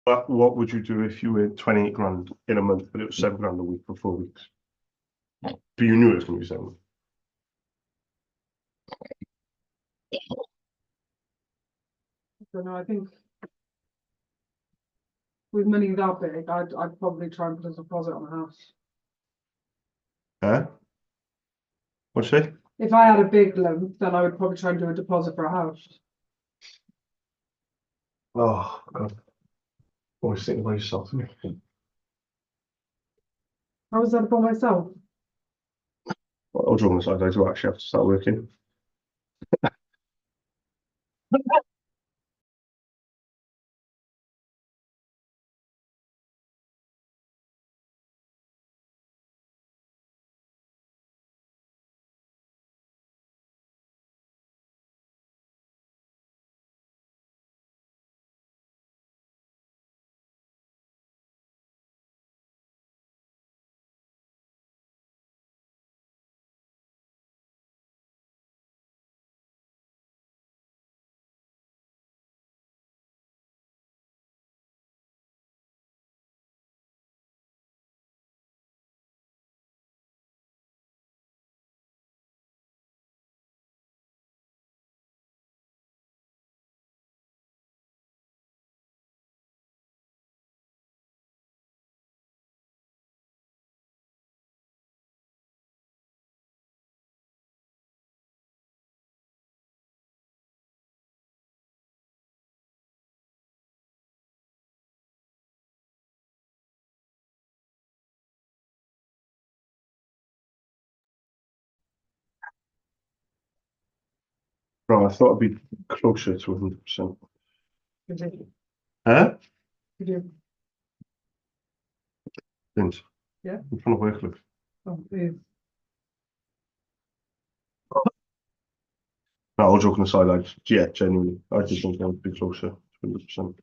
What would you do if you were 28 grand in a month, but it was 7 grand a week for 4 weeks? But you knew it was going to be 7. I don't know. I think with money that big, I'd probably try and put a deposit on a house. Huh? What'd you say? If I had a big lump, then I would probably try and do a deposit for a house. Oh, God. Always thinking about yourself. How was that about myself? I'll draw on the side. I do actually have to start working. Right, I thought I'd be closer to 100%. Could you? Huh? Could you? Didn't. Yeah. I'm trying to work, look. Oh, please. No, all joking aside, yeah, genuinely, I just think I would be closer to 100%.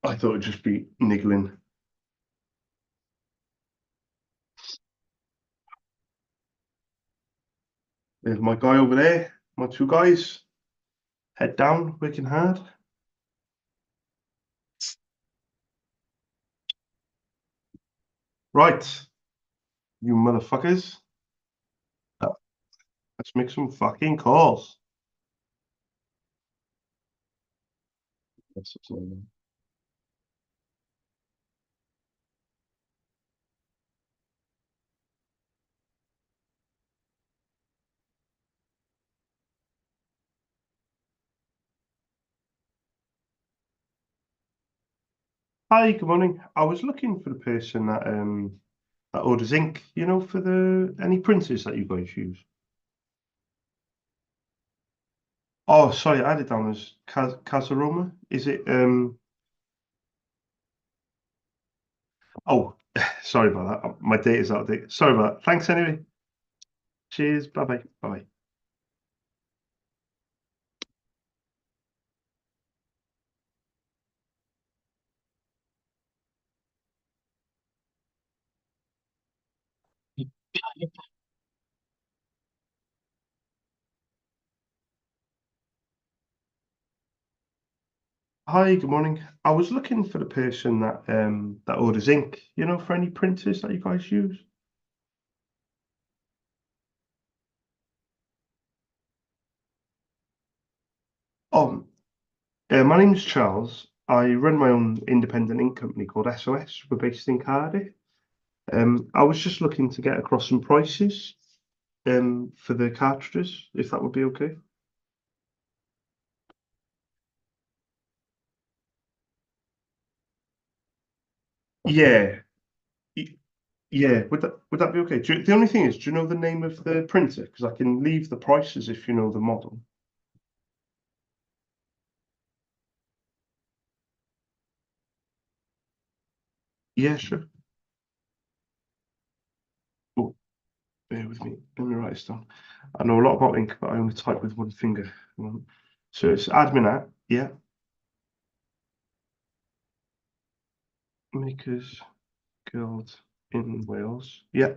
I thought it'd just be niggling. There's my guy over there, my 2 guys, head down, working hard. Right, you motherfuckers. Let's make some fucking calls. Hi, good morning. I was looking for the person that orders ink, for any printers that you guys use. Oh, sorry, I had it down as Casaroma. Is it oh, sorry about that. My date is out of date. Sorry about that. Thanks anyway. Cheers. Bye-bye. Bye-bye. Hi, good morning. I was looking for the person that orders ink, for any printers that you guys use. Oh, my name's Charles. I run my own independent ink company called SOS. We're based in Cardiff. I was just looking to get across some prices for the cartridges, if that would be okay. Yeah, yeah. Would that be okay? The only thing is, do you know the name of the printer? Because I can leave the prices if you know the model. Yeah, sure. Oh, bear with me. Let me write this down. I know a lot about ink, but I only type with one finger. So it's admin at, yeah. Makers Guild in Wales. Yeah.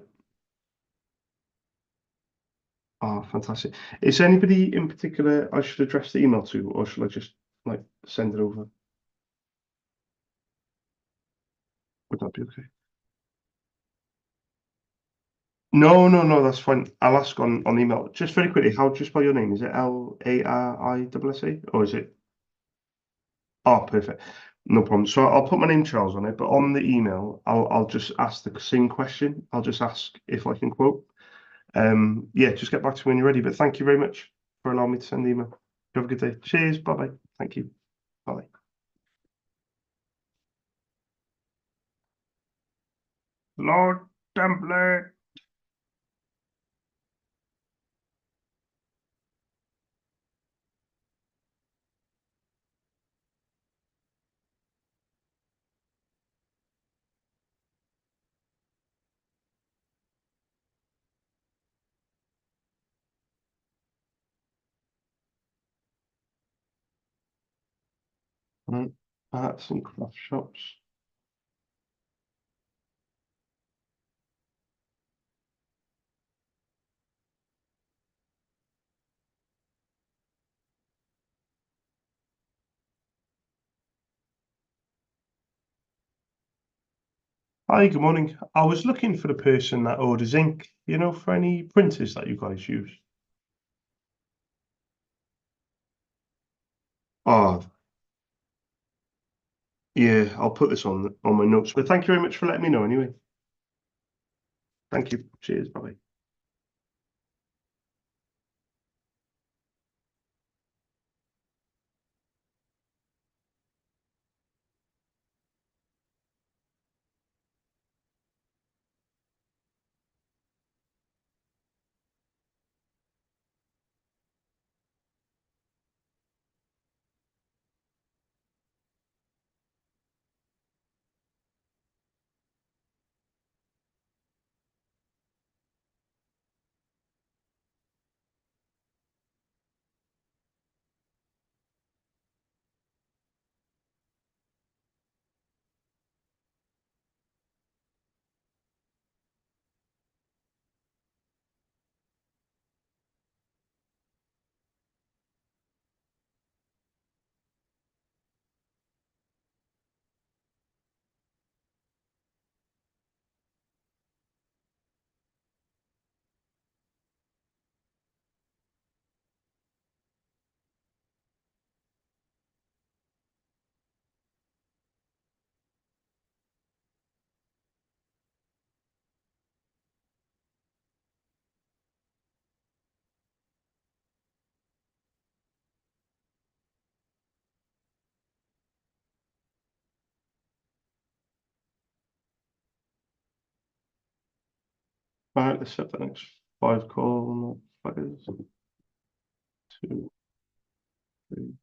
Oh, fantastic. Is there anybody in particular I should address the email to, or should I just like send it over? Would that be okay? No, no, no, that's fine. I'll ask on email. Just very quickly, how do you spell your name? Is it Larissa, or is it? Oh, perfect. No problem. So I'll put my name Charles on it, but on the email, I'll just ask the same question. I'll just ask if I can quote. Yeah, just get back to me when you're ready. But thank you very much for allowing me to send the email. You have a good day. Cheers. Bye bye. Thank you. Bye. Lord Template. Right. Arts and craft shops. Hi, good morning. I was looking for the person that orders ink, for any printers that you guys use. Oh, yeah, I'll put this on my notes. But thank you very much for letting me know anyway. Thank you. Cheers. Bye. Right, let's set the next 5 call. Buggers. 2, 3.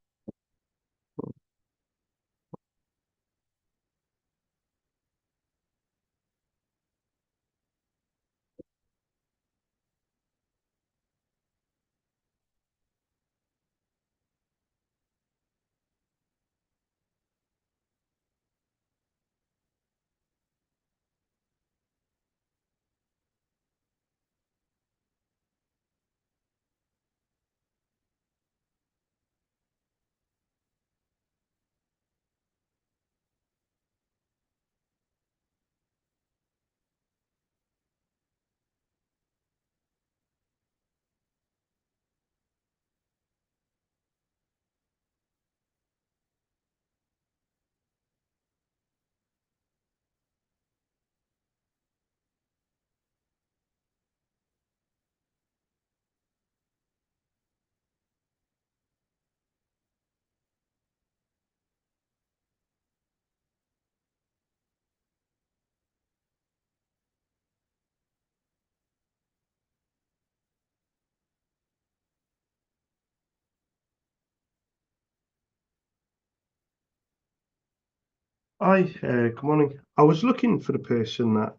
Hi, good morning. I was looking for the person that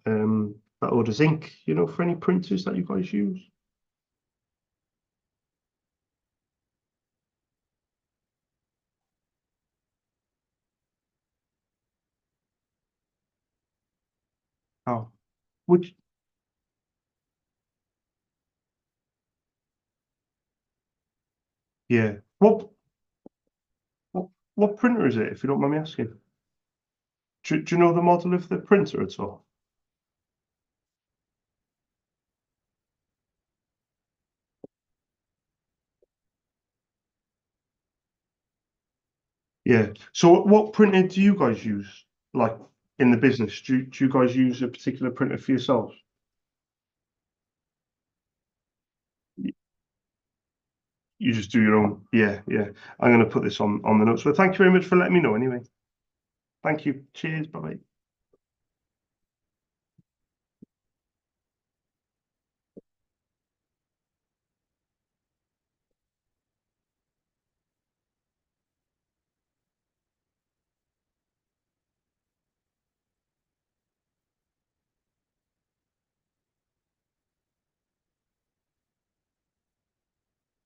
orders ink, for any printers that you guys use. Oh, would you, yeah. What what printer is it, if you don't mind me asking? Do you know the model of the printer at all? Yeah. So what printer do you guys use, like, in the business? Do you guys use a particular printer for yourselves? Y- You just do your own? Yeah, yeah. I'm gonna put this on the notes. But thank you very much for letting me know anyway. Thank you. Cheers. Bye-bye.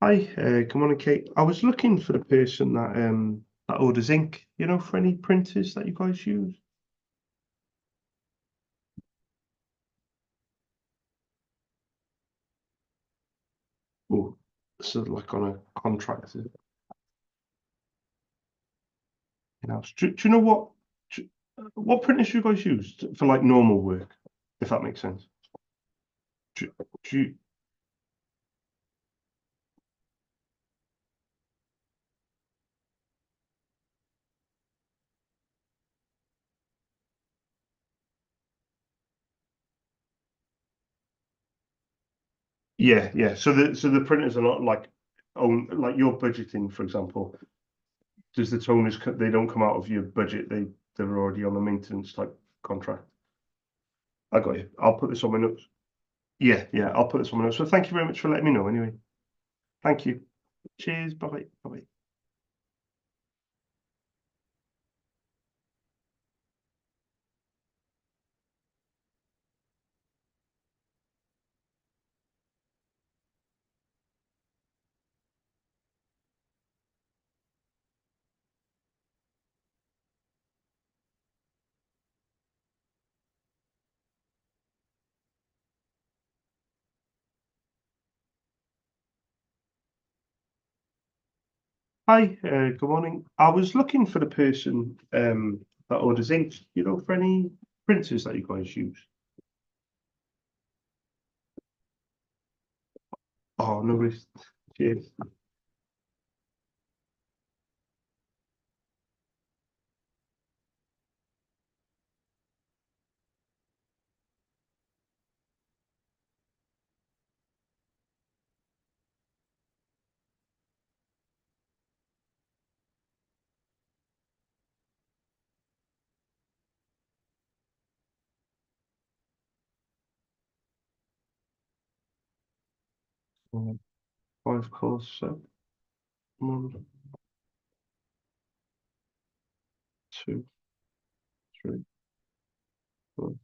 Hi, good morning, Kate. I was looking for the person that orders ink, for any printers that you guys use. Oh, so like on a contract, in-house. Do you know what printers you guys use for like normal work, if that makes sense? Do, do you, yeah, yeah. So the printers are not like own like your budgeting, for example. Does the toners they don't come out of your budget? They're already on the maintenance type contract. I got you. I'll put this on my notes. Yeah, yeah. I'll put this on my notes. So thank you very much for letting me know. Anyway, thank you. Cheers. Bye bye. Bye bye. Hi. Good morning. I was looking for the person that orders ink. For any printers that you guys use. Oh, no worries. Cheers. Five calls. So one, two, three, four.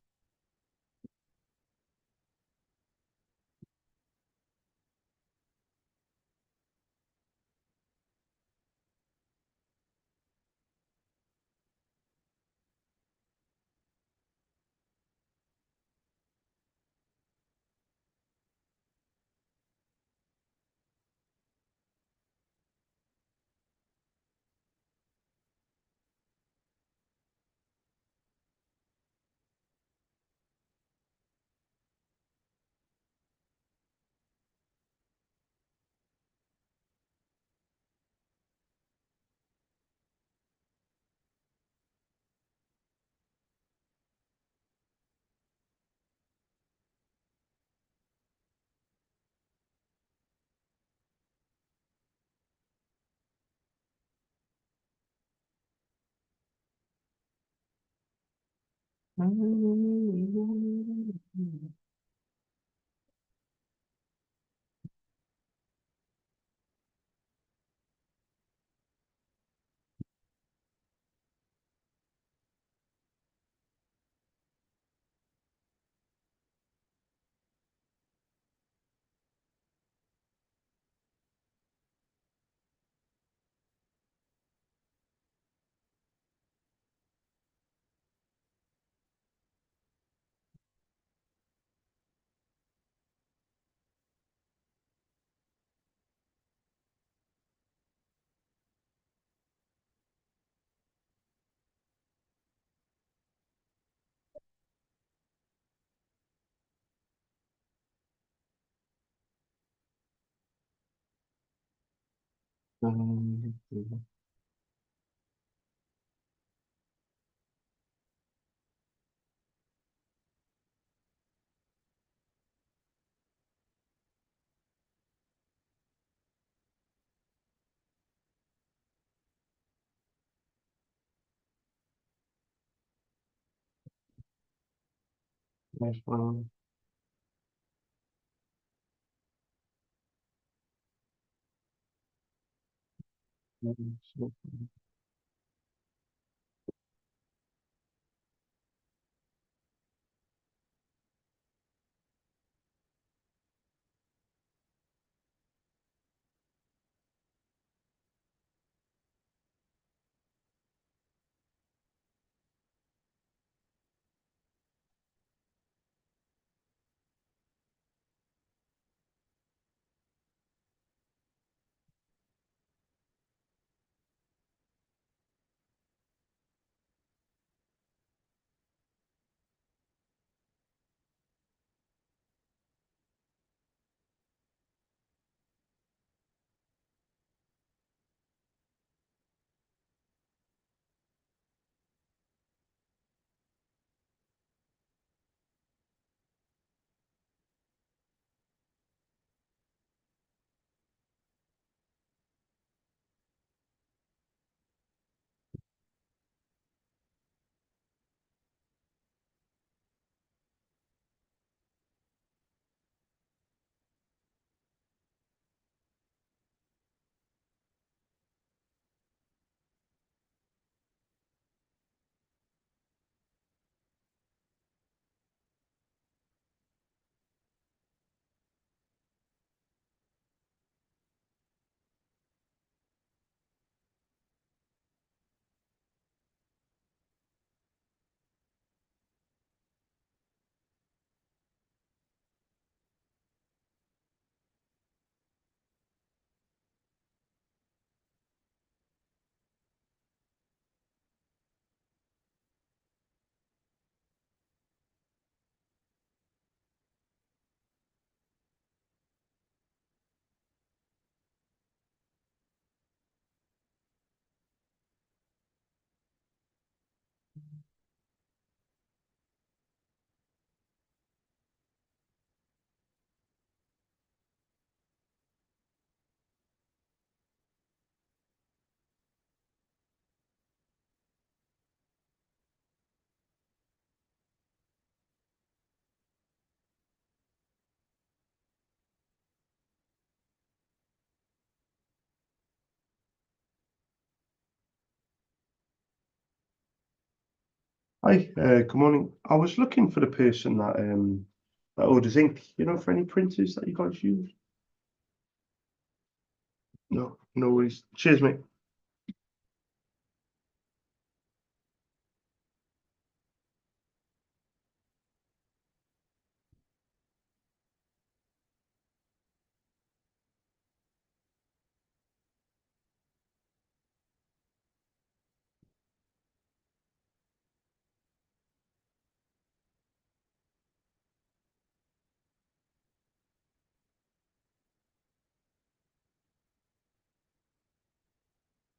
Um, nice one. Hi, good morning. I was looking for the person that orders ink, for any printers that you guys use. No, no worries. Cheers, mate.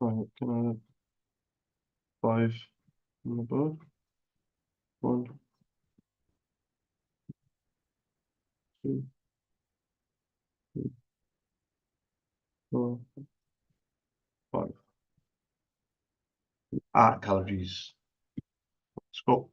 Right, can I have five on the board? One, two, three, four, five. Calories. Let's go.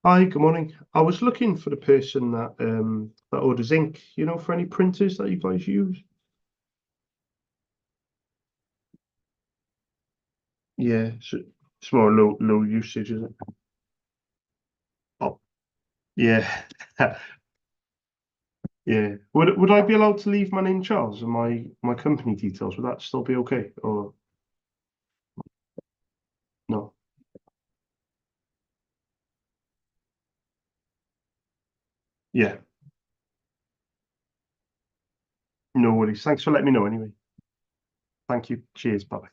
Hi, good morning. I was looking for the person that orders ink, for any printers that you guys use. Yeah, so it's more low usage, is it? Oh, yeah. Yeah. Would I be allowed to leave my name Charles and my company details? Would that still be okay? Or no? Yeah, no worries. Thanks for letting me know anyway. Thank you. Cheers. Bye.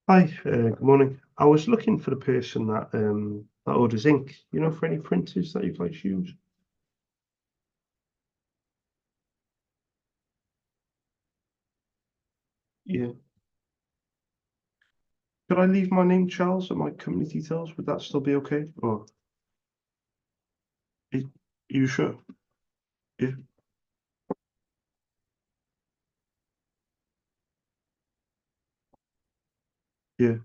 Hi, good morning. I was looking for the person that orders ink, for any printers that you guys use. Yeah. Could I leave my name Charles and my company details? Would that still be okay? Or Are you sure? Yeah, yeah.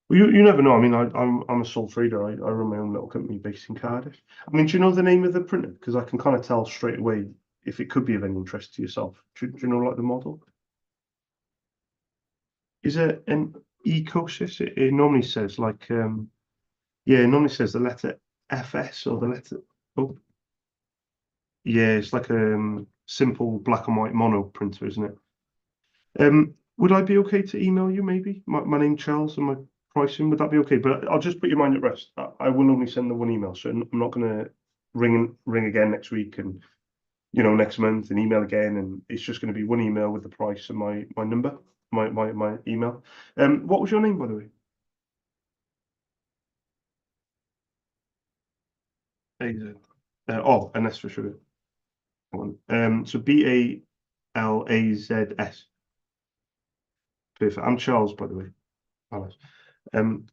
Well, you never know. I mean, I'm a sole trader. I run my own little company based in Cardiff. I mean, do you know the name of the printer? Because I can kind of tell straight away if it could be of any interest to yourself. Do you know like the model? Is it an Ecosys? It normally says like yeah, it normally says the letter FS or the letter oh yeah, it's like a simple black and white mono printer, isn't it? Would I be okay to email you maybe? My name Charles and my pricing, would that be okay? But I'll just put your mind at rest. I will only send the one email, so I'm not gonna ring again next week and next month and email again, and it's just gonna be one email with the price and my number, my email. What was your name, by the way? AZ. Oh, and that's for sure. So Balazs. Perfect. I'm Charles, by the way. Alice.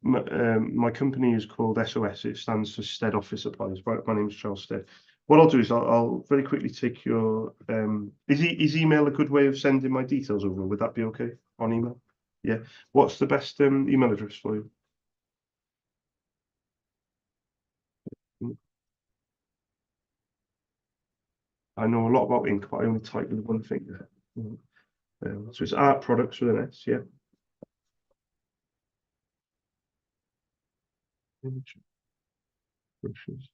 My company is called SOS. It stands for Stead Office Supplies. My name's Charles Stead. What I'll do is I'll very quickly take your. Is email a good way of sending my details over? Would that be okay on email? Yeah. What's the best email address for you? Mm, I know a lot about ink, but I only type with one finger. So it's art products with an S. Yeah. Image brushes.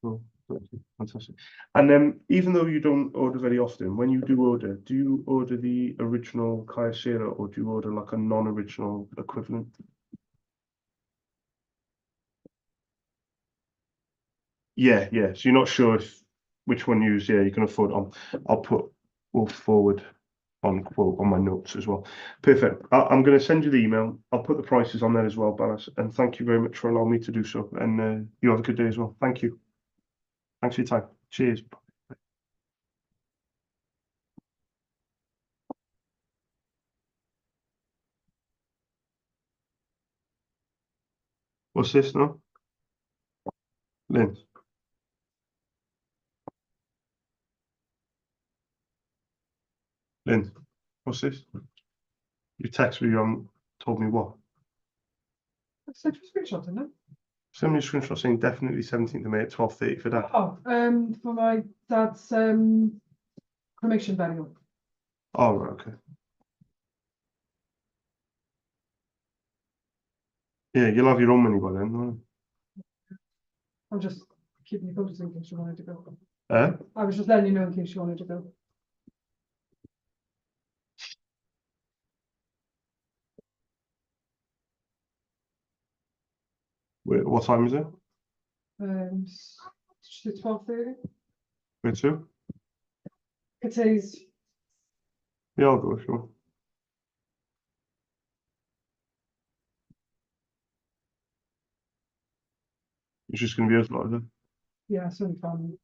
Cool. Thank you. Fantastic. And then, even though you don't order very often, when you do you order the original Kyocera or do you order like a non-original equivalent? Yeah, yeah. So you're not sure if which one you use. Yeah, you can afford. I'll put all forward on quote on my notes as well. Perfect. I'm going to send you the email. I'll put the prices on there as well, Ballas. And thank you very much for allowing me to do so. And you have a good day as well. Thank you. Thanks for your time. Cheers. What's this now? Lynn. Lynn. What's this? You text me, told me what? I sent you a screenshot, didn't Send me a screenshot saying definitely 17th of May at 12:30 for I? that. Oh, for my dad's cremation burial. Oh, right, okay. Yeah, you'll have your own money by then, won't I'm just keeping you posted in case you wanted to go. you? I was just letting you know in case you wanted to go. What time is it? It's 12:30. Where to? It says Yeah, I'll go, sure. It's just going to be us lot, is it? yeah, it's only family.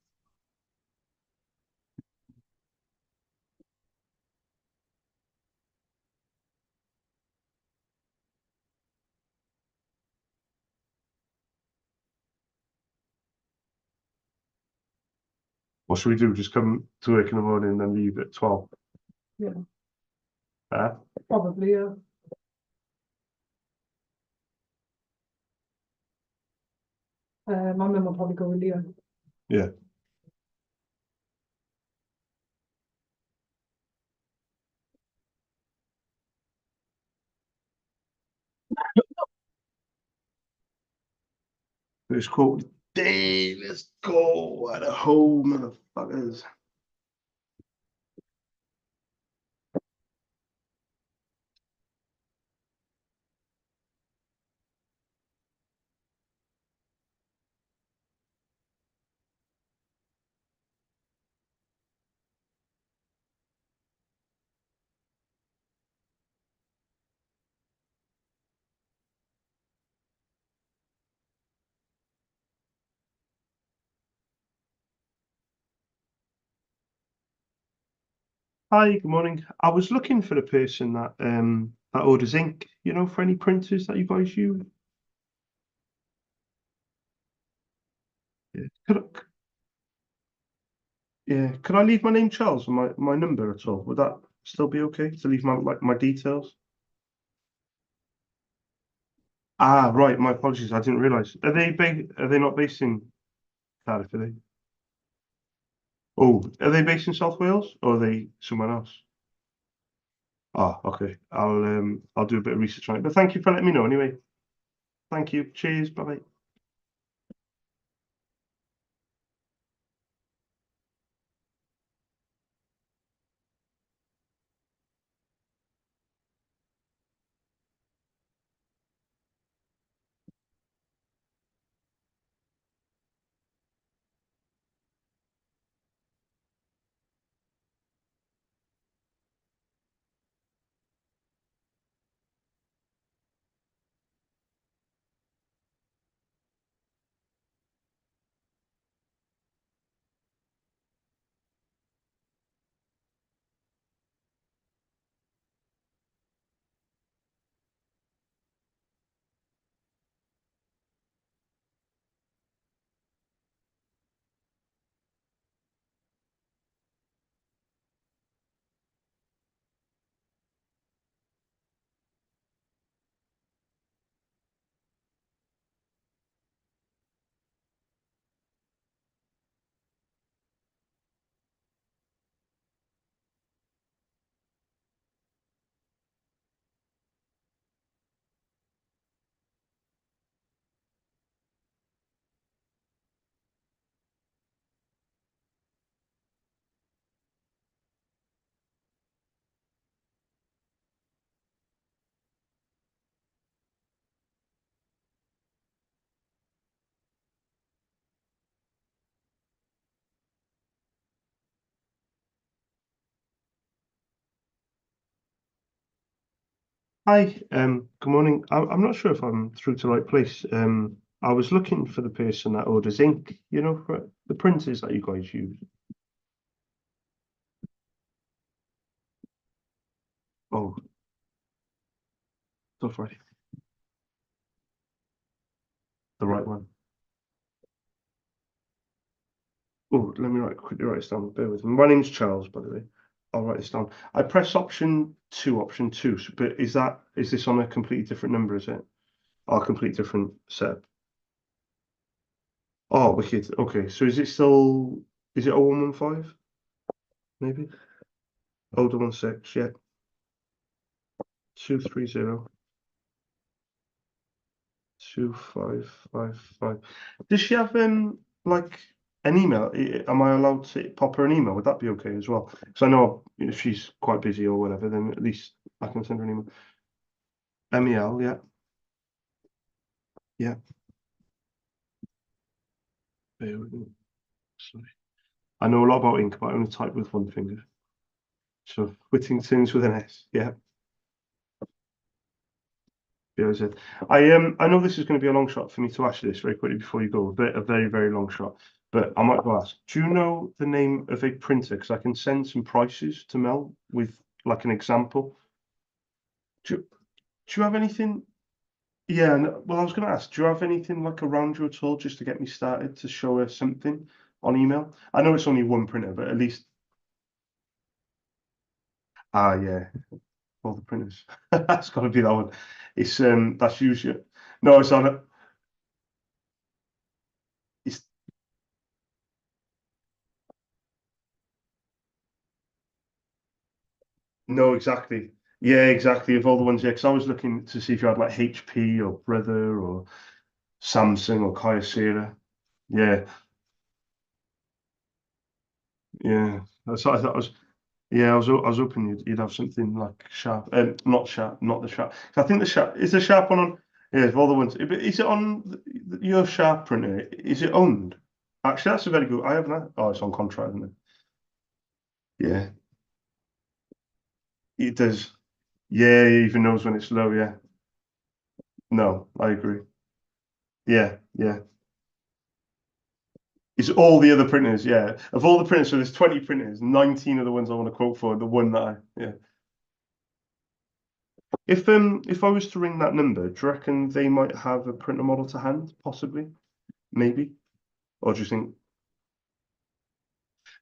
What should we do? Just come to work in the morning and then leave at 12? Yeah, Uh, probably. My mum will probably go with Leah. yeah. It's called Day. Let's go at a home, motherfuckers. Hi, good morning. I was looking for the person that orders ink, for any printers that you guys use. Yeah. Yeah. Could I leave my name Charles and my number at all? Would that still be okay to leave my details? Ah, right. My apologies. I didn't realise. Are they not based in Cardiff, are they? Oh, are they based in South Wales or are they somewhere else? Ah, okay. I'll do a bit of research on it. But thank you for letting me know anyway. Thank you. Cheers. Bye bye. Hi, good morning. I'm not sure if I'm through to the right place. I was looking for the person that orders ink, for the printers that you guys use. Oh, stuff right. The right one. Oh, let me quickly write this down. Bear with me. My name's Charles, by the way. I'll write this down. I press option two. But is this on a completely different number, is it? Or a completely different set? Oh, wicked. Okay, so is it 0115, maybe? 0116, yeah. 230. 2555. Does she have like an email? Am I allowed to pop her an email? Would that be okay as well? Because I know if she's quite busy or whatever, then at least I can send her an email. MEL, yeah, yeah. Bear with me. Sorry. I know a lot about ink, but I only type with one finger. So Whittington's with an S. Yeah, yeah, is it? I know this is going to be a long shot for me to ask you this very quickly before you go, but a very, very long shot. But I might well ask, do you know the name of a printer? Because I can send some prices to Mel with like an example. Do you have anything? Yeah, well, I was going to ask, do you have anything like around you at all just to get me started to show her something on email? I know it's only one printer, but at least, yeah, all the printers. That's got to be that one. That's usually, no, it's on it. It's No, exactly. Yeah, exactly. Of all the ones, yeah, because I was looking to see if you had like HP or Brother or Samsung or Kyocera. Yeah, yeah. I thought I was. Yeah, I was hoping you'd have something like Sharp. Not Sharp, not the Sharp. 'Cause I think the Sharp is the Sharp one on. Yeah, of all the ones. But is it on your Sharp printer? Is it owned? Actually, that's a very good. I haven't. Oh, it's on contract, isn't it? Yeah, it does. Yeah, it even knows when it's low. Yeah. No, I agree. Yeah, yeah. It's all the other printers, yeah. Of all the printers, so there's 20 printers, 19 are the ones I want to quote for, the one that yeah. If I was to ring that number, do you reckon they might have a printer model to hand? Possibly, maybe. Or do you think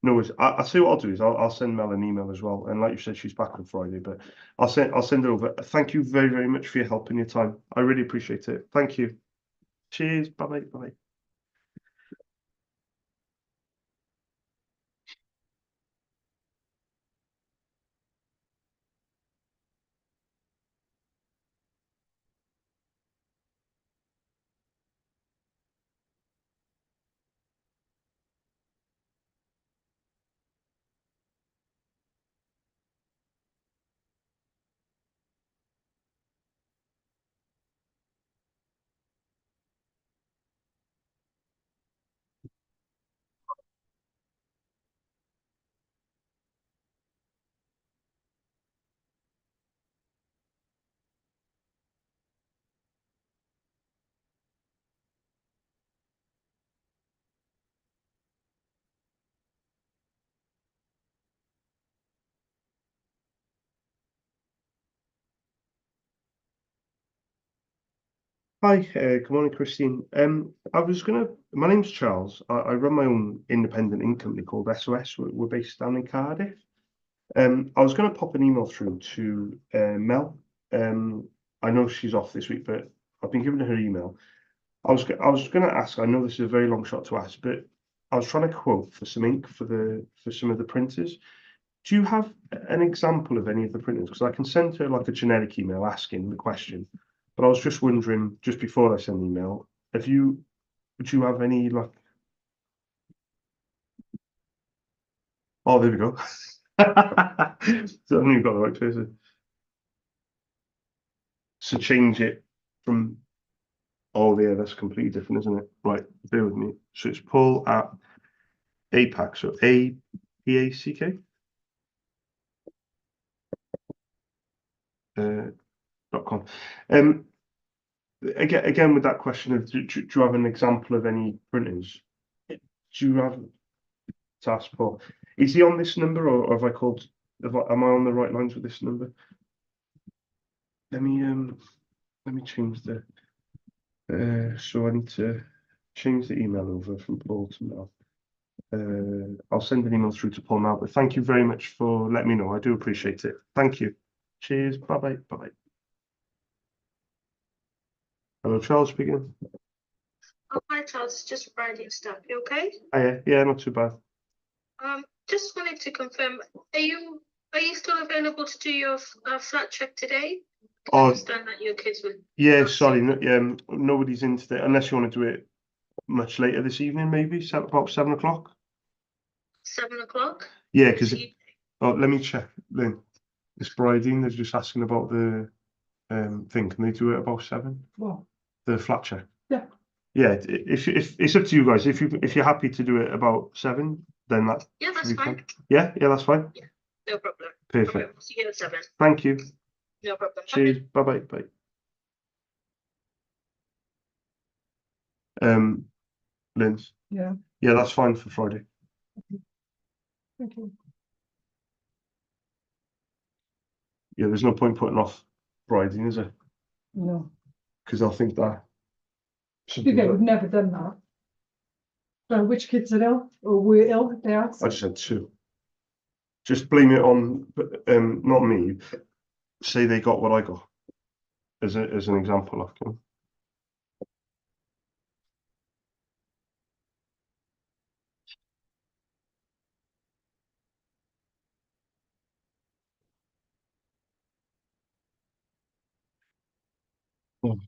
No worries. I'll tell you what I'll do is I'll send Mel an email as well. And like you said, she's back on Friday, but I'll send it over. Thank you very, very much for your help and your time. I really appreciate it. Thank you. Cheers. Bye bye. Bye. Hi, good morning, Christine. My name's Charles. I run my own independent ink company called SOS. We're based down in Cardiff. I was gonna pop an email through to Mel. I know she's off this week, but I've been giving her email. I was gonna ask. I know this is a very long shot to ask, but I was trying to quote for some ink for some of the printers. Do you have an example of any of the printers? Because I can send her like a generic email asking the question, but I was just wondering, just before I send the email, would you have any like? Oh, there we go. So you've got the right person. So change it from. Oh, yeah, that's completely different, isn't it? Right, bear with me. So it's Paul at APAC, so APACK .com. Um, again with that question of do you have an example of any printers? Do you have to ask Paul? Is he on this number or have I called? Am I on the right lines with this number? Let me change the. So I need to change the email over from Paul to Mel. I'll send an email through to Paul now, but thank you very much for letting me know. I do appreciate it. Thank you. Cheers. Bye bye. Bye bye. Hello, Charles speaking. Oh, hi Charles, just writing stuff. You okay? Yeah, not too bad. Just wanted to confirm, are you still available to do your flat check today? I Oh, understand that your kids were yeah, not sorry. sick. Nobody's in today, unless you want to do it much later this evening, maybe about 7 o'clock. 7 o'clock Yeah, this because evening. oh, let me check. Lynn, it's Briding. They're just asking about the thing. Can they do it about 7? Well, The flat check. yeah, Yeah, if it's up to you guys. If you're happy to do it about 7, then that Yeah, should that's be fine. fine. Yeah, yeah, that's fine. Yeah, no problem. Perfect. Okay, see you at 7. Thank you. No problem. Cheers. Okay. Bye bye. Bye. Lynn. yeah, Yeah, that's fine for Friday. thank you. Yeah, there's no point putting off Briding, is there? No, Because I'll think that. okay, we've never done that. So which kids are ill or were ill, they asked? I just had 2. Just blame it on, not me. Say they got what I got as an example. Okay. Oh,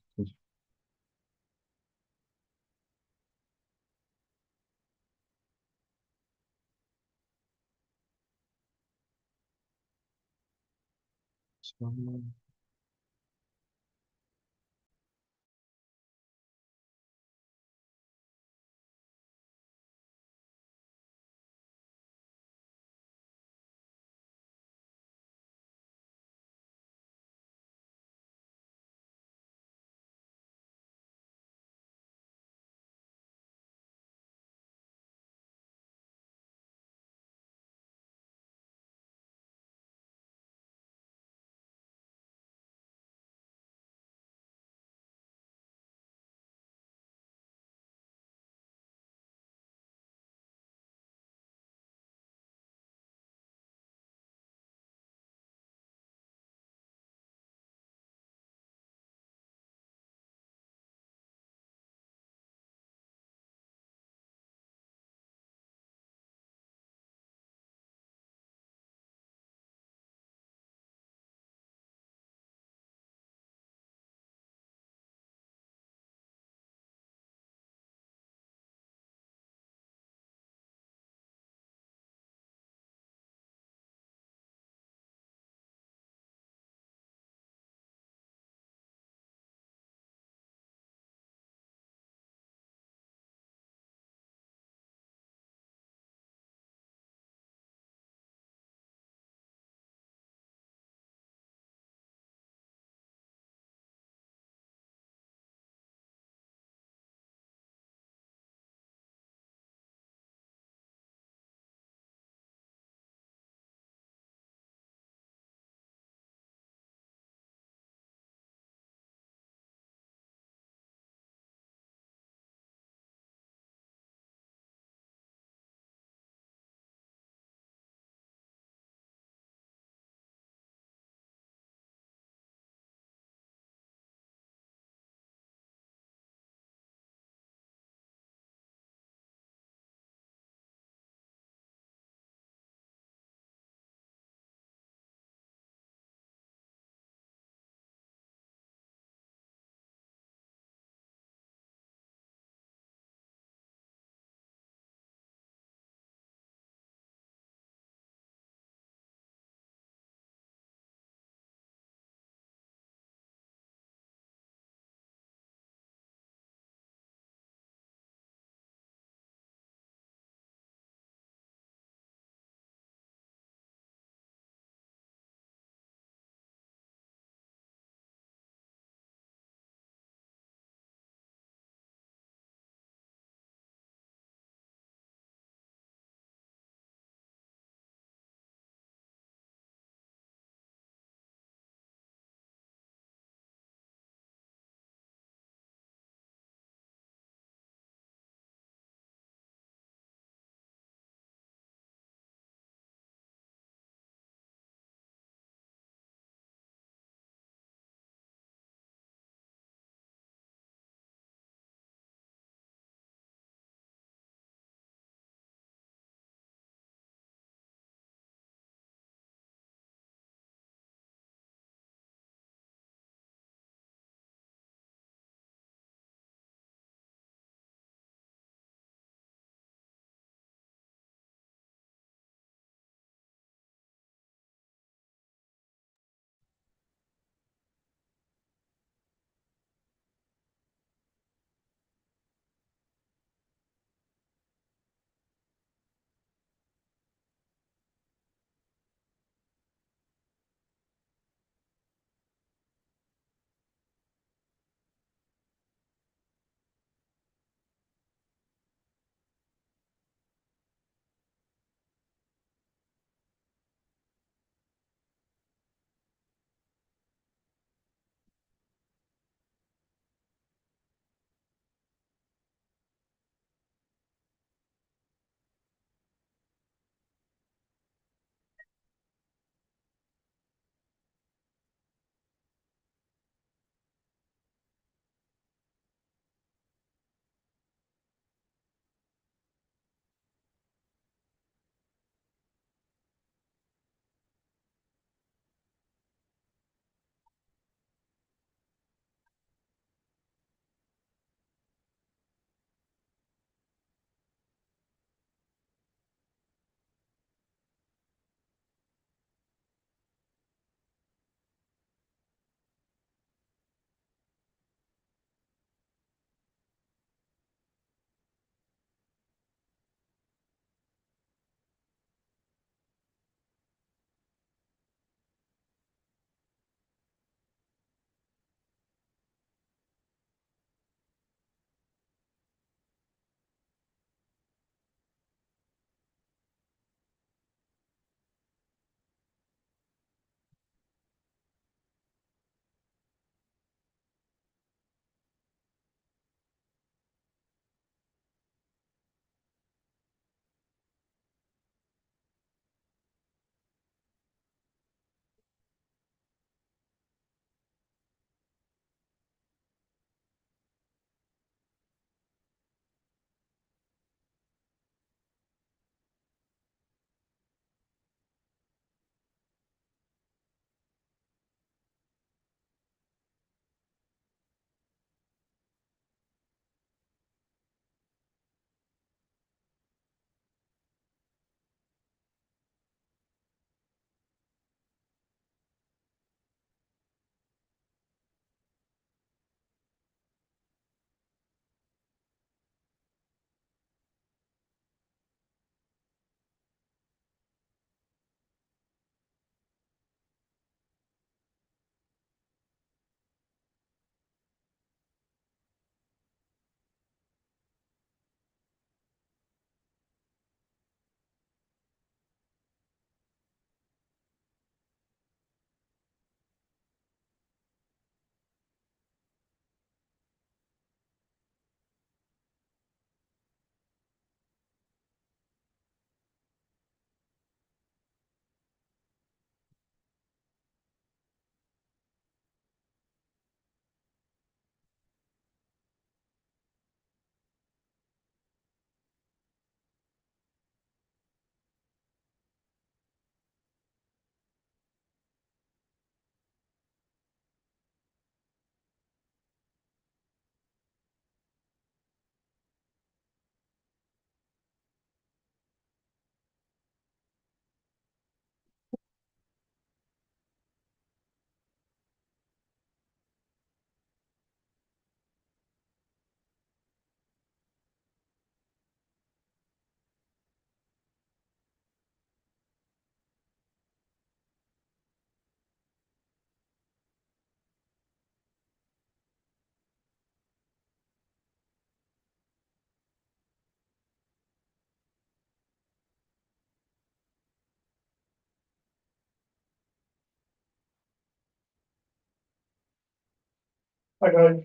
Hi guys.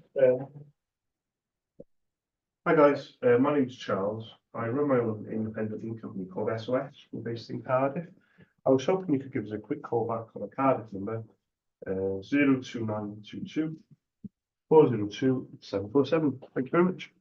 Hi guys. My name's Charles. I run my own independent ink company called SOS. We're based in Cardiff. I was hoping you could give us a quick call back on a Cardiff number, 02922 402 747. Thank you very much.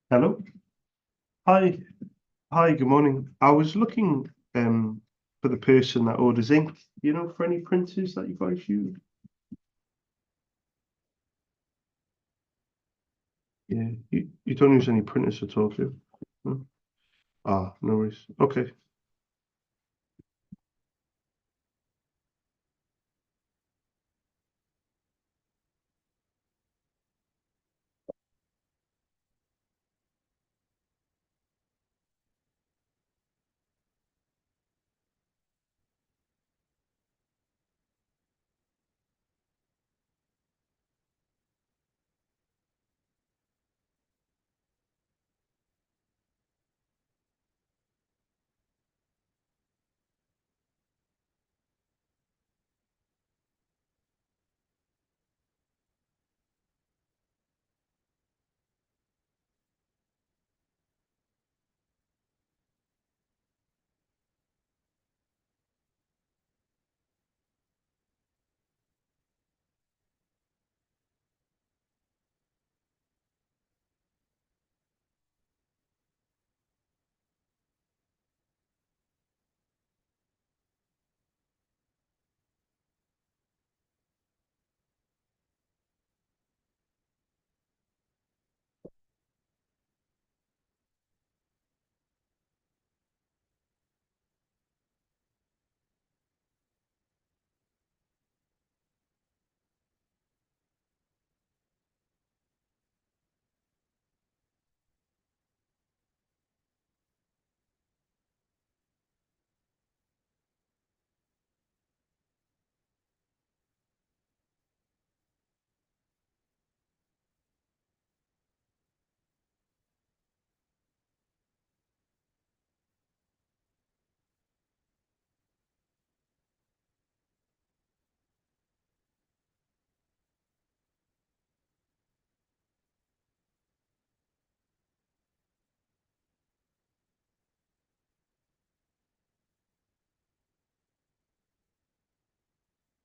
Hello. Hi. Hi, good morning. I was looking for the person that orders ink, for any printers that you guys use. Yeah, you don't use any printers at all, do you? No? Ah, no worries. Okay.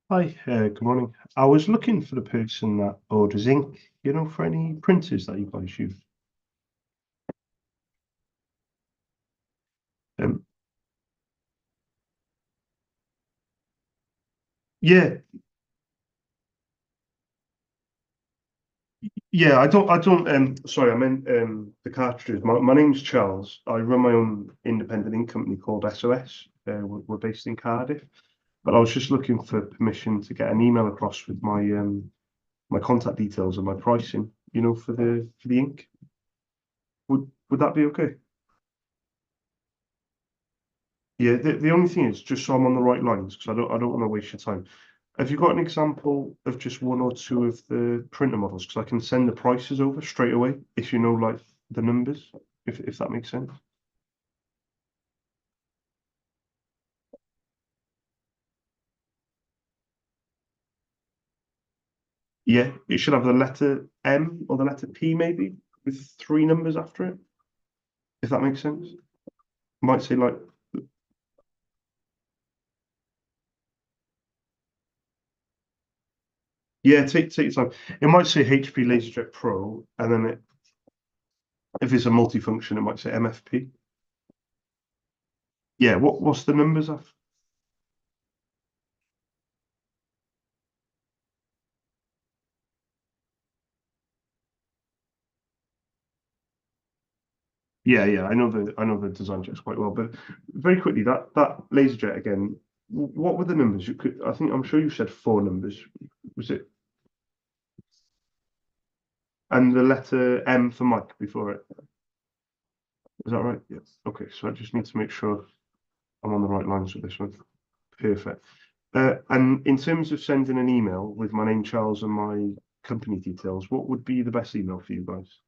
Hi, good morning. I was looking for the person that orders ink, for any printers that you guys use. Um, yeah, yeah. Sorry, I meant the cartridges. My name's Charles. I run my own independent ink company called SOS. We're based in Cardiff, but I was just looking for permission to get an email across with my contact details and my pricing, for the ink. Would that be okay? Yeah, the only thing is, just so I'm on the right lines, because I don't want to waste your time. Have you got an example of just one or two of the printer models? Because I can send the prices over straight away if you know like the numbers, if that makes sense. Yeah, it should have the letter M or the letter P maybe with three numbers after it, if that makes sense. Might say like, yeah, take your time. It might say HP LaserJet Pro, and then if it's a multifunction, it might say MFP. Yeah, what's the numbers of? Yeah, yeah, I know the design jets quite well, but very quickly that laser jet again. What were the numbers? I'm sure you said four numbers. Was it? And the letter M for Mike before it. Is that right? Yes. Okay, so I just need to make sure I'm on the right lines with this one. Perfect. And in terms of sending an email with my name, Charles, and my company details, what would be the best email for you guys?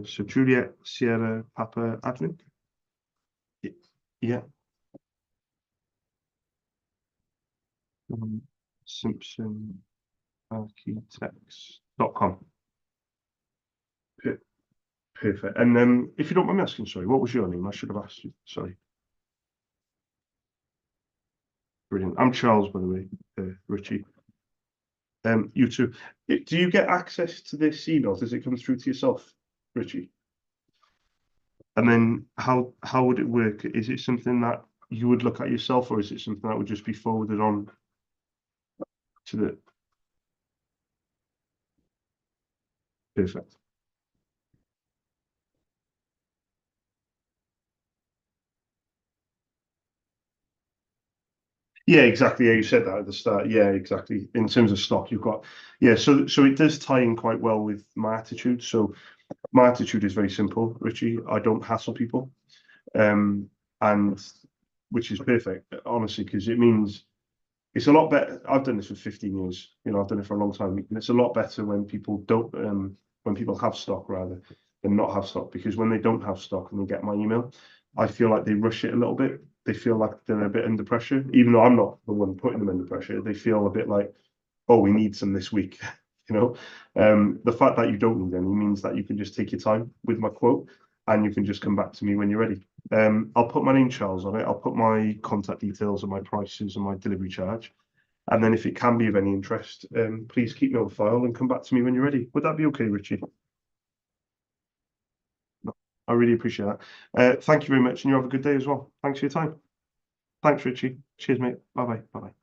So Juliet Sierra Papa Admin. Y- Yeah. Simpson Architects.com. Per- Perfect. And if you don't mind me asking, sorry, what was your name? I should have asked you. Sorry. Brilliant. I'm Charles, by the way, Richie. You too. Do you get access to this email? Does it come through to yourself, Richie? And then how would it work? Is it something that you would look at yourself, or is it something that would just be forwarded on to the perfect? Yeah, exactly. Yeah, you said that at the start. Yeah, exactly. In terms of stock, you've got yeah. So it does tie in quite well with my attitude. So my attitude is very simple, Richie. I don't hassle people, and which is perfect, honestly, because it means it's a lot better. I've done this for 15 years. I've done it for a long time, and it's a lot better when people don't, when people have stock rather than not have stock. Because when they don't have stock and they get my email, I feel like they rush it a little bit. They feel like they're a bit under pressure, even though I'm not the one putting them under pressure. They feel a bit like, oh, we need some this week. You know, the fact that you don't need any means that you can just take your time with my quote, and you can just come back to me when you're ready. I'll put my name, Charles, on it. I'll put my contact details and my prices and my delivery charge. And then if it can be of any interest, please keep me on file and come back to me when you're ready. Would that be okay, Richie? No, I really appreciate that. Thank you very much, and you have a good day as well. Thanks for your time. Thanks, Richie. Cheers, mate. Bye bye. Bye bye.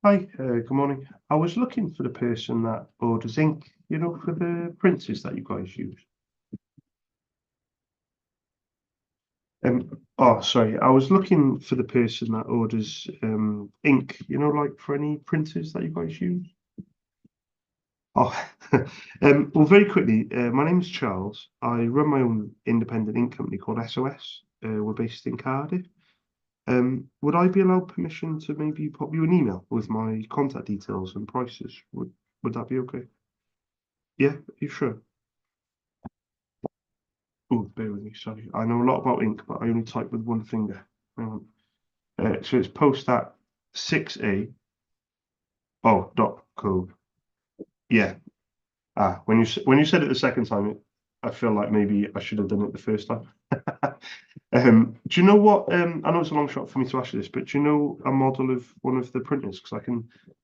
Hi, good morning. I was looking for the person that orders ink, for the printers that you guys use. Oh, sorry. I was looking for the person that orders ink, like for any printers that you guys use. Oh, well, very quickly, my name is Charles. I run my own independent ink company called SOS. We're based in Cardiff. Would I be allowed permission to maybe pop you an email with my contact details and prices? Would that be okay? Yeah, you sure? Oh, bear with me, sorry. I know a lot about ink, but I only type with one finger. Hang on. So it's post at 6A. Oh, dot co. Yeah. When you said it the second time, I feel like maybe I should have done it the first time. Do you know what? I know it's a long shot for me to ask you this, but do you know a model of one of the printers? Because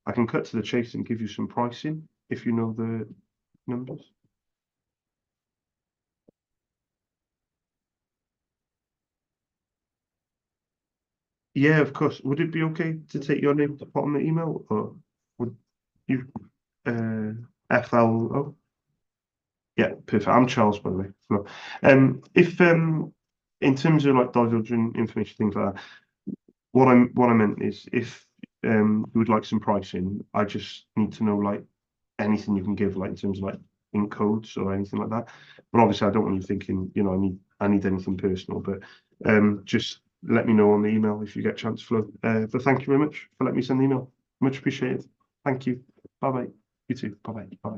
I can cut to the chase and give you some pricing if you know the numbers. Yeah, of course. Would it be okay to take your name to put on the email, or would you uh FLO? Yeah, perfect. I'm Charles, by the way. So, if in terms of like divulging information, things like that, what I meant is if you would like some pricing, I just need to know like anything you can give, like in terms of like in codes or anything like that. But obviously, I don't want you thinking, I need anything personal. But just let me know on the email if you get a chance, Flo. But thank you very much for letting me send the email. Much appreciated. Thank you. Bye bye. You too. Bye bye. Bye.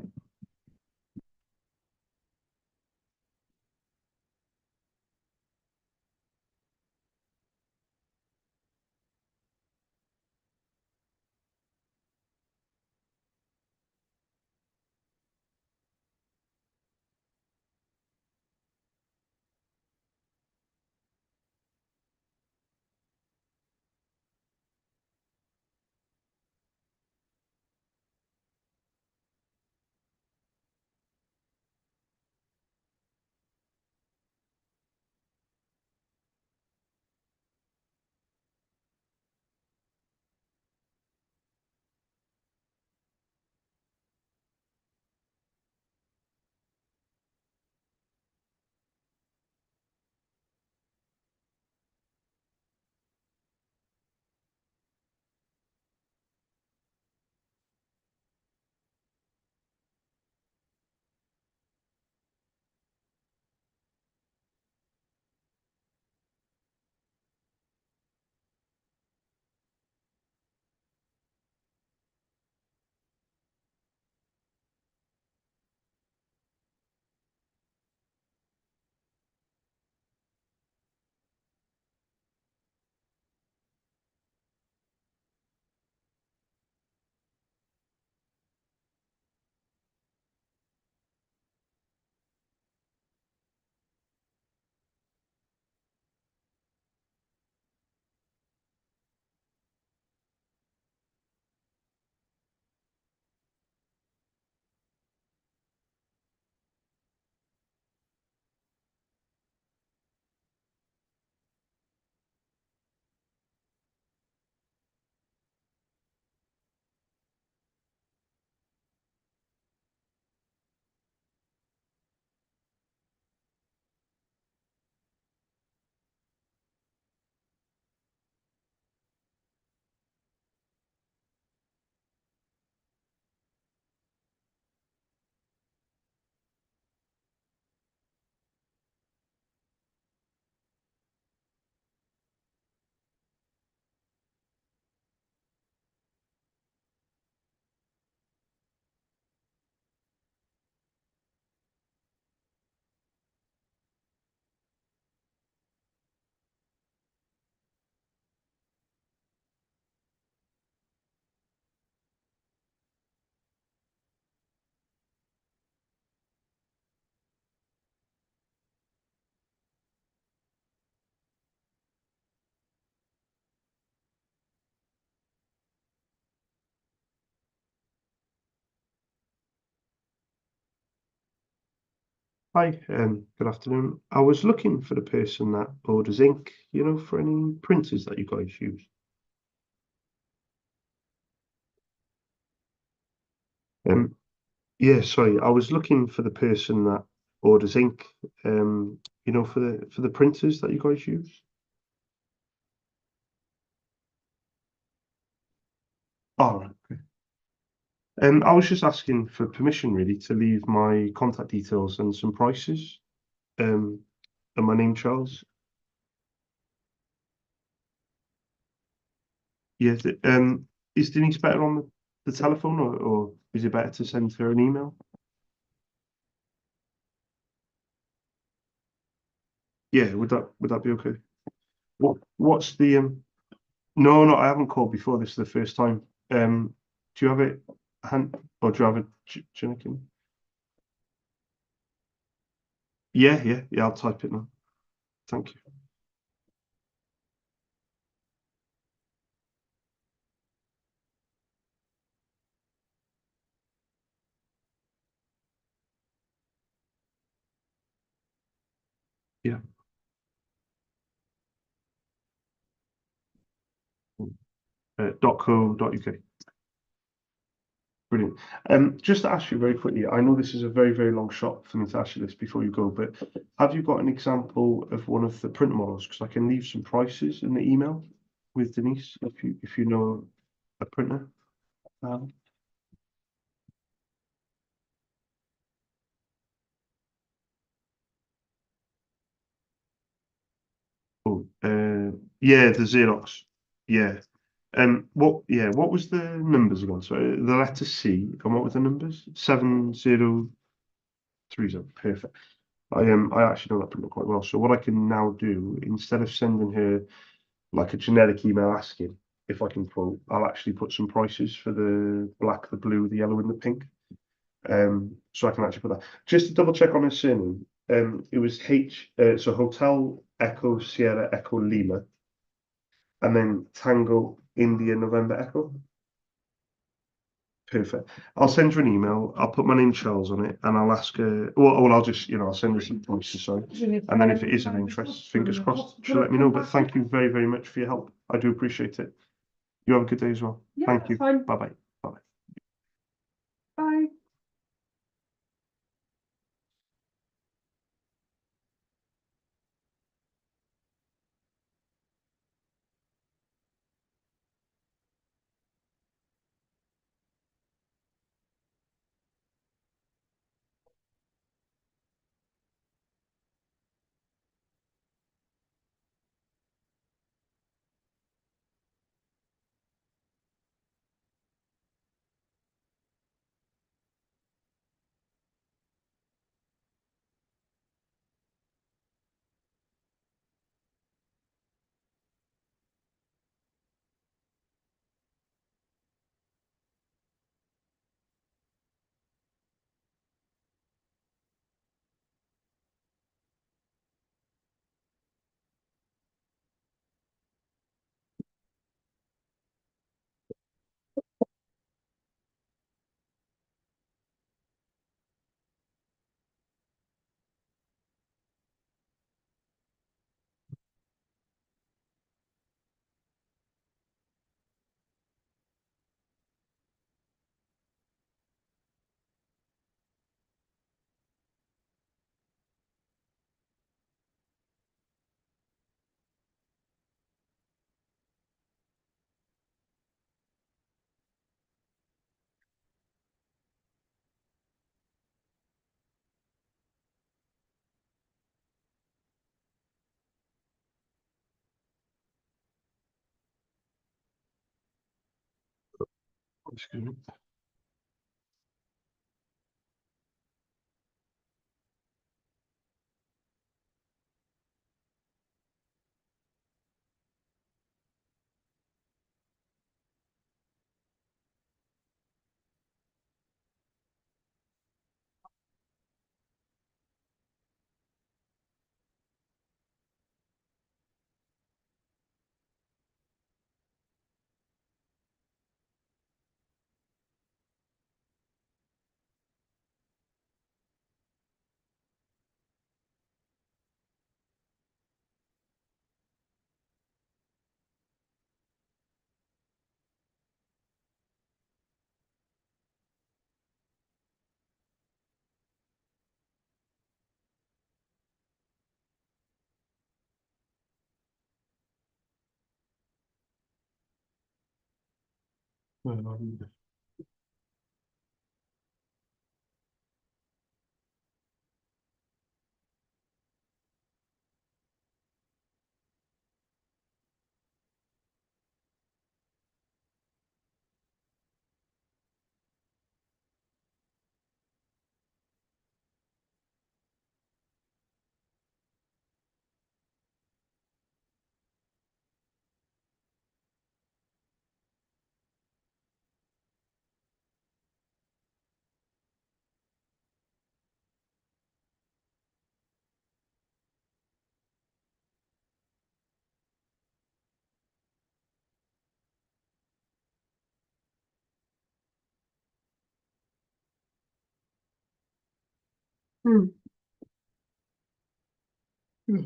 Hi, good afternoon. I was looking for the person that orders ink, for any printers that you guys use. Um, yeah, sorry, I was looking for the person that orders ink, for the printers that you guys use. Oh, right, okay. I was just asking for permission really to leave my contact details and some prices. Um, and my name Charles. Yeah, is Denise better on the telephone, or is it better to send her an email? Yeah, would that be okay? What's the No, no, I haven't called before. This is the first time. Do you have it hand or do you have a Jinikin? Yeah, yeah, yeah. I'll type it now. Thank you. Yeah. .co.uk. Brilliant. Just to ask you very quickly, I know this is a very, very long shot for me to ask you this before you go, but have you got an example of one of the print models? Because I can leave some prices in the email with Denise if you know a printer. Um, yeah, the Xerox. Yeah. What was the numbers again? So the letter C, and what were the numbers? 7030. Perfect. I actually know that printer quite well. So what I can now do, instead of sending her like a generic email asking if I can quote, I'll actually put some prices for the black, the blue, the yellow, and the pink. So I can actually put that. Just to double check on her surname, it was so Hotel Echo Sierra Echo Lima, and then Tango India November Echo. Perfect. I'll send her an email. I'll put my name Charles on it, and I'll ask her. Well, I'll just I'll send her some prices. Sorry, and then if it is of interest, fingers crossed, she'll let me know. But thank you very, very much for your help. I do appreciate it. You have a good day as well. Yeah, Thank you. fine. Bye bye. Bye bye. Bye. Excuse me. Um, Hmm.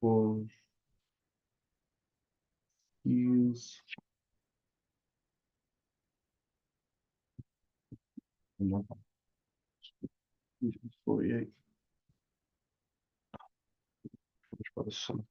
was use 48 by the sun.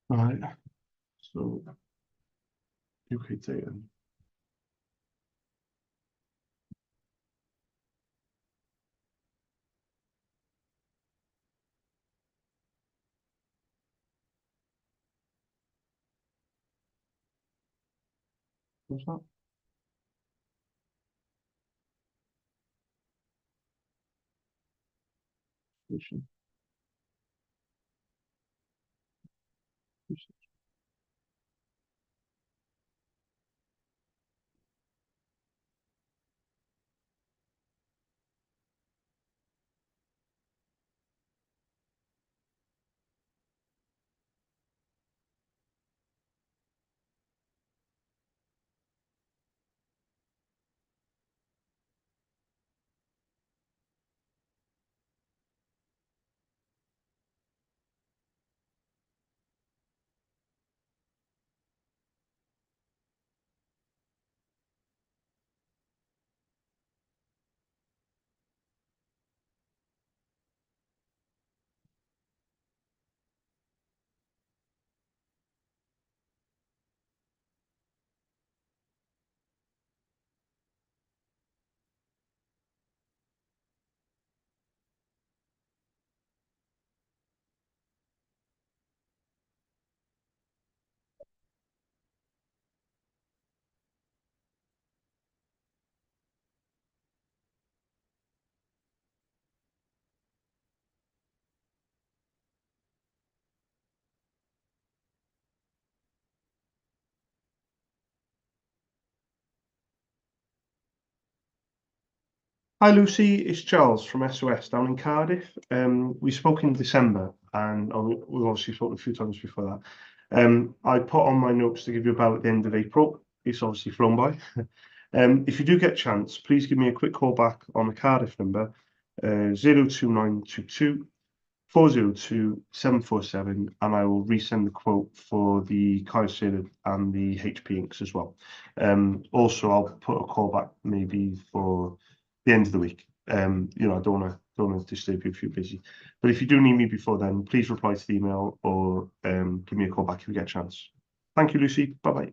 Right. So UK data. What's that? Station. Hi Lucy, it's Charles from SOS down in Cardiff. We spoke in December and we've obviously spoken a few times before that. I put on my notes to give you a bell at the end of April. It's obviously flown by. If you do get a chance, please give me a quick call back on the Cardiff number, 02922 402 747, and I will resend the quote for the Cyocidin and the HP inks as well. Also, I'll put a call back maybe for the end of the week. I don't want to disturb you if you're busy. But if you do need me before then, please reply to the email or give me a call back if you get a chance. Thank you, Lucy. Bye bye.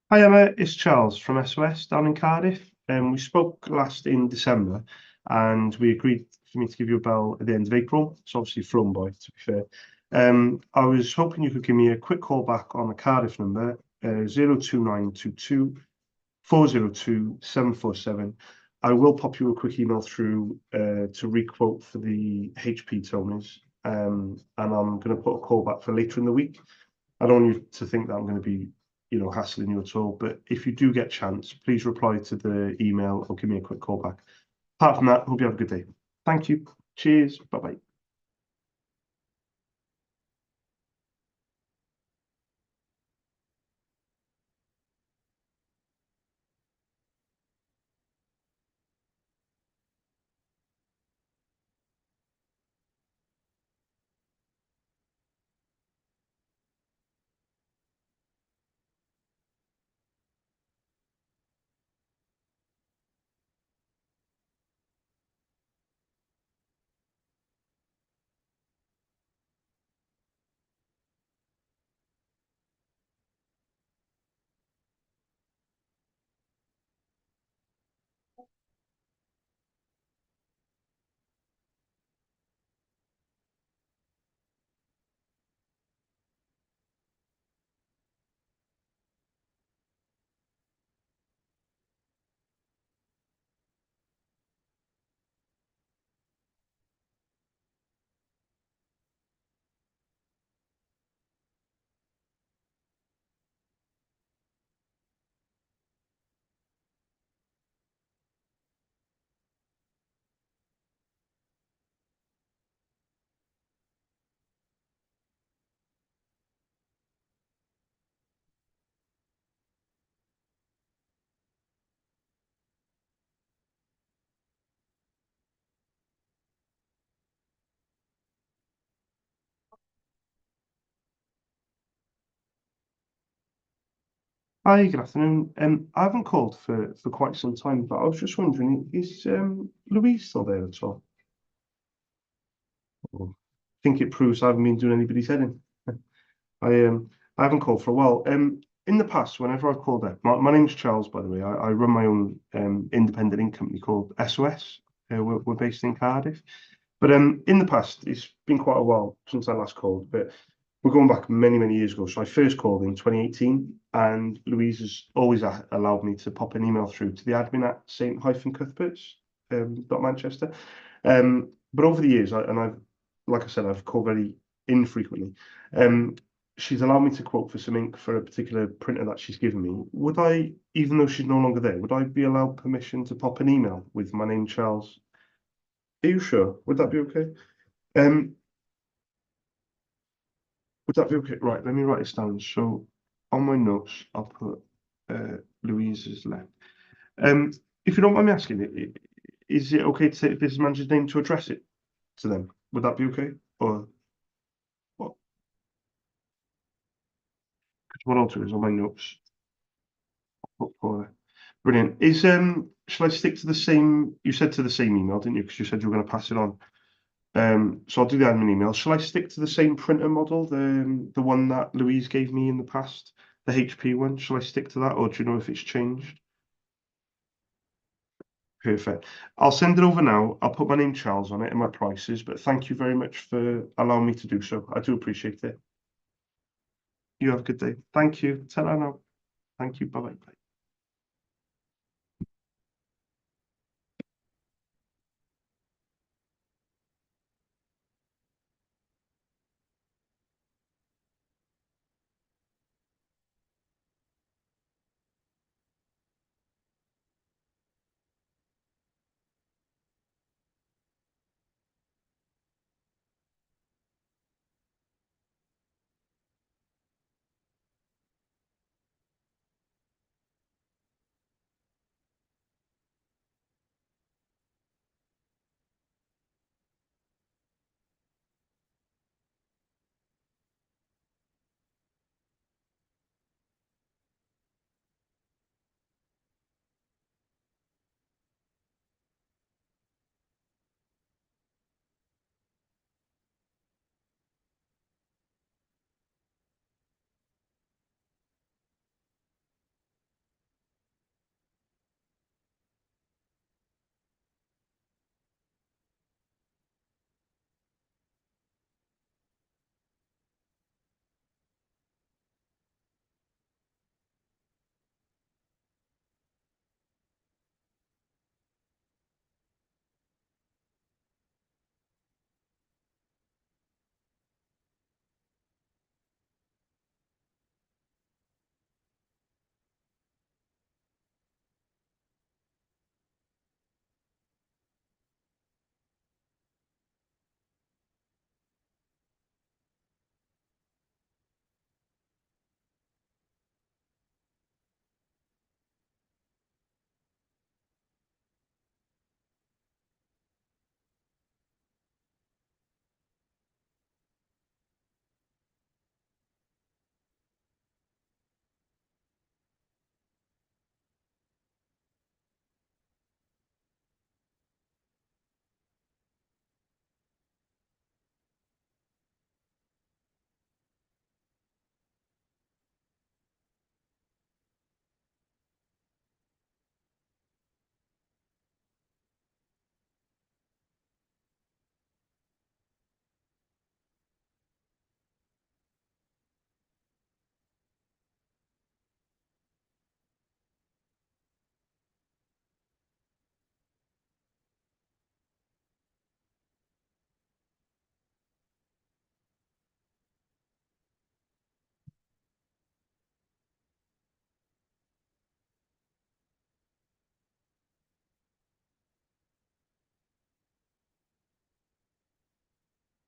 Hi Emma, it's Charles from SOS down in Cardiff. We spoke last in December and we agreed for me to give you a bell at the end of April. It's obviously flown by, to be fair. I was hoping you could give me a quick call back on the Cardiff number, 02922 402 747. I will pop you a quick email through to requote for the HP toners, and I'm going to put a call back for later in the week. I don't want you to think that I'm going to be, hassling you at all. But if you do get a chance, please reply to the email or give me a quick call back. Apart from that, hope you have a good day. Thank you. Cheers. Bye bye. Hi, good afternoon. I haven't called for quite some time, but I was just wondering, is Louise still there at all? Oh, I think it proves I haven't been doing anybody's head in. I haven't called for a while. In the past, whenever I've called up, my name's Charles, by the way. I run my own independent ink company called SOS. We're based in Cardiff. But in the past, it's been quite a while since I last called, but we're going back many, many years ago. So I first called in 2018, and Louise has always allowed me to pop an email through to the admin at St-Cuthberts, dot Manchester. But over the years, like I said, I've called very infrequently. Um, she's allowed me to quote for some ink for a particular printer that she's given me. Would I, even though she's no longer there, would I be allowed permission to pop an email with my name, Charles? Are you sure? Would that be okay? Um, would that be okay? Right, let me write this down. So on my notes, I'll put Louise's left. Um, if you don't mind me asking, is it okay to say the business manager's name to address it to them? Would that be okay? Or what? 'Cause what I'll do is on my notes, I'll put for her. Brilliant. Shall I stick to the same? You said to the same email, didn't you? Because you said you were going to pass it on. So I'll do the admin email. Shall I stick to the same printer model, the one that Louise gave me in the past, the HP one? Shall I stick to that, or do you know if it's changed? Perfect. I'll send it over now. I'll put my name Charles on it and my prices, but thank you very much for allowing me to do so. I do appreciate it. You have a good day. Thank you. Ta now. Thank you. Bye bye.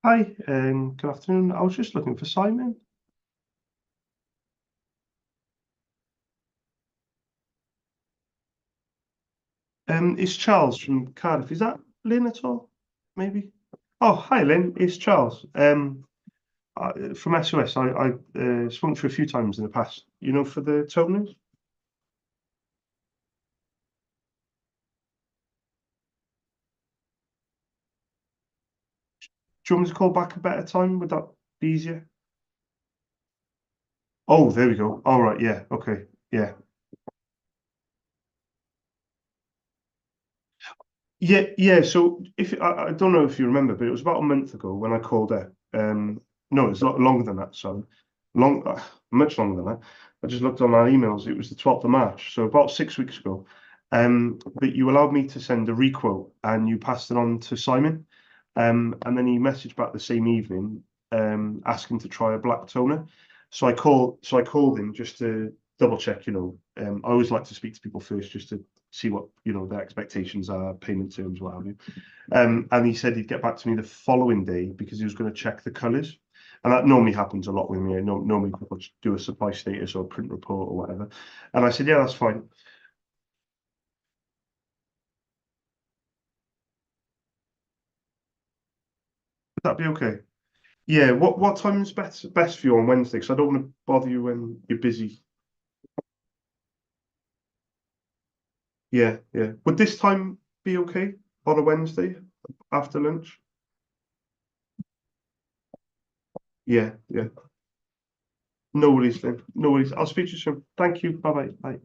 Hi, good afternoon. I was just looking for Simon. It's Charles from Cardiff. Is that Lynn at all? Maybe. Oh, hi, Lynn. It's Charles. From SOS. I spoken to you a few times in the past. You know, for the toners. Do you want me to call back a better time? Would that be easier? Oh, there we go. All right. Yeah. Okay. Yeah. Yeah. So if I don't know if you remember, but it was about a month ago when I called up. No, it's a lot longer than that. So much longer than that. I just looked on our emails. It was the 12th of March, so about 6 weeks ago. But you allowed me to send a requote, and you passed it on to Simon. And then he messaged back the same evening, asking to try a black toner. So I called him just to double check. I always like to speak to people first, just to see what their expectations are, payment terms, what have you. And he said he'd get back to me the following day because he was going to check the colours. And that normally happens a lot with me. Normally people just do a supply status or a print report or whatever. And I said, yeah, that's fine. Would that be okay? Yeah. What time is best for you on Wednesday? Because I don't want to bother you when you're busy. Yeah. Would this time be okay on a Wednesday after lunch? Yeah. No worries then. No worries. I'll speak to you soon. Thank you. Bye-bye. Bye.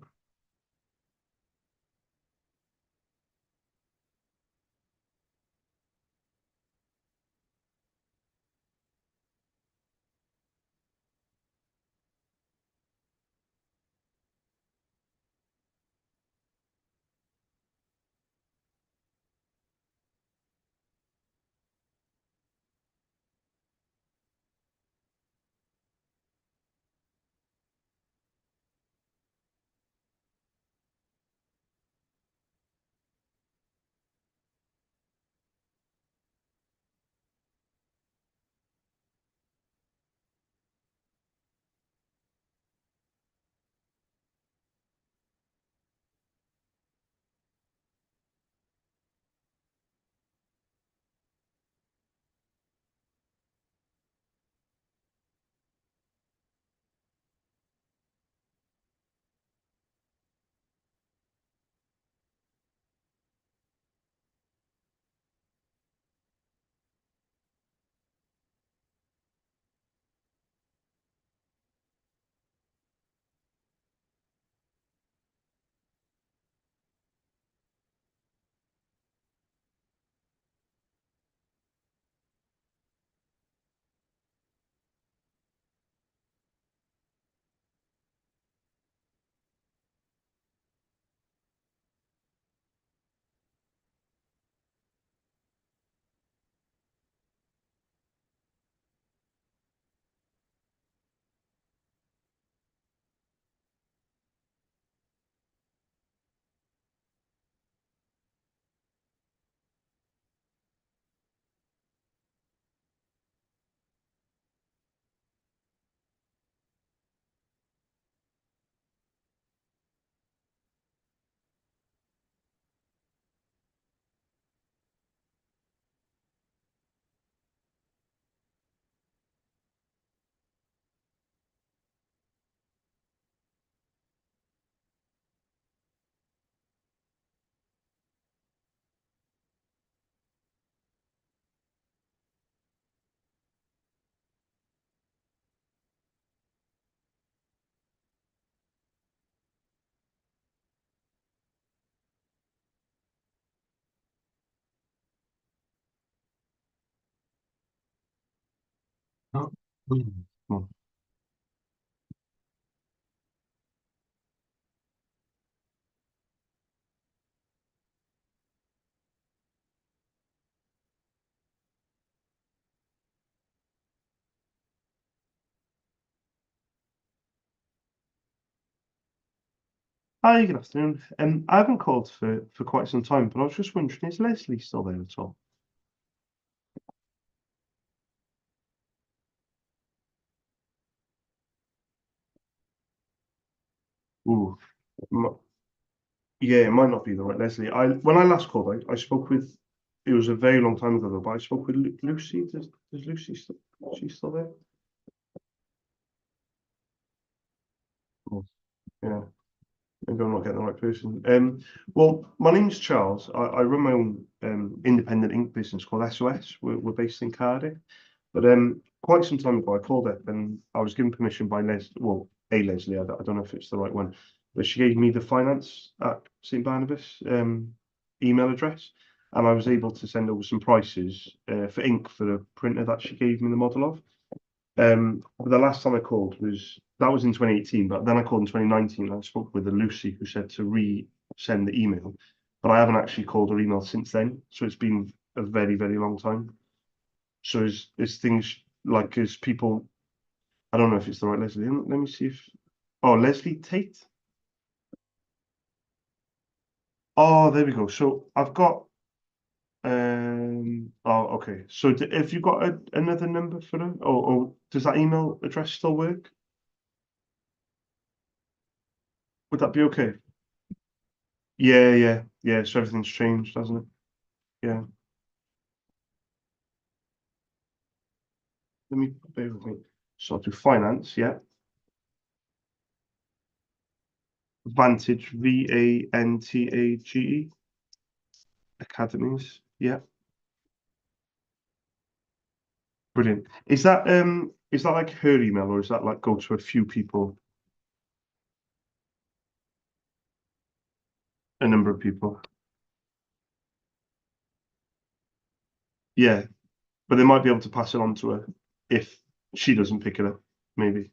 Oh, come on. Hi, good afternoon. I haven't called for quite some time, but I was just wondering, is Leslie still there at all? Ooh, yeah, it might not be the right Leslie. When I last called, I spoke with. It was a very long time ago though, but I spoke with Lucy. Does Lucy still? She's still there? Oh, yeah. Maybe I'm not getting the right person. Well, my name's Charles. I run my own independent ink business called SOS. We're based in Cardiff. But quite some time ago, I called up and I was given permission by Leslie. I don't know if it's the right one, but she gave me the finance at St Barnabas email address, and I was able to send over some prices for ink for the printer that she gave me the model of. But the last time I called was in 2018, but then I called in 2019 and I spoke with a Lucy who said to resend the email, but I haven't actually called her email since then, so it's been a very, very long time. So is things like as people, I don't know if it's the right Leslie. Let me see if Leslie Tate. Oh, there we go. So I've got okay. So have you got another number for her? Or does that email address still work? Would that be okay? Yeah. So everything's changed, hasn't it? Yeah. Let me bear with me. So I'll do finance, yeah. Vantage, Vantage Academies, yeah. Brilliant. Is that like her email or is that like go to a few people, a number of people? Yeah, but they might be able to pass it on to her if she doesn't pick it up, maybe.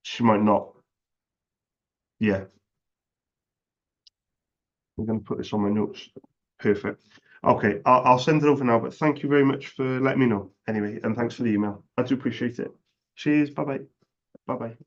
She might not. Yeah, I'm going to put this on my notes. Perfect. Okay, I'll send it over now, but thank you very much for letting me know anyway, and thanks for the email. I do appreciate it. Cheers. Bye bye. Bye bye.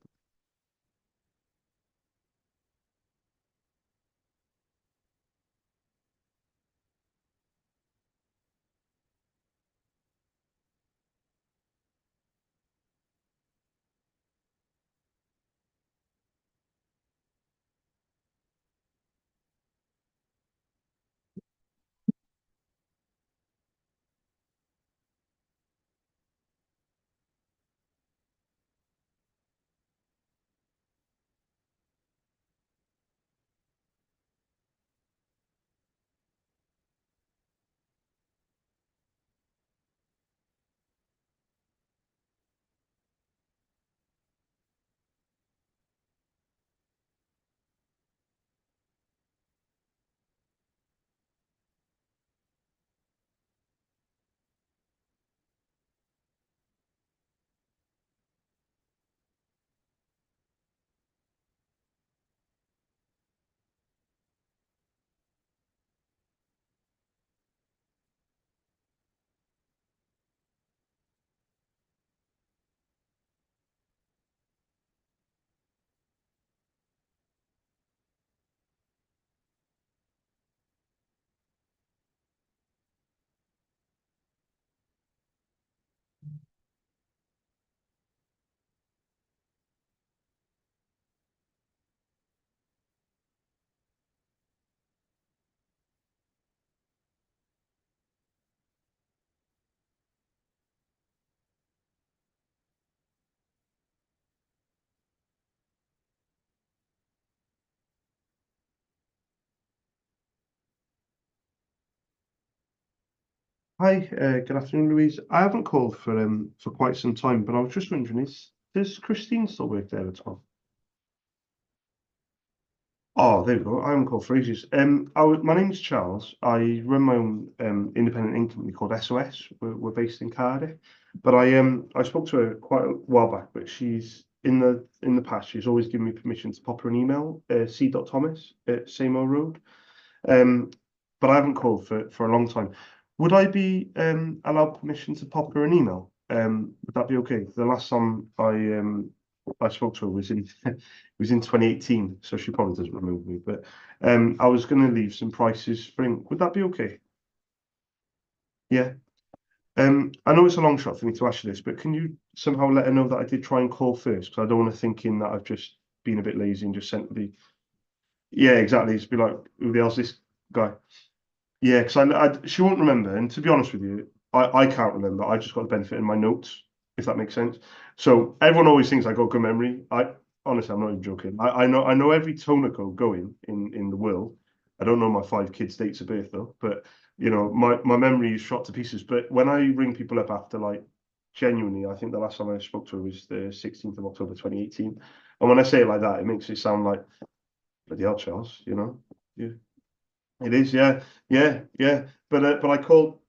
Hi, good afternoon, Louise. I haven't called for quite some time, but I was just wondering, does Christine still work there at all? Oh, there we go. I haven't called for ages. My name's Charles. I run my own independent ink company called SOS. We're based in Cardiff, but I spoke to her quite a while back. But she's in the past. She's always given me permission to pop her an email. C.Thomas at Seymour Road. Um, but I haven't called for a long time. Would I be allowed permission to pop her an email? Would that be okay? The last time I spoke to her was in was in 2018, so she probably doesn't remember me. But I was going to leave some prices for ink. Would that be okay? Yeah. I know it's a long shot for me to ask you this, but can you somehow let her know that I did try and call first? Because I don't want her thinking that I've just been a bit lazy and just sent the. Yeah, exactly. Just be like, who the hell's this guy? Yeah, because she won't remember. And to be honest with you, I can't remember. I just got the benefit in my notes, if that makes sense. So everyone always thinks I got good memory. I honestly, I'm not even joking. I know every tonaco going in the world. I don't know my 5 kids' dates of birth though, but my memory is shot to pieces. But when I ring people up after like genuinely, I think the last time I spoke to her was the 16th of October 2018. And when I say it like that, it makes it sound like bloody hell, Charles, Yeah. It is, yeah, yeah, yeah. But I called,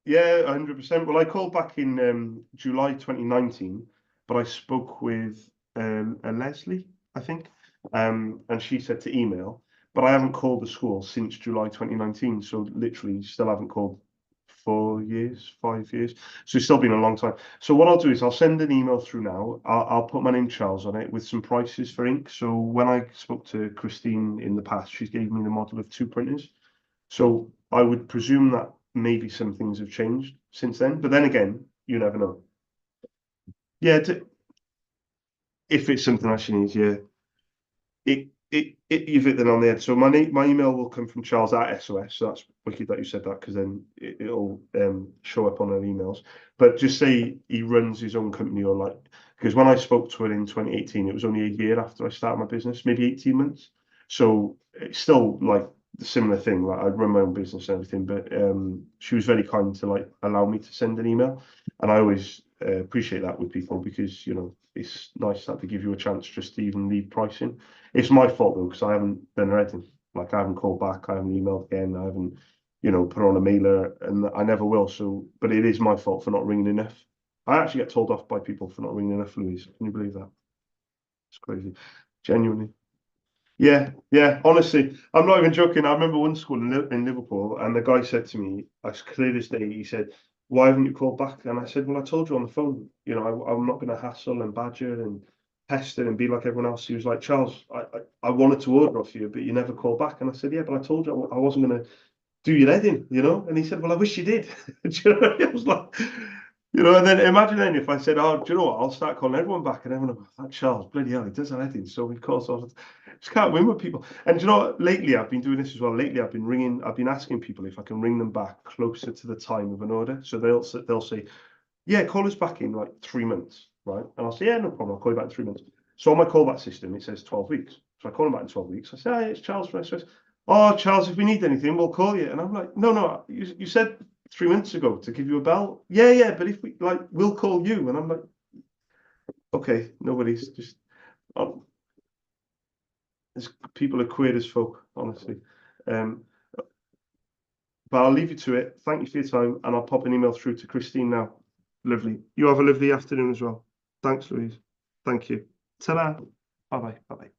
yeah, 100%. Well, I called back in July 2019, but I spoke with a Leslie, I think, and she said to email. But I haven't called the school since July 2019, so literally still haven't called 4 years, 5 years. So it's still been a long time. So what I'll do is I'll send an email through now. I'll put my name Charles on it with some prices for ink. So when I spoke to Christine in the past, she gave me the model of 2 printers. So I would presume that maybe some things have changed since then. But then again, you never know. Yeah, if it's something that she needs, yeah. You've hit the on the head. So my email will come from Charles at SOS. So that's wicked that you said that because then it'll show up on her emails. But just say he runs his own company or like because when I spoke to her in 2018, it was only a year after I started my business, maybe 18 months. So it's still like the similar thing. Like I'd run my own business and everything, but she was very kind to like allow me to send an email, and I always appreciate that with people because it's nice that they give you a chance just to even leave pricing. It's my fault though, because I haven't done anything. Like I haven't called back, I haven't emailed again, I haven't, put on a mailer, and I never will. So, but it is my fault for not ringing enough. I actually get told off by people for not ringing enough, Louise. Can you believe that? It's crazy. Genuinely. Yeah, yeah. Honestly, I'm not even joking. I remember one school in Liverpool, and the guy said to me, as clear as day, he said, "Why haven't you called back?" And I said, "Well, I told you on the phone. I'm not going to hassle and badger and pester and be like everyone else." He was like, "Charles, I wanted to order off you, but you never called back." And I said, "Yeah, but I told you I wasn't going to do your head in. And he said, "Well, I wish you did." Do you know? I was like, and then imagine then if I said, "Oh, do you know what? I'll start calling everyone back," and everyone will that Charles, bloody hell, he does that head in. So of course, I just can't win with people. And do you know what? Lately, I've been doing this as well. Lately, I've been asking people if I can ring them back closer to the time of an order. So they'll say, "Yeah, call us back in like 3 months, right?" And I'll say, "Yeah, no problem. I'll call you back in 3 months." So on my callback system, it says 12 weeks. So I call them back in 12 weeks. I say, "Hi, it's Charles from SOS. Oh, Charles, if we need anything, we'll call you." And I'm like, "No, no, you said 3 months ago to give you a bell." "Yeah, yeah, but if we like, we'll call you." And I'm like, "Okay, nobody's just, oh, people are queer as folk, honestly." Um, but I'll leave you to it. Thank you for your time, and I'll pop an email through to Christine now. Lovely. You have a lovely afternoon as well. Thanks, Louise. Thank you. Ta-da. Bye-bye. Bye-bye.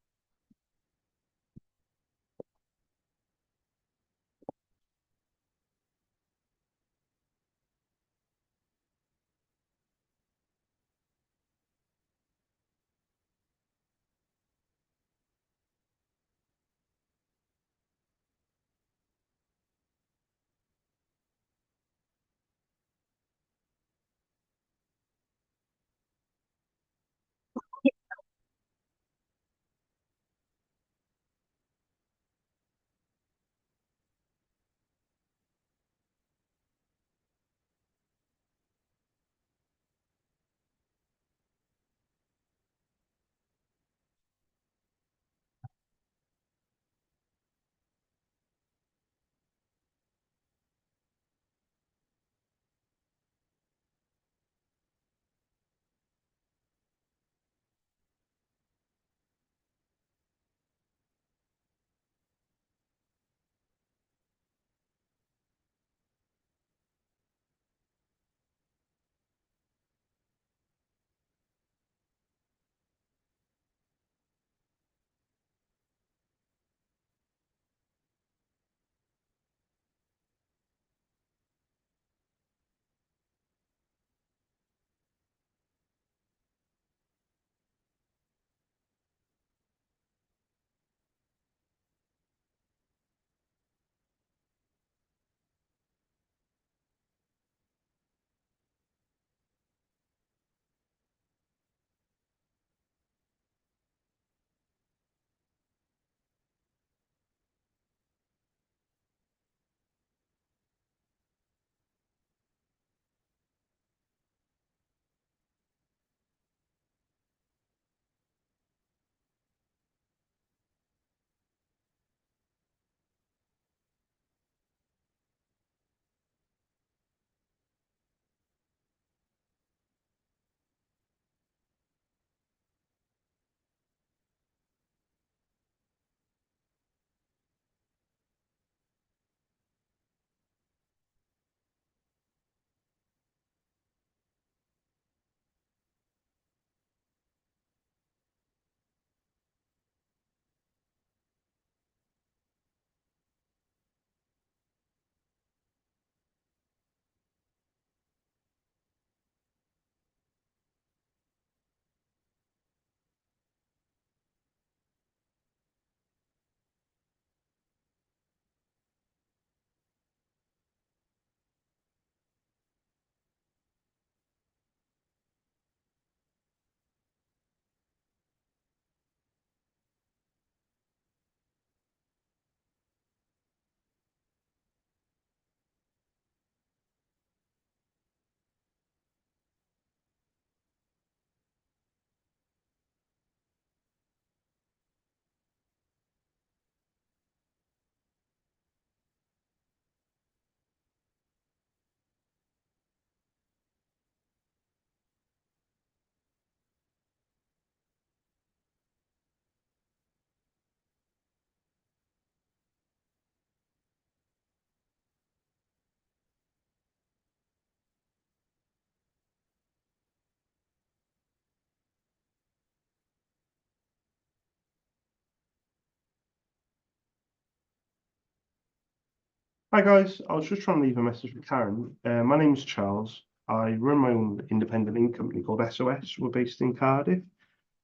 Hi guys, I was just trying to leave a message for Karen. My name's Charles. I run my own independent ink company called SOS. We're based in Cardiff.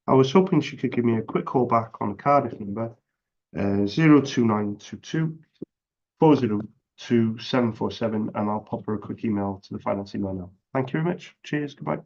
I was hoping she could give me a quick call back on the Cardiff number, 02922 and I'll pop her a quick email to the finance email now. Thank you very much. Cheers. Goodbye.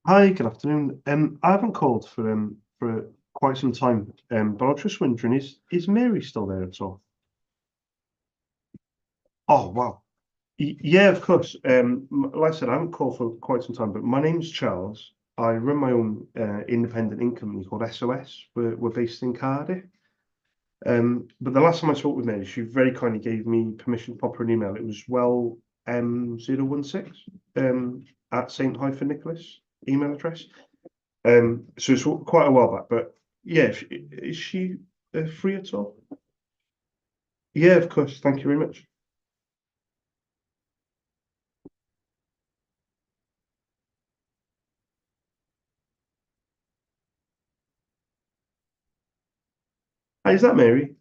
Hi, good afternoon. I haven't called for quite some time, but I was just wondering, is Mary still there at all? Oh, wow. Yeah, of course. Like I said, I haven't called for quite some time, but my name's Charles. I run my own independent ink company called SOS. We're based in Cardiff. But the last time I spoke with Mary, she very kindly gave me permission to pop her an email. It was W18 at Saint-Nicholas email address. So it's quite a while back, but yeah, is she free at all? Yeah, of course. Thank you very much. Hi, is that Mary?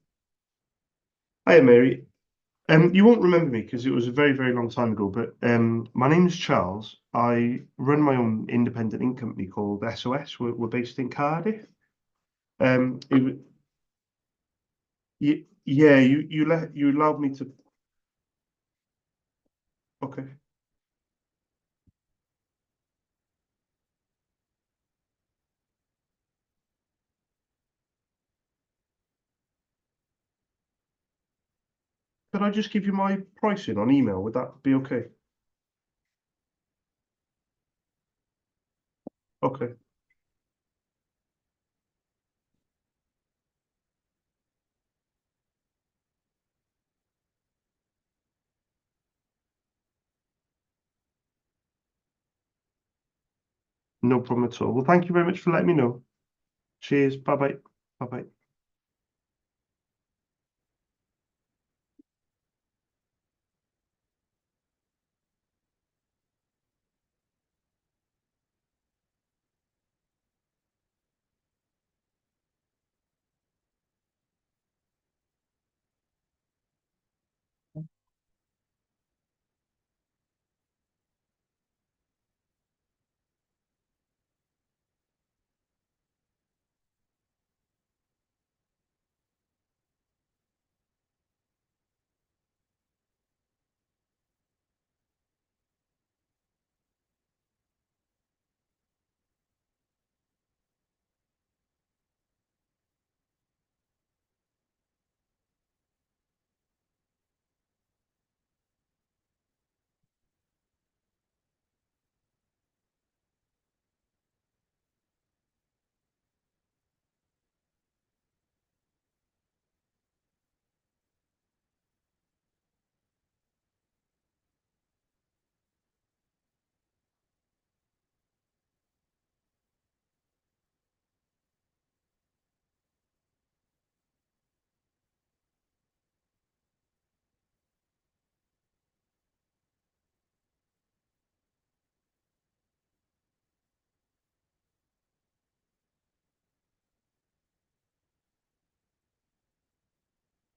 Hi, Mary. You won't remember me because it was a very, very long time ago, but my name is Charles. I run my own independent ink company called SOS. We're based in Cardiff. It, yeah, you allowed me to. Okay. Could I just give you my pricing on email? Would that be okay? Okay. No problem at all. Well, thank you very much for letting me know. Cheers. Bye bye. Bye bye.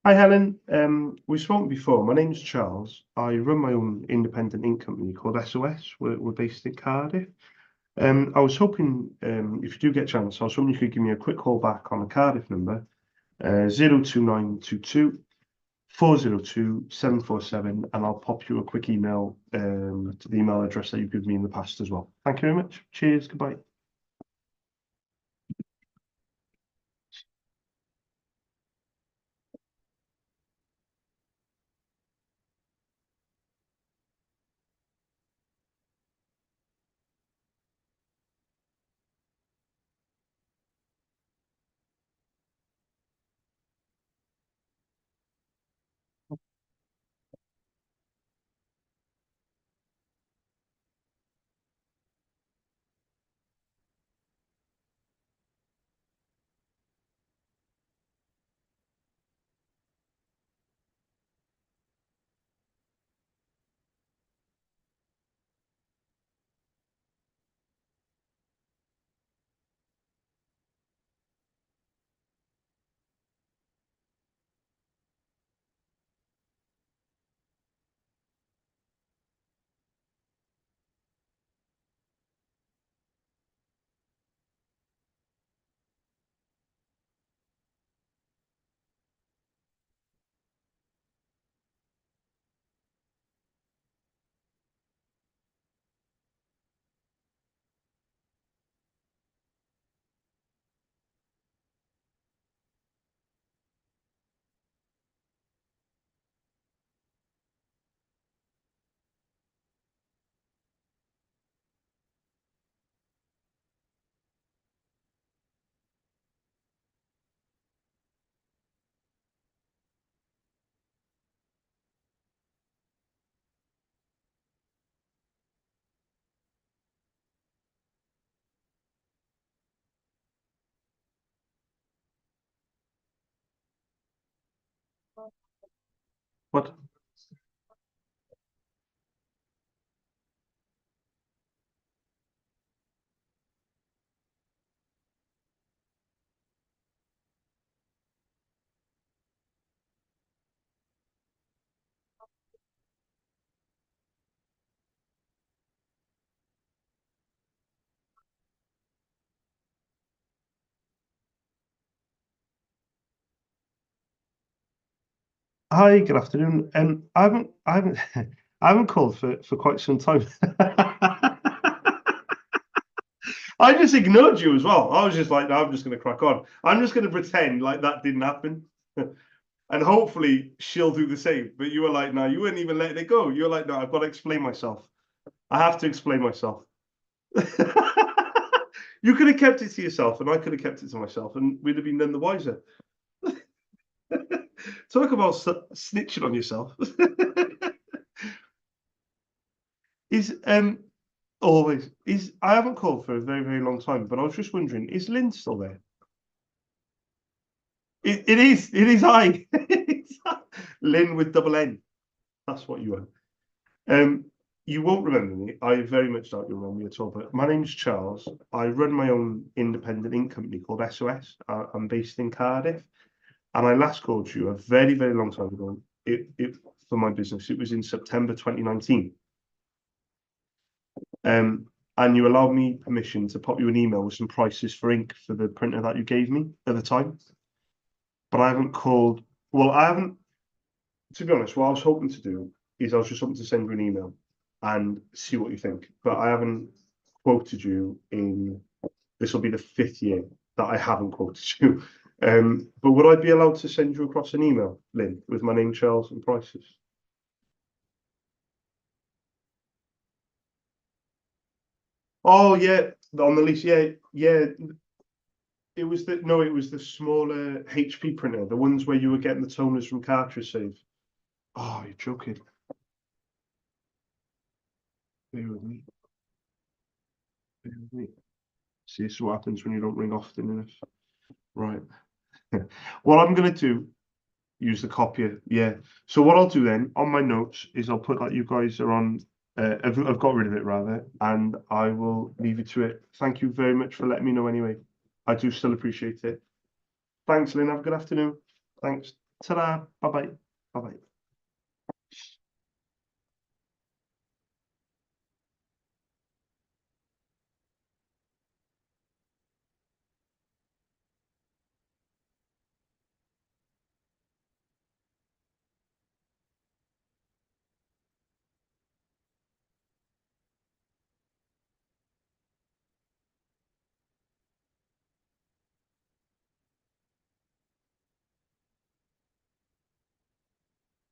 Hi, Helen. We've spoken before. My name's Charles. I run my own independent ink company called SOS. We're based in Cardiff. I was hoping, if you do get a chance, I was hoping you could give me a quick call back on the Cardiff number, 02922 and I'll pop you a quick email to the email address that you've given me in the past as well. Thank you very much. Cheers. Goodbye. What? Hi, good afternoon. I haven't, I haven't called for quite some time. I just ignored you as well. I was just like, no, I'm just going to crack on. I'm just going to pretend like that didn't happen. And hopefully she'll do the same. But you were like, no, you wouldn't even let it go. You were like, no, I've got to explain myself. I have to explain myself. You could have kept it to yourself, and I could have kept it to myself, and we'd have been none the wiser. Talk about snitching on yourself. Is always is I haven't called for a very, very long time, but I was just wondering, is Lynn still there? It is I. It's Lynn with double N. That's what you are. Um, you won't remember me. I very much doubt you'll remember me at all. But my name's Charles. I run my own independent ink company called SOS. I'm based in Cardiff, and I last called you a very, very long time ago. It for my business. It was in September 2019. And you allowed me permission to pop you an email with some prices for ink for the printer that you gave me at the time. But I haven't called. Well, I haven't. To be honest, what I was hoping to do is I was just hoping to send you an email and see what you think. But I haven't quoted you in. This will be the 5th year that I haven't quoted you. But would I be allowed to send you across an email, Lynn, with my name, Charles, and prices? Oh yeah, on the lease. Yeah, yeah. It was the no, it was the smaller HP printer, the ones where you were getting the toners from cartridge save. Oh, you're joking. Bear with me. Bear with me. See, this is what happens when you don't ring often enough. Right. What I'm gonna do, use the copier. Yeah. So what I'll do then on my notes is I'll put that you guys are on. I've got rid of it rather, and I will leave you to it. Thank you very much for letting me know anyway. I do still appreciate it. Thanks, Lynn. Have a good afternoon. Thanks. Ta-da. Bye-bye. Bye-bye.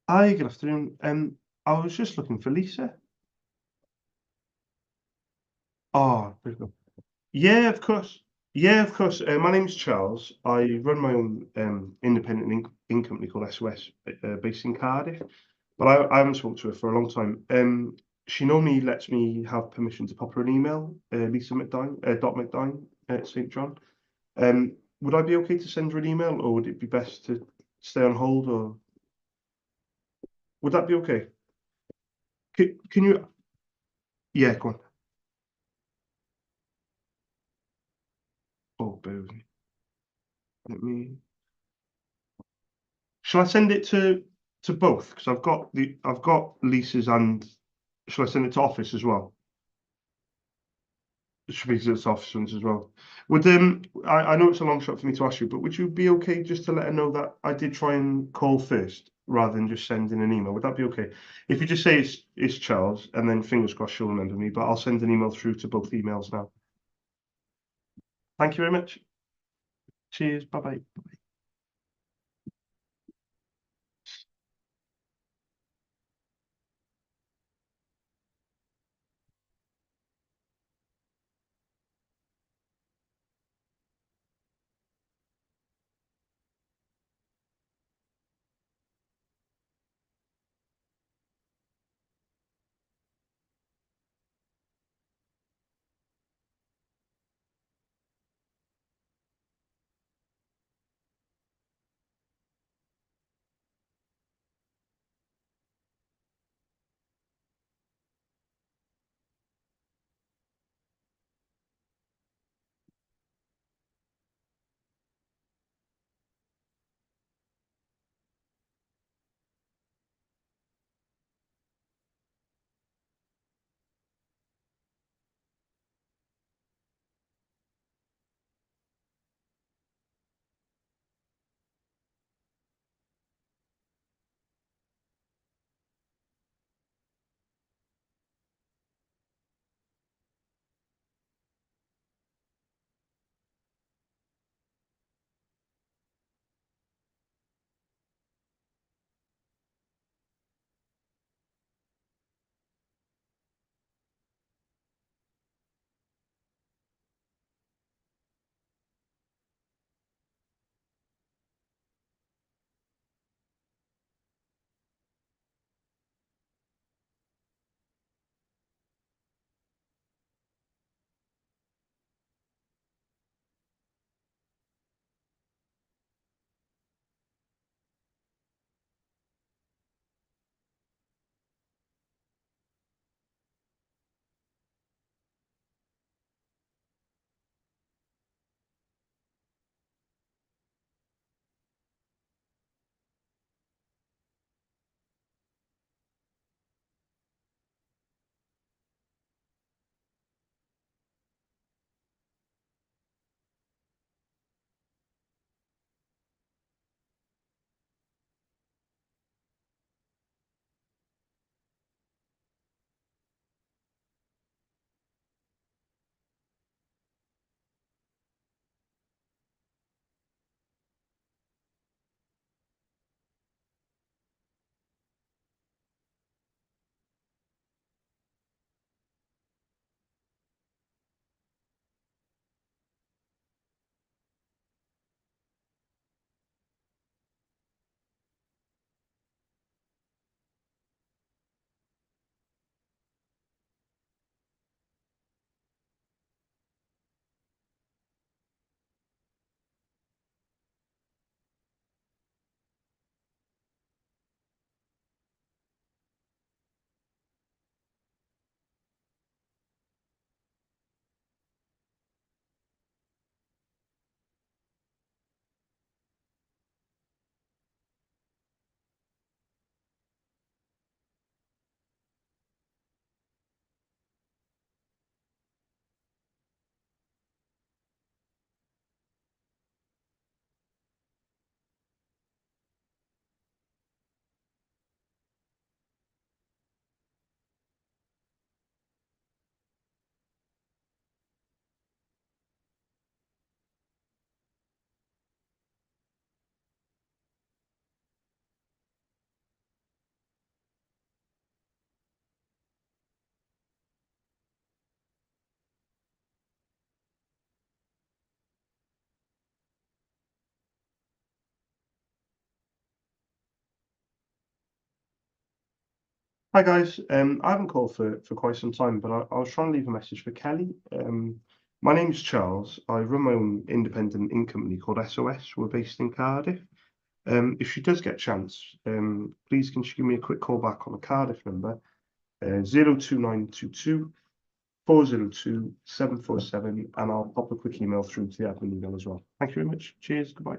Hi, good afternoon. I was just looking for Lisa. Oh, there you go. Yeah, of course. Yeah, of course. My name's Charles. I run my own independent ink company called SOS, based in Cardiff. But I haven't spoken to her for a long time. She normally lets me have permission to pop her an email, Lisa McDine, dot McDine at St John. Would I be okay to send her an email, or would it be best to stay on hold, or would that be okay? Can you? Yeah, go on. Oh, bear with me. Let me. Shall I send it to both? Because I've got Lisa's, and shall I send it to office as well? It should be to its office ones as well. Would I know it's a long shot for me to ask you, but would you be okay just to let her know that I did try and call first rather than just sending an email? Would that be okay? If you just say it's Charles, and then fingers crossed she'll remember me, but I'll send an email through to both emails now. Thank you very much. Cheers. Bye bye. Hi guys. I haven't called for quite some time, but I was trying to leave a message for Kelly. My name's Charles. I run my own independent ink company called SOS. We're based in Cardiff. If she does get a chance, please can she give me a quick call back on the Cardiff number, 02922 402 747, and I'll pop a quick email through to the admin email as well. Thank you very much. Cheers. Goodbye.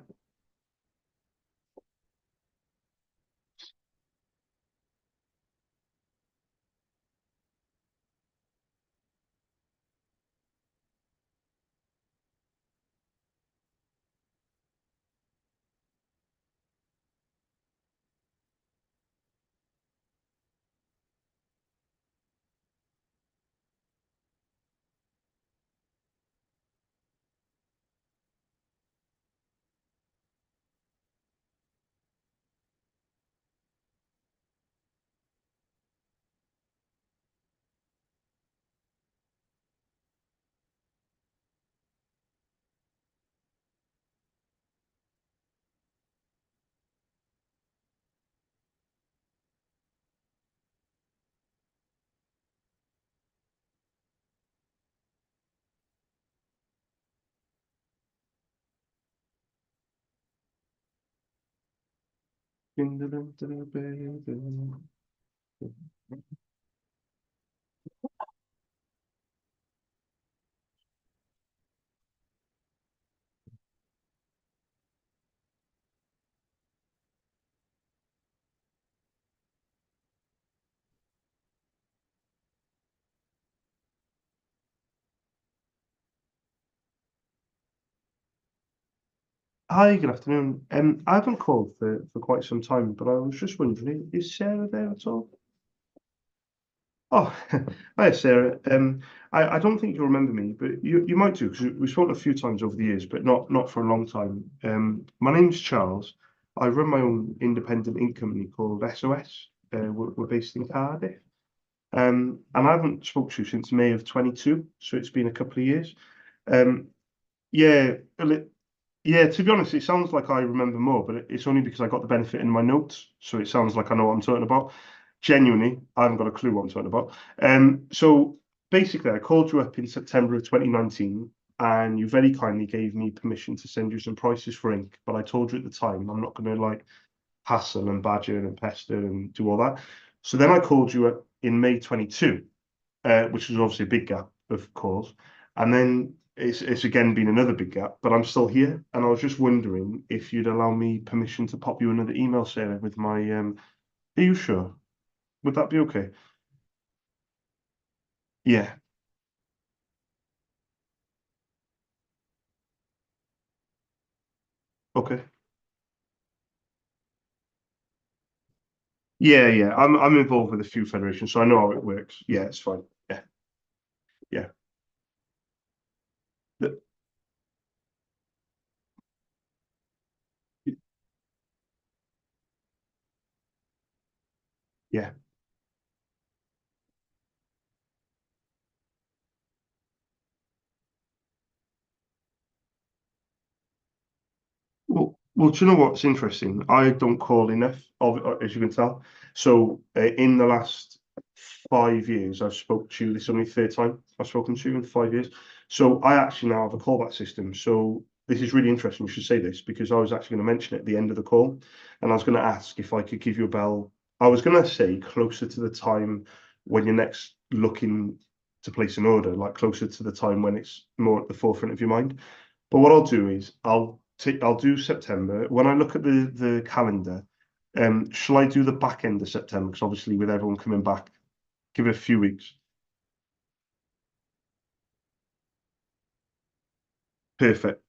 Hi, good afternoon. I haven't called for quite some time, but I was just wondering, is Sarah there at all? Oh, hi, Sarah. I don't think you'll remember me, but you might do because we've spoken a few times over the years, but not for a long time. My name's Charles. I run my own independent ink company called SOS. We're based in Cardiff. And I haven't spoken to you since May of 22, so it's been a couple of years. Um, yeah, yeah, to be honest, it sounds like I remember more, but it's only because I got the benefit in my notes, so it sounds like I know what I'm talking about. Genuinely, I haven't got a clue what I'm talking about. So basically, I called you up in September of 2019, and you very kindly gave me permission to send you some prices for ink. But I told you at the time I'm not going to like hassle and badger and pester and do all that. So then I called you up in May 22, which was obviously a big gap, of course. And then it's again been another big gap, but I'm still here. And I was just wondering if you'd allow me permission to pop you another email, Sarah, with my are you sure? Would that be okay? Yeah, okay. Yeah, yeah. I'm involved with a few federations, so I know how it works. Yeah, it's fine. Yeah, yeah. The- yeah. Well, do you know what's interesting? I don't call enough of as you can tell. So in the last 5 years, I've spoken to you. This is only the third time I've spoken to you in 5 years. So I actually now have a callback system. So this is really interesting. You should say this because I was actually going to mention it at the end of the call, and I was going to ask if I could give you a bell. I was going to say closer to the time when you're next looking to place an order, like closer to the time when it's more at the forefront of your mind. But what I'll do is I'll do September. When I look at the calendar, shall I do the back end of September? Because obviously with everyone coming back, give it a few weeks. Perfect.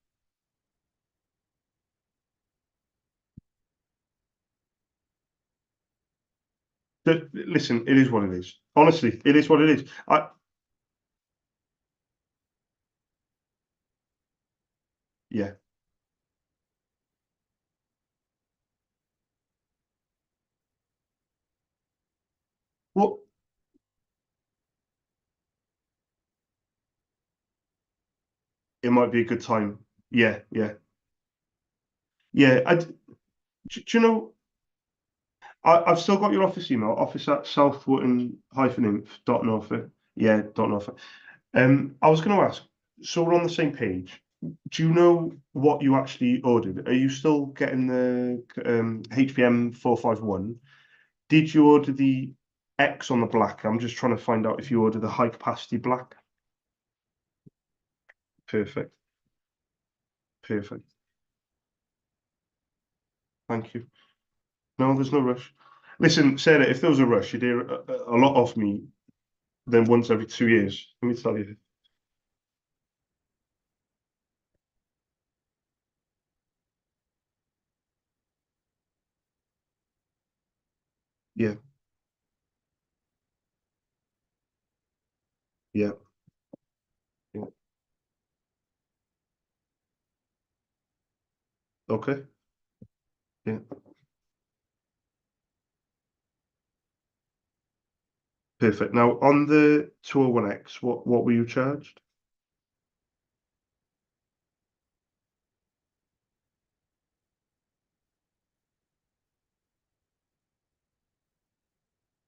Listen, it is what it is. Honestly, it is what it is. Yeah. Well, it might be a good time. Yeah, yeah, yeah. Do you know? I've still got your office email, office at southwotton-inf.norfolk. Yeah, dot Norfolk. I was going to ask, so we're on the same page. Do you know what you actually ordered? Are you still getting the HPM 451? Did you order the X on the black? I'm just trying to find out if you ordered the high capacity black. Perfect. Perfect. Thank you. No, there's no rush. Listen, Sarah, if there was a rush, you'd hear a lot off me than once every 2 years. Let me tell you. Yeah, yeah, yeah. Okay. Yeah. Perfect. Now on the 201X, what were you charged?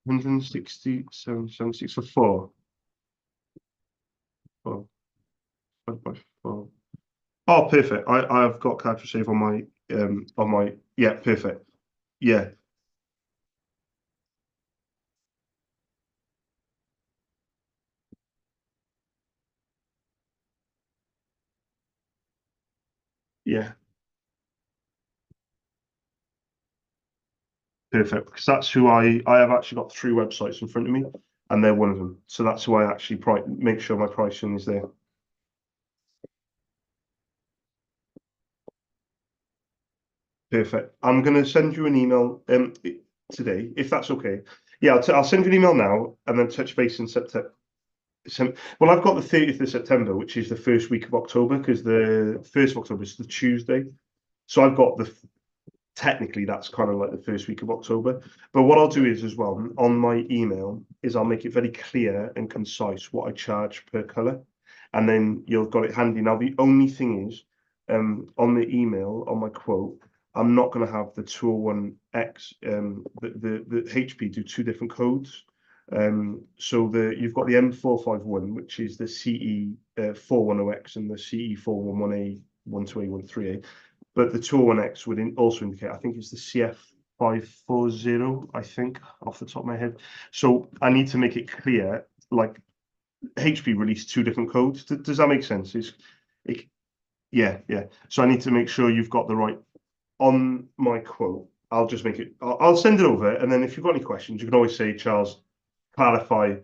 167.76 for four, 5 by 4. Oh, perfect. I've got card to save on my yeah, perfect. Yeah, yeah, perfect. Because that's who I have actually got 3 websites in front of me, and they're one of them. So that's who I actually make sure my pricing is there. Perfect. I'm gonna send you an email today, if that's okay. Yeah, I'll send you an email now, and then touch base in September. Well, I've got the 30th of September, which is the first week of October, because the 1st of October is the Tuesday. So I've got technically that's kind of like the first week of October. But what I'll do is as well on my email is I'll make it very clear and concise what I charge per color, and then you've got it handy. Now the only thing is, on the email on my quote, I'm not going to have the 201X. The HP do 2 different codes. So you've got the M451, which is the CE 410X, and the CE 411A, 12A, 13A. But the 201X would also indicate, I think it's the CF540, I think, off the top of my head. So I need to make it clear, like HP released 2 different codes. Does that make sense? It, yeah, yeah. So I need to make sure you've got the right on my quote. I'll just make it. I'll send it over, and then if you've got any questions, you can always say, Charles, clarify.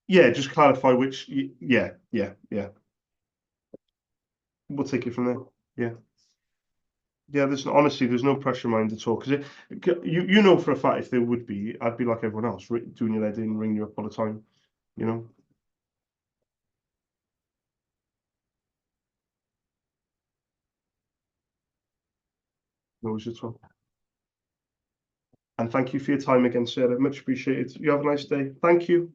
Yeah, just clarify which. Yeah, yeah, yeah. We'll take it from there. Yeah. Yeah, there's no pressure mind at all, because you know for a fact if there would be, I'd be like everyone else, doing your head in, ringing you up all the time, you know. No worries at all. And thank you for your time again, Sarah. Much appreciated. You have a nice day. Thank you.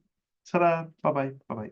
Ta-da. Bye bye. Bye bye.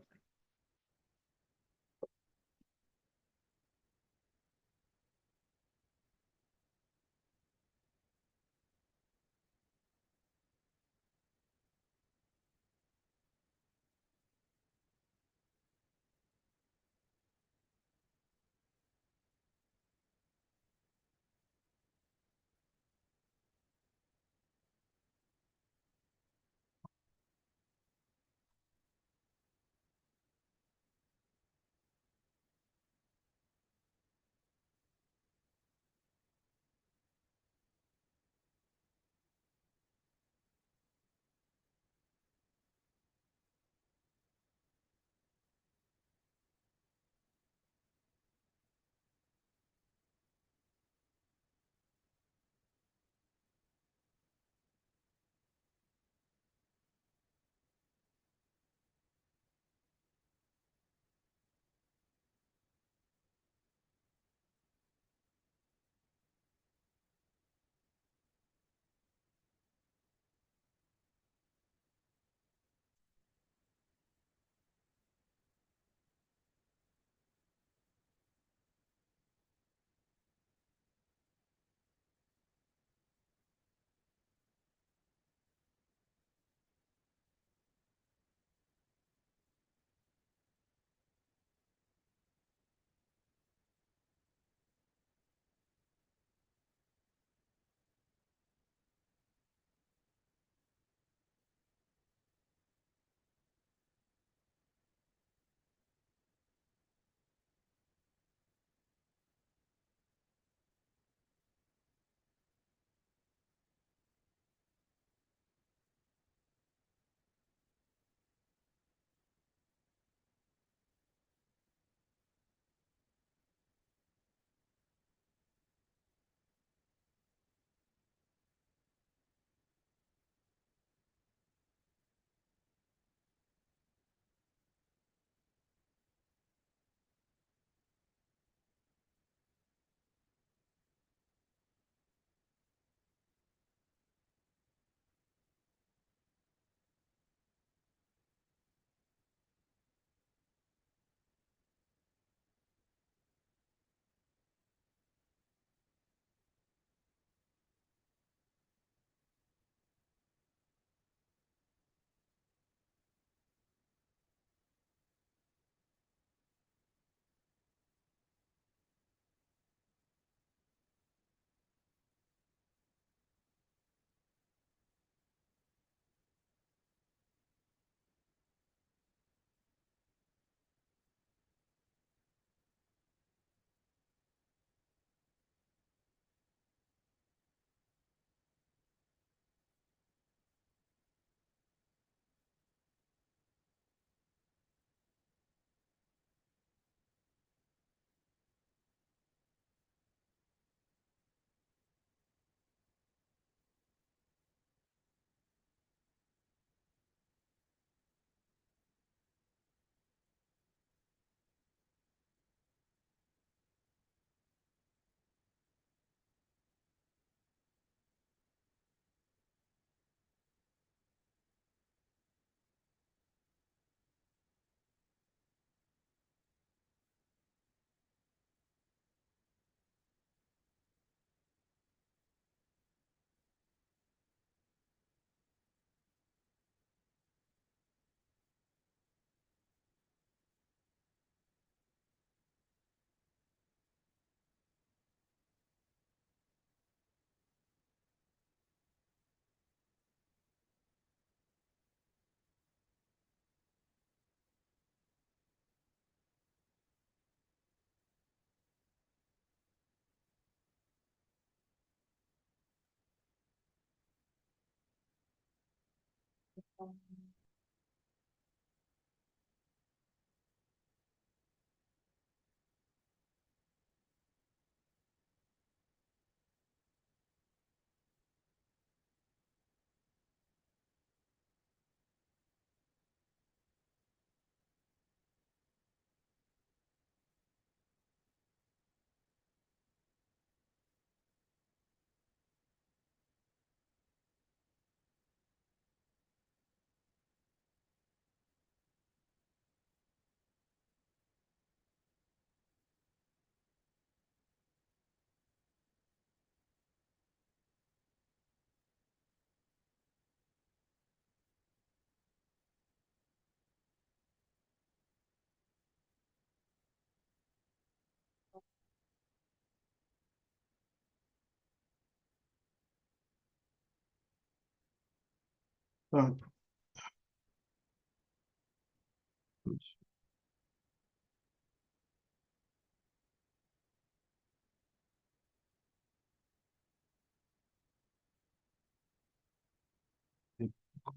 Right.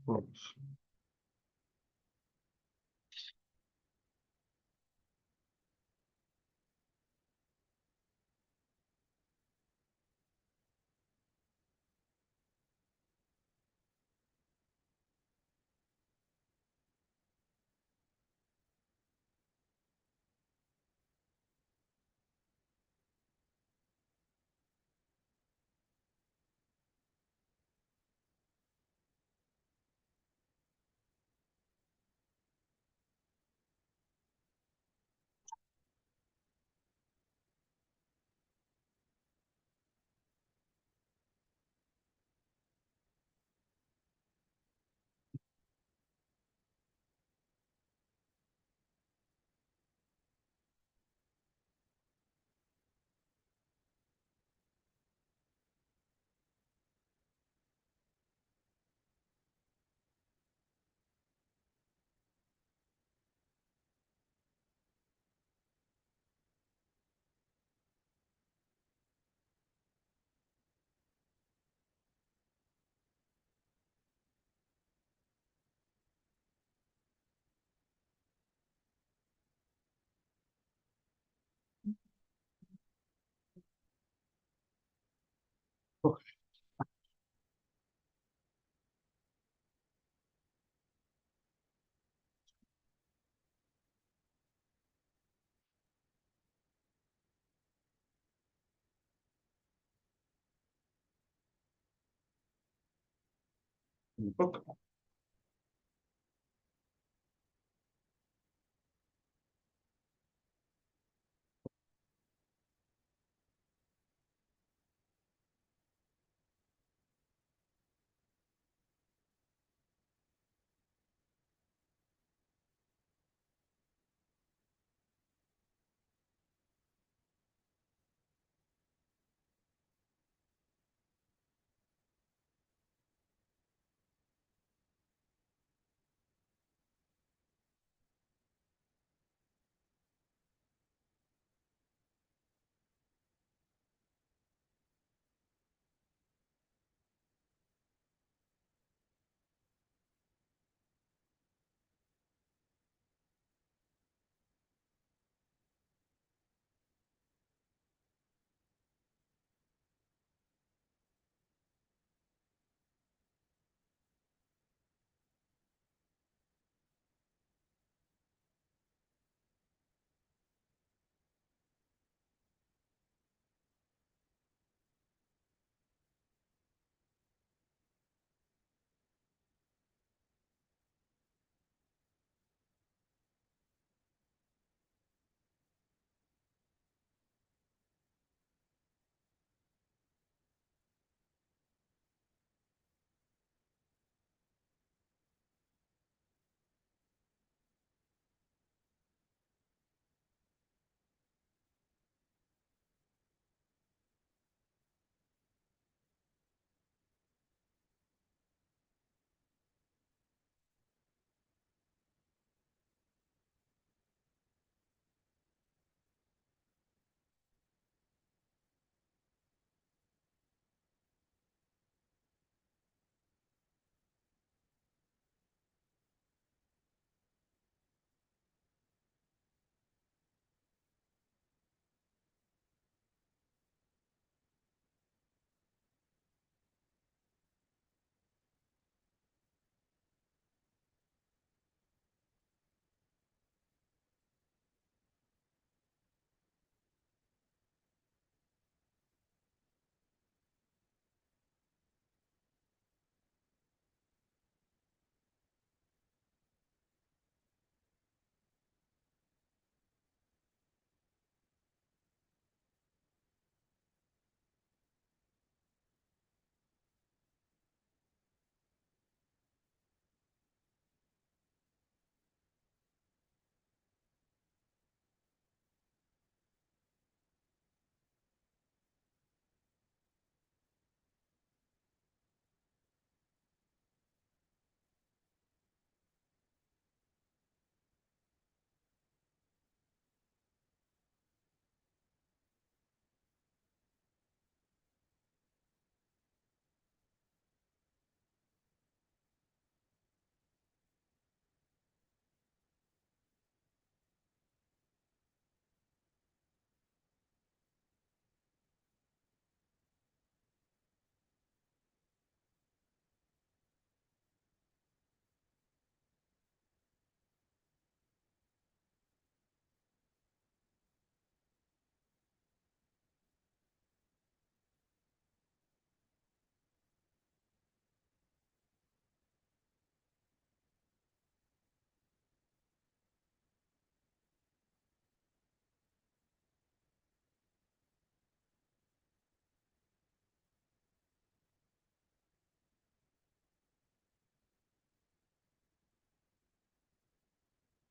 Quotes. Book.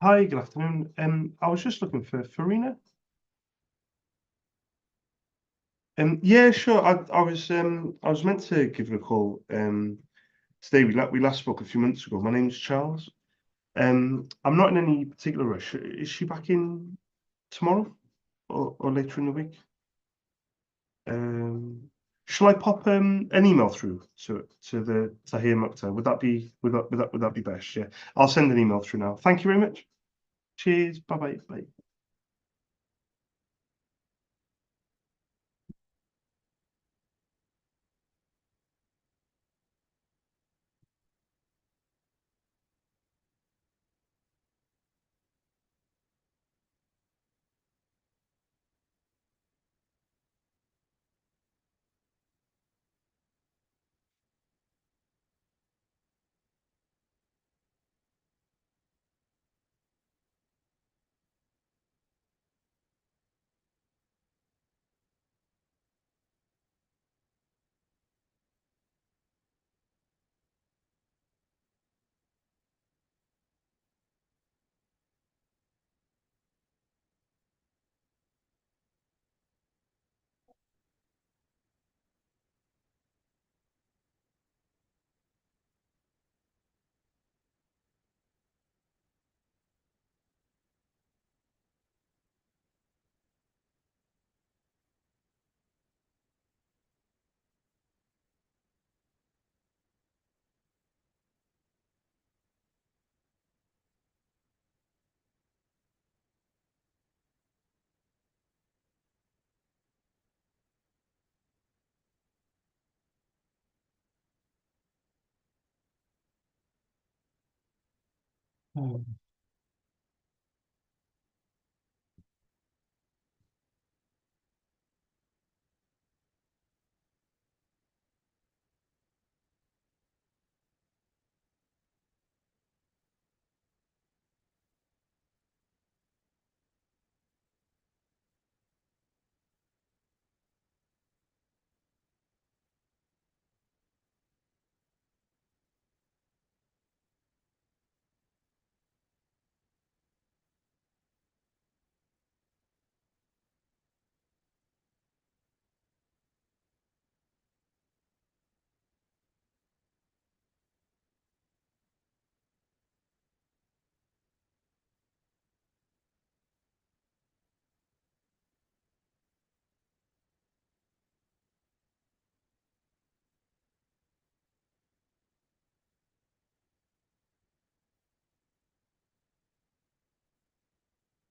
Hi, good afternoon. I was just looking for Farina. Yeah, sure. I was meant to give her a call. Today we last spoke a few months ago. My name's Charles. I'm not in any particular rush. Is she back in tomorrow or later in the week? Shall I pop an email through to the Tahir Mukhtar? Would that be best? Yeah, I'll send an email through now. Thank you very much. Cheers. Bye bye. Bye.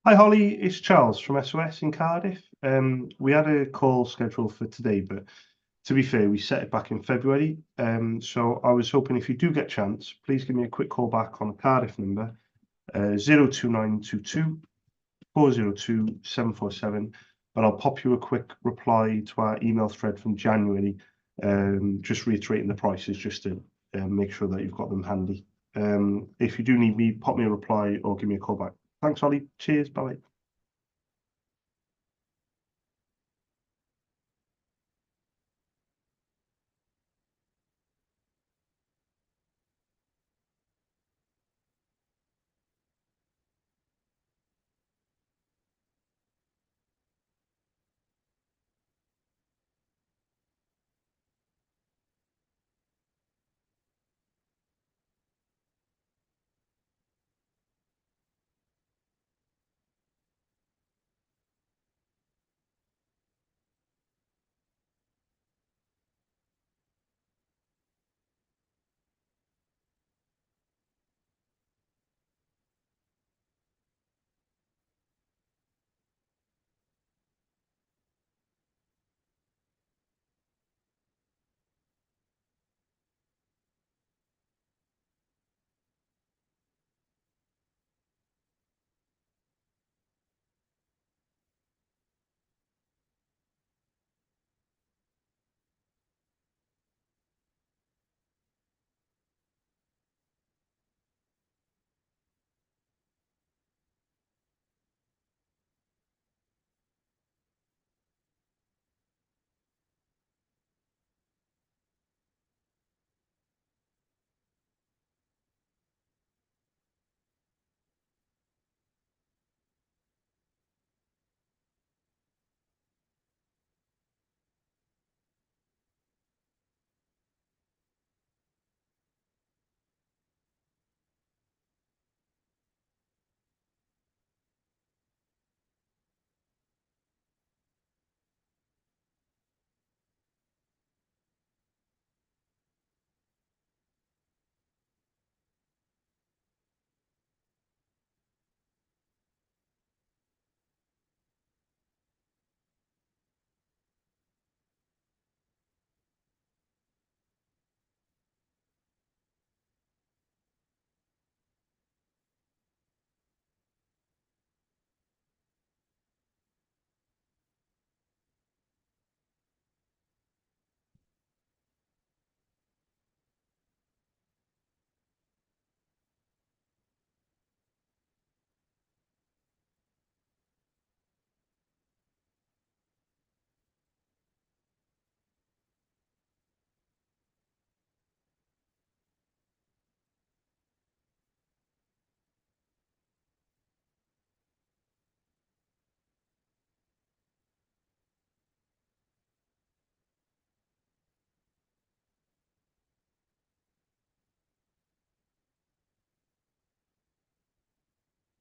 Hi Holly, it's Charles from SOS in Cardiff. We had a call scheduled for today, but to be fair, we set it back in February. So I was hoping if you do get a chance, please give me a quick call back on the Cardiff number, 02922 402 747, and I'll pop you a quick reply to our email thread from January, just reiterating the prices just to make sure that you've got them handy. If you do need me, pop me a reply or give me a call back. Thanks, Holly. Cheers. Bye.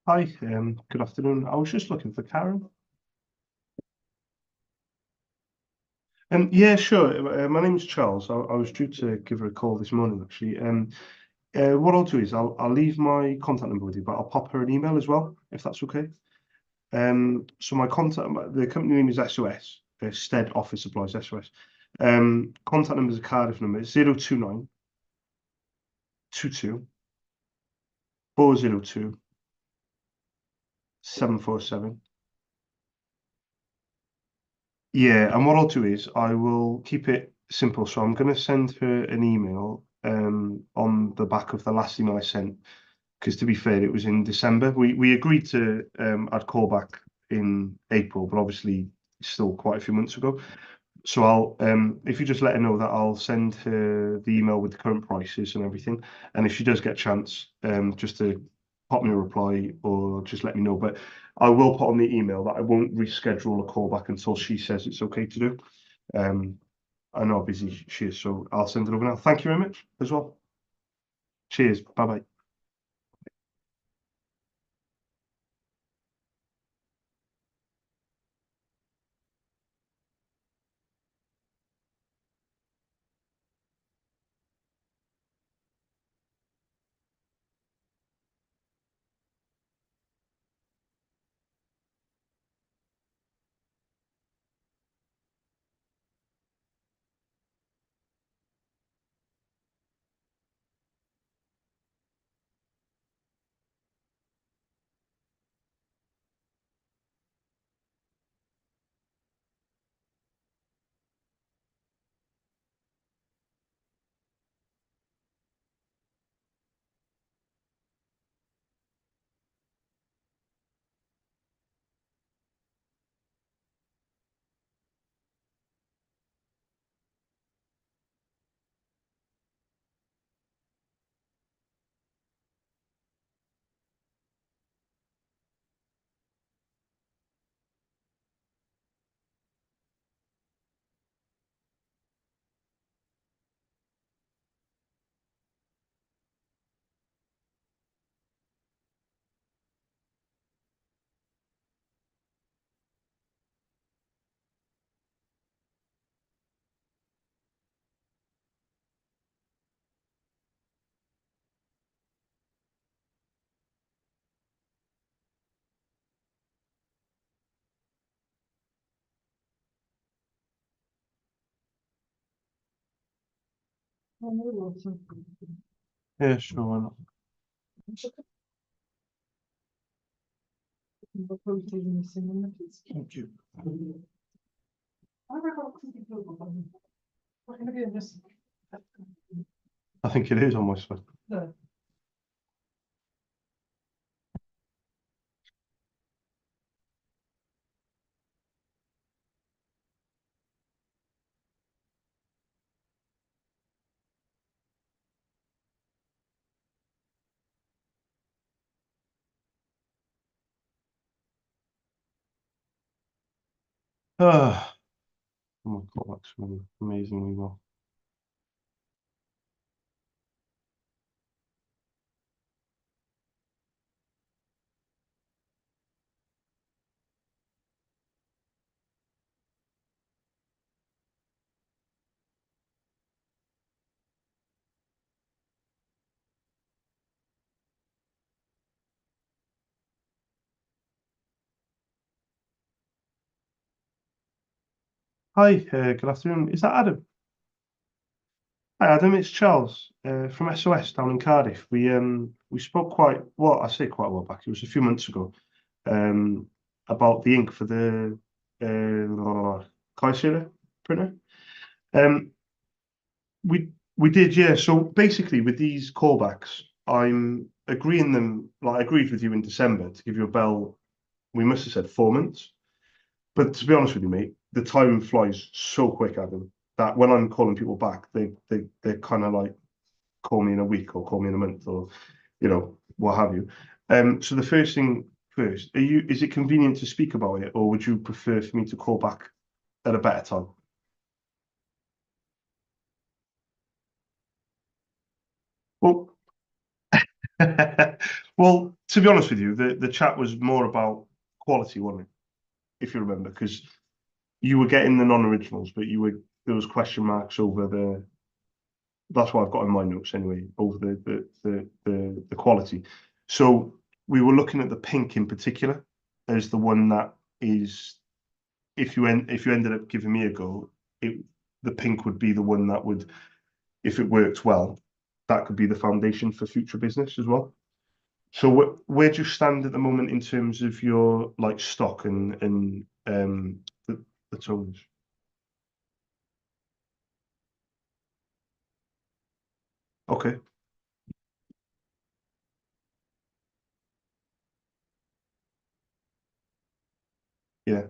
Hi, good afternoon. I was just looking for Karen. Yeah, sure. My name's Charles. I was due to give her a call this morning, actually. What I'll do is I'll leave my contact number with you, but I'll pop her an email as well, if that's okay. So the company name is SOS, Stead Office Supplies, SOS. Contact number is a Cardiff number, it's 029 22 402 747. Yeah, and what I'll do is I will keep it simple. So I'm going to send her an email on the back of the last email I sent, because to be fair, it was in December. We agreed to I'd call back in April, but obviously it's still quite a few months ago. So I'll if you just let her know that I'll send her the email with the current prices and everything, and if she does get a chance, just to pop me a reply or just let me know. But I will put on the email that I won't reschedule a call back until she says it's okay to do. I know how busy she is, so I'll send it over now. Thank you very much as well. Cheers. Bye bye. Yeah, sure. Why not? Thank you. I think it is on my side. Ah, oh my God, that's really amazingly well. Hi, good afternoon. Is that Adam? Hi, Adam. It's Charles from SOS down in Cardiff. We spoke quite well. I say quite a while back. It was a few months ago. Um, about the ink for the Kayseri printer. Um, we did, yeah. So basically, with these callbacks, I'm agreeing them. Like I agreed with you in December to give you a bell. We must have said 4 months. But to be honest with you, mate, the time flies so quick, Adam, that when I'm calling people back, they kind of like call me in a week or call me in a month or what have you. So the first thing first, is it convenient to speak about it, or would you prefer for me to call back at a better time? Well, Well, to be honest with you, the chat was more about quality, wasn't it? If you remember, because you were getting the non-originals, but there was question marks over the. That's what I've got in my notes anyway, over the quality. So we were looking at the pink in particular as the one that is, if you ended up giving me a go, the pink would be the one that would, if it works well, that could be the foundation for future business as well. So where do you stand at the moment in terms of your like stock and the tones? Okay, yeah.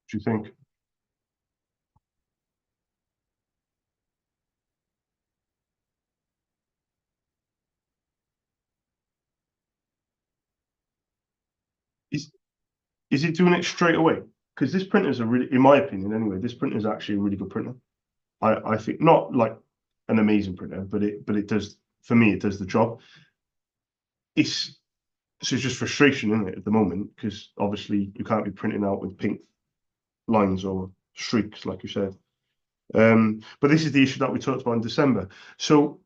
Do you think is is it doing it straight away? Because this printer is a really, in my opinion anyway, this printer is actually a really good printer. I think not like an amazing printer, but it does, for me it does the job. It's so it's just frustration, isn't it, at the moment? Because obviously you can't be printing out with pink lines or streaks, like you said. But this is the issue that we talked about in December. So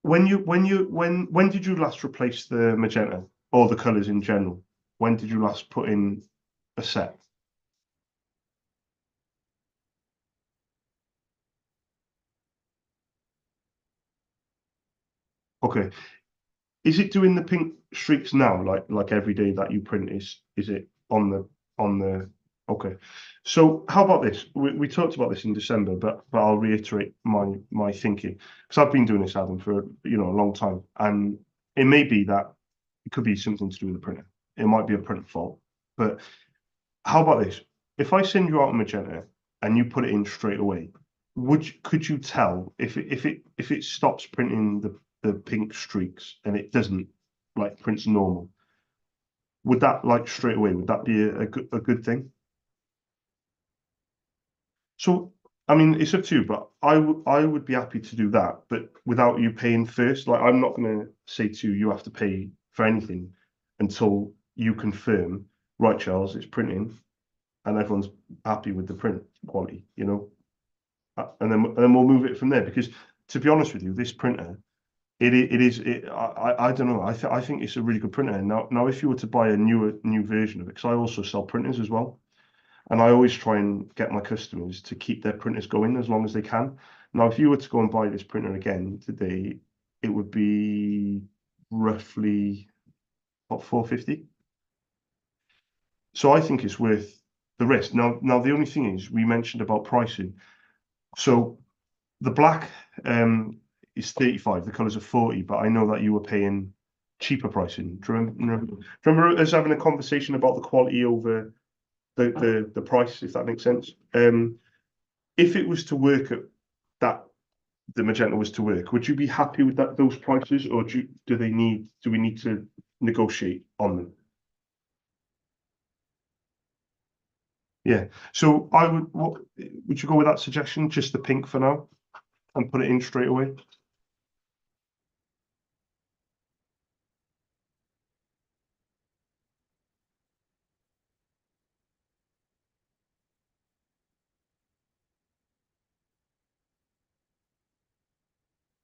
when did you last replace the magenta or the colours in general? When did you last put in a set? Okay. Is it doing the pink streaks now, like every day that you print is it on the okay. So how about this? We talked about this in December, but I'll reiterate my thinking because I've been doing this, Adam, for a long time, and it may be that it could be something to do with the printer. It might be a printer fault, but how about this? If I send you out a magenta and you put it in straight away, could you tell if it stops printing the pink streaks and it doesn't like prints normal? Would that like straight away? Would that be a good thing? So I mean, it's up to you, but I would be happy to do that, but without you paying first. Like I'm not going to say to you, you have to pay for anything until you confirm, right, Charles, it's printing and everyone's happy with the print quality. And then we'll move it from there. Because to be honest with you, this printer, I don't know. I think it's a really good printer. Now if you were to buy a new version of it, because I also sell printers as well, and I always try and get my customers to keep their printers going as long as they can. Now, if you were to go and buy this printer again today, it would be roughly what 450. So I think it's worth the risk. Now the only thing is we mentioned about pricing. So the black is 35, the colours are 40, but I know that you were paying cheaper pricing. Do you remember us having a conversation about the quality over the price, if that makes sense? If it was to work at that, the magenta was to work, would you be happy with those prices, or do we need to negotiate on them? Yeah. So would you go with that suggestion, just the pink for now, and put it in straight away?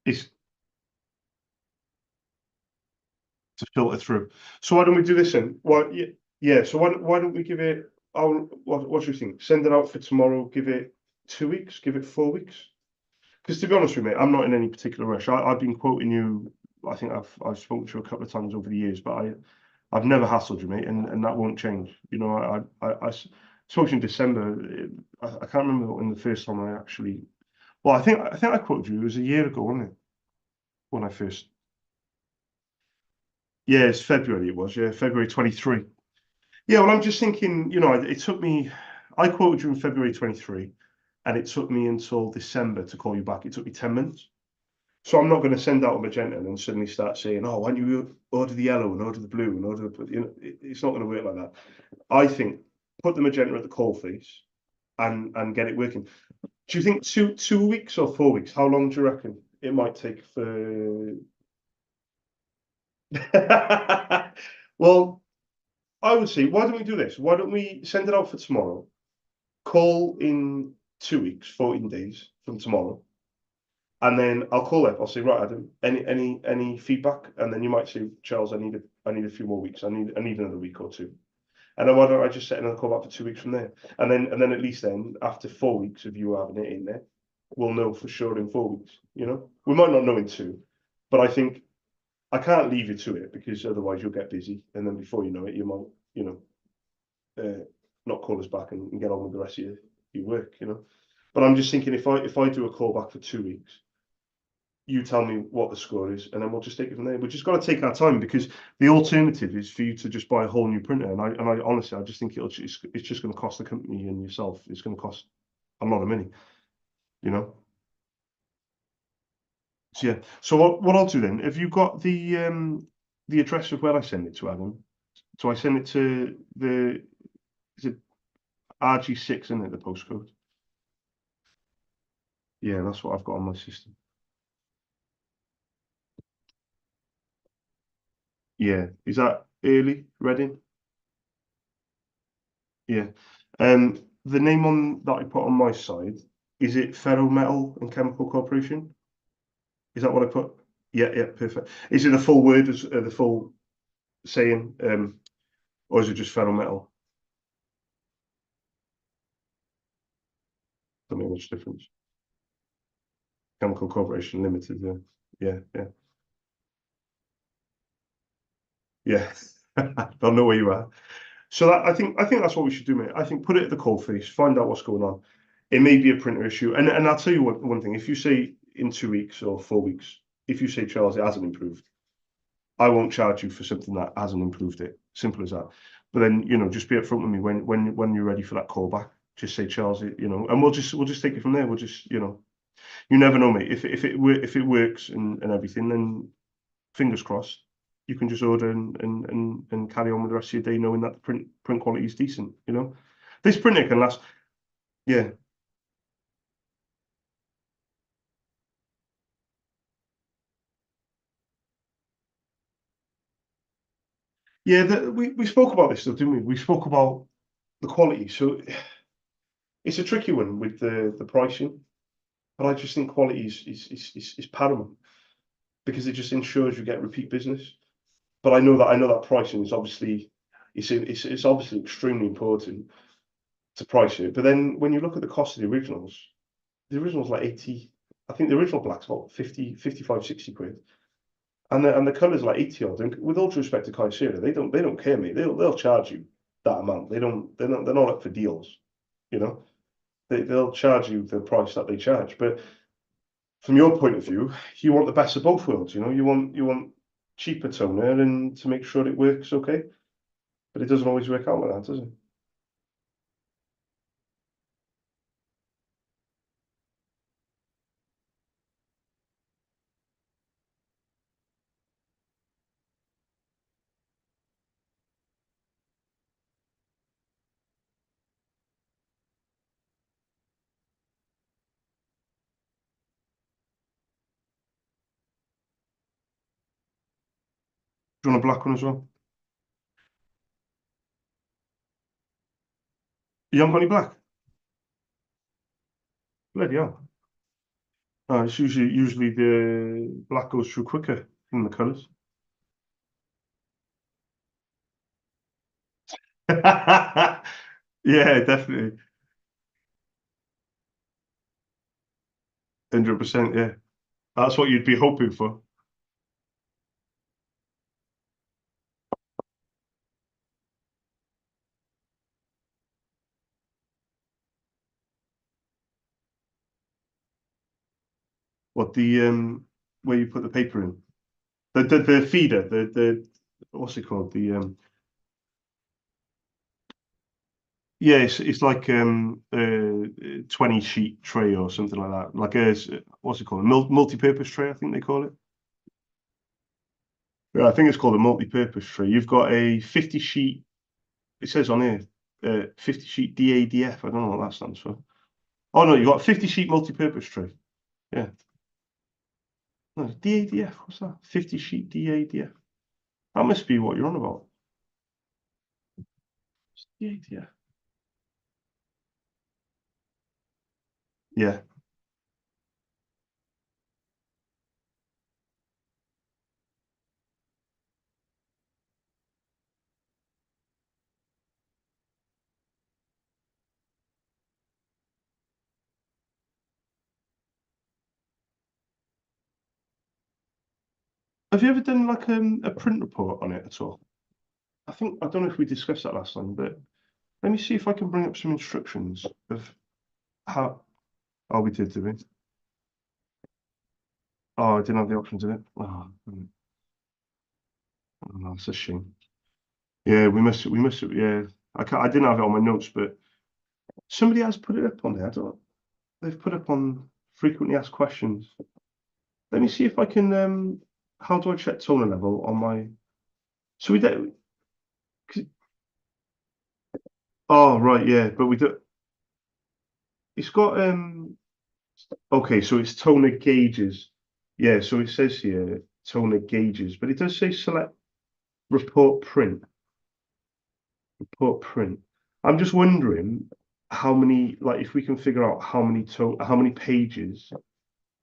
It's to filter through. So why don't we do this then? Why, yeah, yeah. So why don't we give it? What do you think? Send it out for tomorrow. Give it 2 weeks. Give it 4 weeks. Because to be honest with you, mate, I'm not in any particular rush. I've been quoting you. I think I've spoken to you a couple of times over the years, but I've never hassled you, mate, and that won't change. I spoke to you in December. I can't remember when the first time I actually. Well, I think I quoted you. It was a year ago, wasn't it? When I first. Yeah, it's February. It was, yeah, February 23. Yeah, well, I'm just thinking, it took me. I quoted you in February 23, and it took me until December to call you back. It took me 10 minutes. So I'm not going to send out a magenta and then suddenly start saying, "Oh, why don't you order the yellow and order the blue and order the," it's not going to work like that. I think put the magenta at the coal face, and get it working. Do you think 2 weeks or 4 weeks? How long do you reckon it might take for? Well, I would say, why don't we do this? Why don't we send it out for tomorrow? Call in 2 weeks, 14 days from tomorrow. And then I'll call up. I'll say, right, Adam, any feedback? And then you might say, Charles, I need a few more weeks. I need another week or two. And then why don't I just set another call back for 2 weeks from there? And then at least then, after 4 weeks of you having it in there, we'll know for sure in 4 weeks. You know, we might not know in two, but I think I can't leave you to it because otherwise you'll get busy, and then before you know it, you might, not call us back and get on with the rest of your work. You know, but I'm just thinking if I do a call back for 2 weeks, you tell me what the score is, and then we'll just take it from there. We've just got to take our time because the alternative is for you to just buy a whole new printer. And I honestly, I just think it's just going to cost the company and yourself. It's going to cost a lot of money, you know. So yeah. So what I'll do then? Have you got the address of where I send it to, Adam? So I send it to is it RG6, isn't it, the postcode? Yeah, that's what I've got on my system. Yeah, is that early Reading? Yeah. The name on that I put on my side, is it Ferro Metal and Chemical Corporation? Is that what I put? Yeah, yeah, perfect. Is it the full word, as the full saying, or is it just Ferro Metal? Don't make much difference. Chemical Corporation Limited. Yeah, yeah, yeah, yeah. They'll know where you are. So I think that's what we should do, mate. I think put it at the coalface, find out what's going on. It may be a printer issue, and I'll tell you one thing. If you say in 2 weeks or 4 weeks, if you say, Charles, it hasn't improved, I won't charge you for something that hasn't improved it. Simple as that. But then, just be upfront with me when you're ready for that call back. Just say, Charles, and we'll just take it from there. We'll just, you never know, mate. If it works and everything, then fingers crossed, you can just order and carry on with the rest of your day, knowing that the print quality is decent. This printer can last. Yeah, yeah. We spoke about this, though, didn't we? We spoke about the quality. So it's a tricky one with the pricing, but I just think quality is paramount because it just ensures you get repeat business. But I know that pricing is obviously it's obviously extremely important to price it. But then when you look at the cost of the original's like 80. I think the original black's about 50, 55, 60 quid. And the colour's like 80 odd. And with all due respect to Kyocera, they don't care, mate. They'll charge you that amount. They're not up for deals, you know. They'll charge you the price that they charge. But from your point of view, you want the best of both worlds. You want cheaper toner and to make sure it works okay. But it doesn't always work out like that, does it? Do you want a black one as well? You haven't got any black? Bloody hell. It's usually the black goes through quicker than the colours. Yeah, definitely. 100%, yeah. That's what you'd be hoping for. What where you put the paper in. The feeder, the what's it called? Yeah, it's like a 20 sheet tray or something like that. Like a what's it called? A multi-purpose tray, I think they call it. Yeah, I think it's called a multi-purpose tray. You've got a 50 sheet, it says on here, 50 sheet DADF. I don't know what that stands for. Oh no, you got 50 sheet multi-purpose tray. Yeah. No, DADF. What's that? 50 sheet DADF. That must be what you're on about. It's DADF. Yeah. Have you ever done like a print report on it at all? I don't know if we discussed that last time, but let me see if I can bring up some instructions of how. Oh, we did we? Oh, I didn't have the option to it. Oh, that's a shame. Yeah, we must have, yeah. I didn't have it on my notes, but somebody has put it up on there. I don't. They've put up on frequently asked questions. Let me see if I can. How do I check toner level on my? So we don't. Oh right, yeah, but we do. It's got Okay, so it's toner gauges. Yeah, so it says here toner gauges, but it does say select report print. Report print. I'm just wondering how many, like, if we can figure out how many pages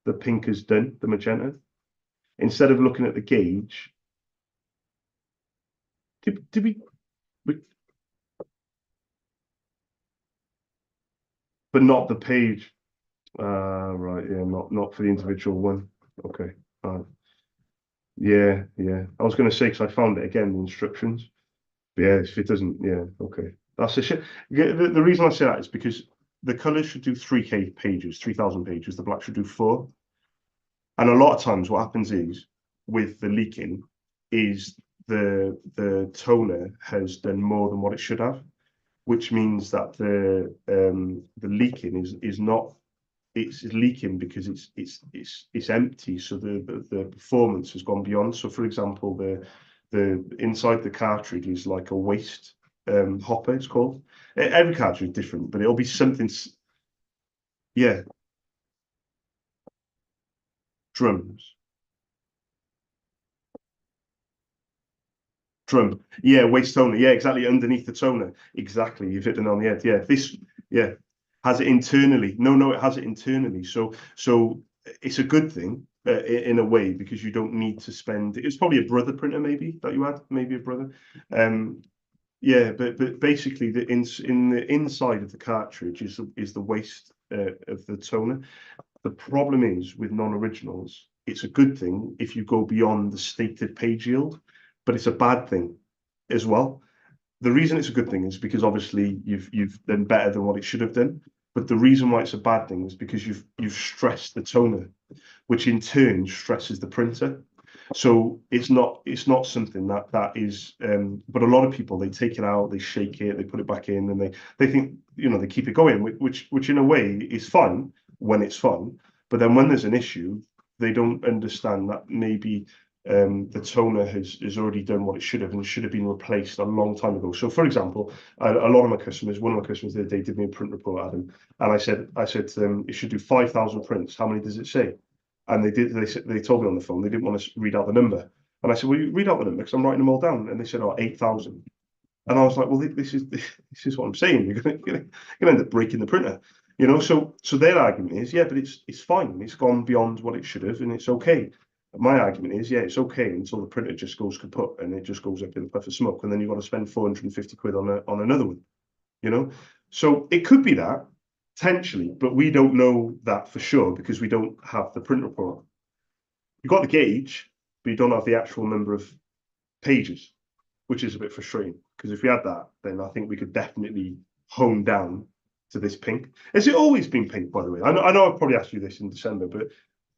the pink has done, the magenta, instead of looking at the gauge. Did we, but not the page. Right, yeah, not for the individual one. Okay. Yeah, yeah. I was going to say because I found it again, the instructions. But yeah, if it doesn't, yeah, okay. That's a shit. The reason I say that is because the colours should do 3K pages, 3,000 pages. The black should do 4. And a lot of times what happens is with the leaking is the toner has done more than what it should have, which means that the leaking is not, it's leaking because it's empty, so the performance has gone beyond. So for example, the inside the cartridge is like a waste hopper, it's called. Every cartridge is different, but it'll be something. Yeah, drums. Drum. Yeah, waste toner. Yeah, exactly. Underneath the toner. Exactly. You've hit it on the head. Yeah. Yeah, has it internally. No, it has it internally. So it's a good thing in a way because you don't need to spend. It's probably a brother printer maybe that you had, maybe a brother. Yeah, but basically in the inside of the cartridge is the waste of the toner. The problem is with non-originals, it's a good thing if you go beyond the stated page yield, but it's a bad thing as well. The reason it's a good thing is because obviously you've done better than what it should have done. But the reason why it's a bad thing is because you've stressed the toner, which in turn stresses the printer. So it's not something that is. But a lot of people, they take it out, they shake it, they put it back in, and they think they keep it going, which in a way is fun when it's fun. But then when there's an issue, they don't understand that maybe the toner has already done what it should have and should have been replaced a long time ago. So, for example, a lot of my customers, one of my customers the other day did me a print report, Adam, and I said to them, it should do 5,000 prints. How many does it say? And they told me on the phone they didn't want to read out the number. And I said, well, you read out the number because I'm writing them all down. And they said, 8,000. And I was like, well, this is what I'm saying. You're gonna end up breaking the printer, So their argument is, yeah, but it's fine. It's gone beyond what it should have, and it's okay. My argument is, yeah, it's okay until the printer just goes kaput and it just goes up in a puff of smoke, and then you've got to spend 450 quid on another one. So it could be that potentially, but we don't know that for sure because we don't have the print report. You've got the gauge, but you don't have the actual number of pages, which is a bit frustrating because if we had that, then I think we could definitely hone down to this pink. Has it always been pink, by the way? I know I've probably asked you this in December, but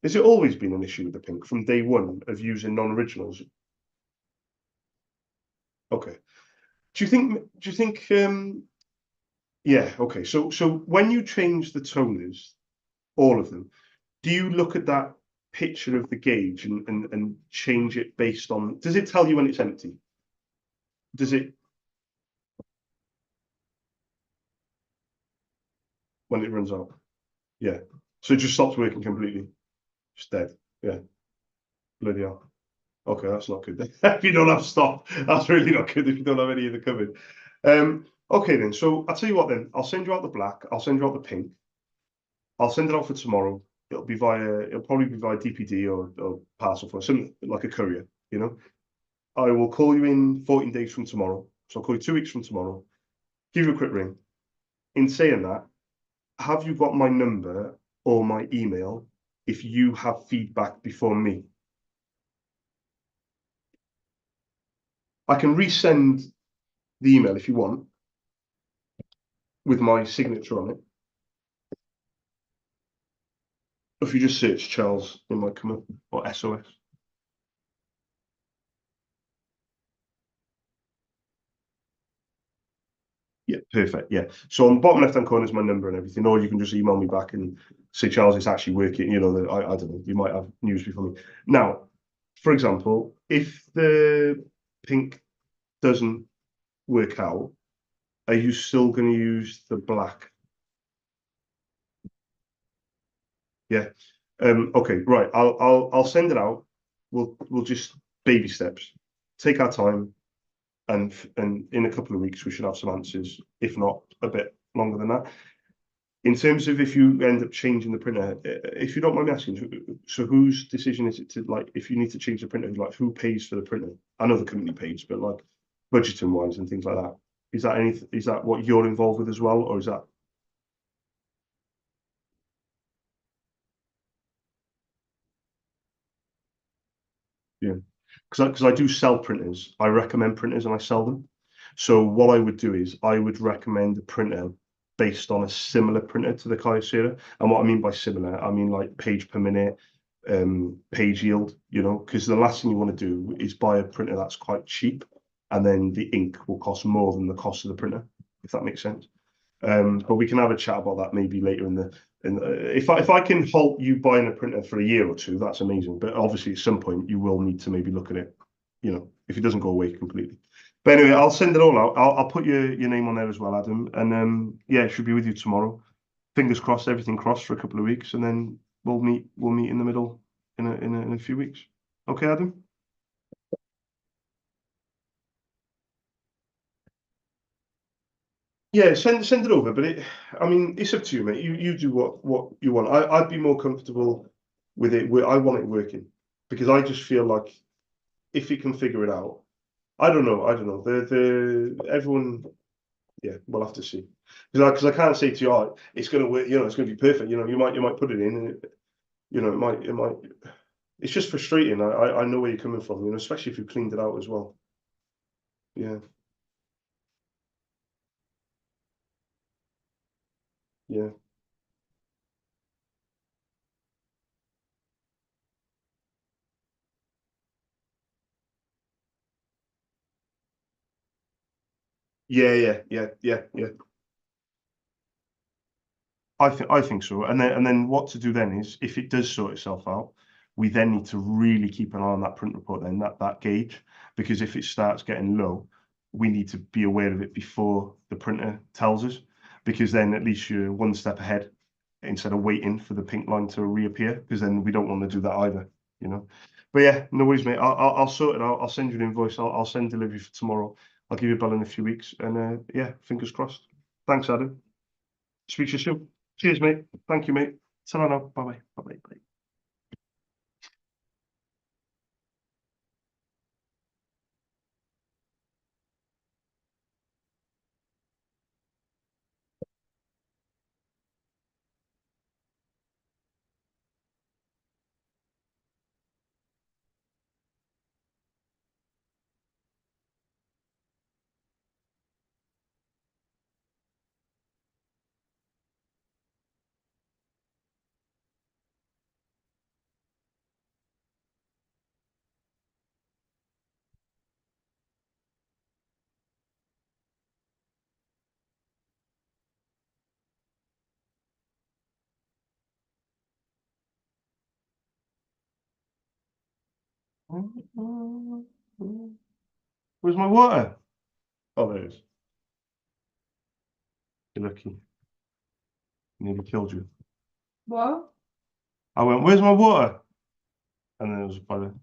has it always been an issue with the pink from day one of using non-originals? Okay. Do you think yeah, okay. So when you change the toners, all of them, do you look at that picture of the gauge and change it based on, does it tell you when it's empty? Does it? when it runs out. Yeah. So it just stops working completely. Just dead. Yeah. Bloody hell. Okay, that's not good. If you don't have stock, that's really not good if you don't have any of the coming. Okay then. So I'll tell you what then. I'll send you out the black. I'll send you out the pink. I'll send it out for tomorrow. It'll probably be via DPD or parcel for something like a courier, you know. I will call you in 14 days from tomorrow. So I'll call you 2 weeks from tomorrow. Give you a quick ring. In saying that, have you got my number or my email if you have feedback before me? I can resend the email if you want with my signature on it. If you just search Charles, it might come up, or SOS. Yeah, perfect. Yeah. So on the bottom left-hand corner is my number and everything, or you can just email me back and say, Charles, it's actually working. You know, I don't know, you might have news before me. Now, for example, if the pink doesn't work out, are you still going to use the black? Yeah. Okay, right. I'll send it out. We'll just baby steps. Take our time, and in a couple of weeks we should have some answers, if not a bit longer than that. In terms of if you end up changing the printer, if you don't mind me asking, so whose decision is it to, like, if you need to change the printer, like who pays for the printer? I know the company pays, but like budgeting wise and things like that, is that what you're involved with as well, or is that? Yeah, because I do sell printers. I recommend printers and I sell them. So what I would do is I would recommend a printer based on a similar printer to the Kyocera. And what I mean by similar, I mean like page per minute, page yield, you know, because the last thing you want to do is buy a printer that's quite cheap and then the ink will cost more than the cost of the printer, if that makes sense. But we can have a chat about that maybe later in the. If I can halt you buying a printer for a year or two, that's amazing. But obviously, at some point, you will need to maybe look at it. You know, if it doesn't go away completely. But anyway, I'll send it all out. I'll put your name on there as well, Adam. And yeah, it should be with you tomorrow. Fingers crossed, everything crossed for a couple of weeks, and then we'll meet in the middle in a few weeks. Okay, Adam. Yeah, send it over, but I mean, it's up to you, mate. You do what you want. I'd be more comfortable with it. I want it working because I just feel like if it can figure it out, I don't know. I don't know. The everyone, yeah, we'll have to see. Because I can't say to you, oh, it's going to work. You know, it's going to be perfect. You know, you might put it in, and you know, it might. It's just frustrating. I know where you're coming from. You know, especially if you cleaned it out as well. Yeah, yeah, yeah. I think so. And then what to do then is if it does sort itself out, we then need to really keep an eye on that print report then, that gauge, because if it starts getting low, we need to be aware of it before the printer tells us, because then at least you're one step ahead instead of waiting for the pink line to reappear, because then we don't want to do that either, you know. But yeah, no worries, mate. I'll sort it out. I'll send you an invoice. I'll send delivery for tomorrow. I'll give you a bell in a few weeks, and yeah, fingers crossed. Thanks, Adam. Speak to you soon. Cheers, mate. Thank you, mate. Ta-ra now. Bye-bye. Bye-bye. Bye. Where's my water? Oh, there it is. You're lucky. Nearly killed you. What? I went, "Where's my water?" And then there was a fire.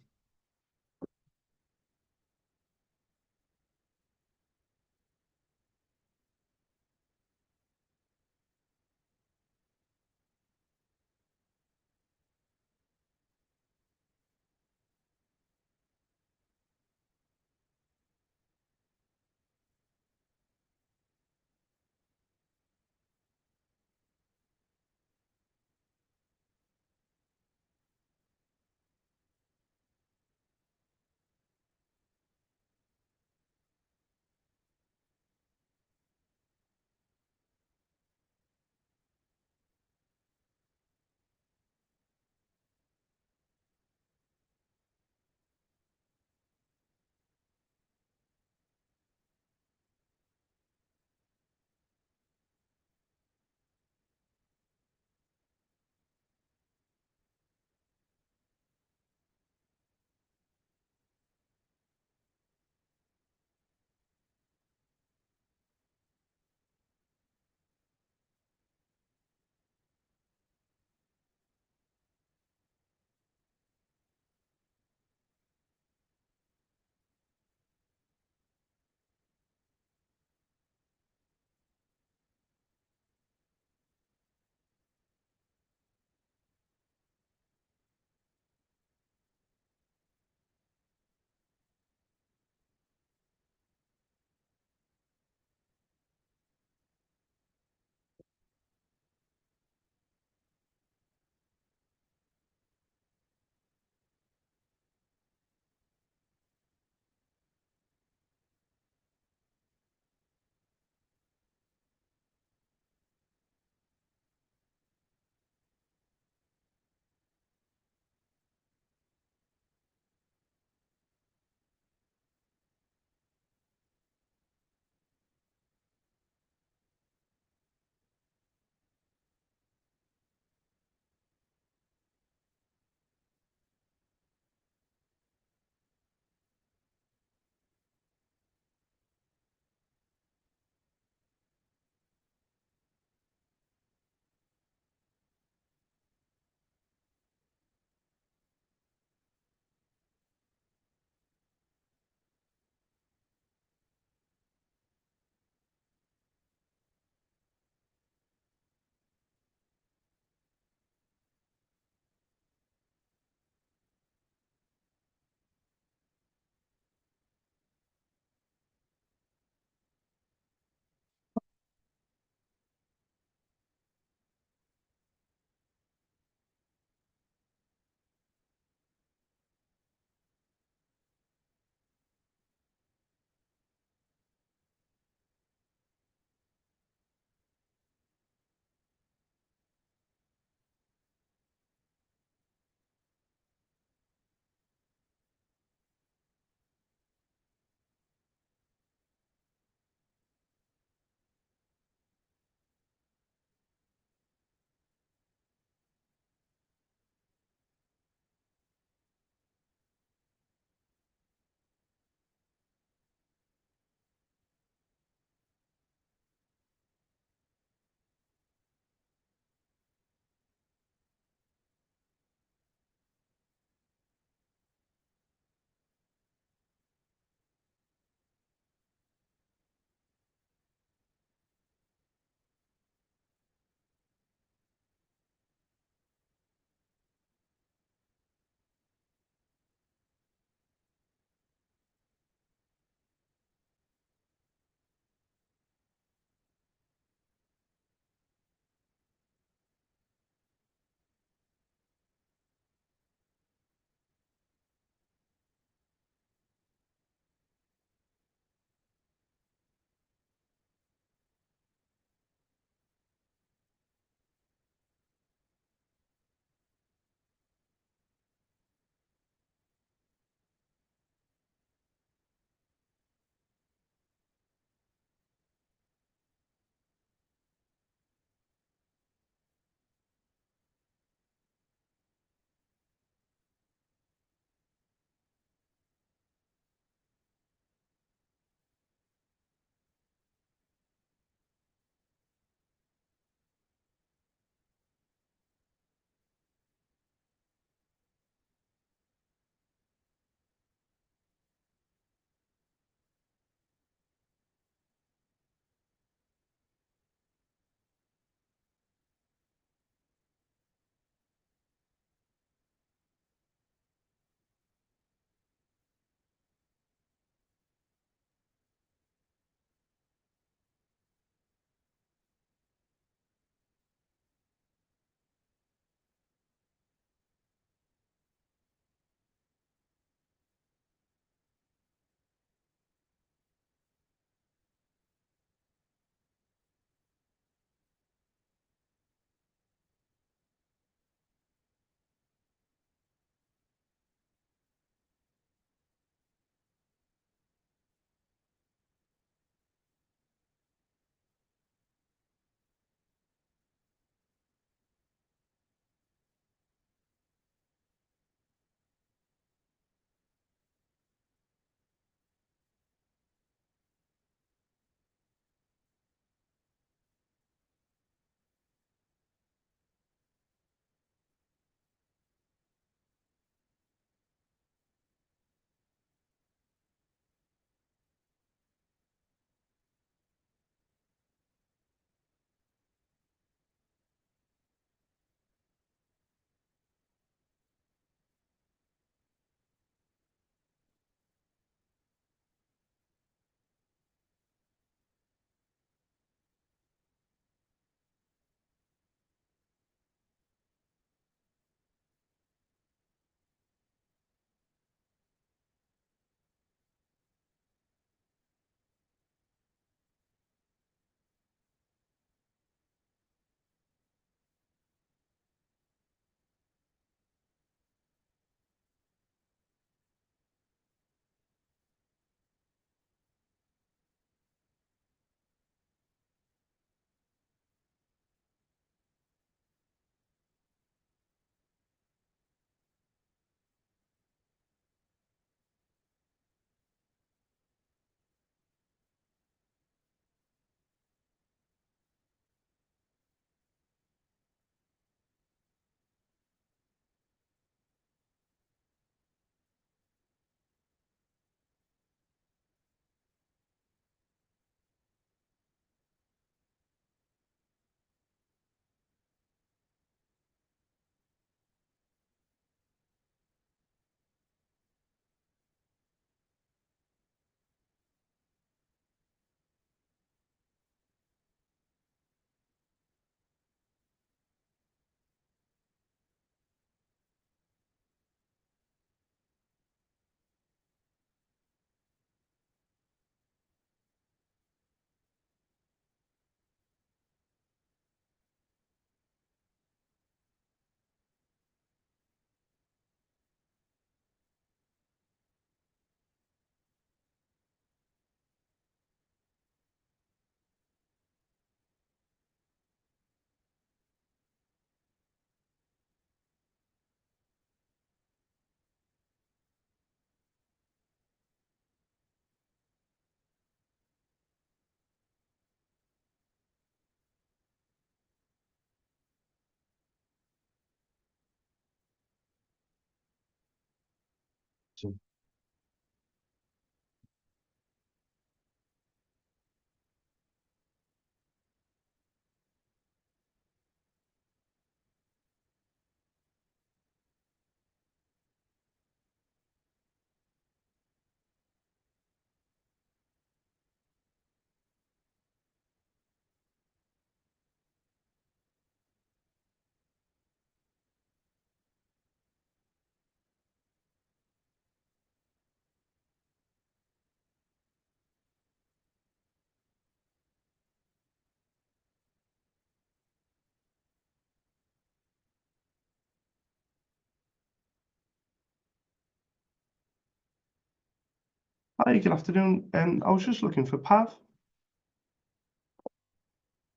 Hi, good afternoon. I was just looking for Pav.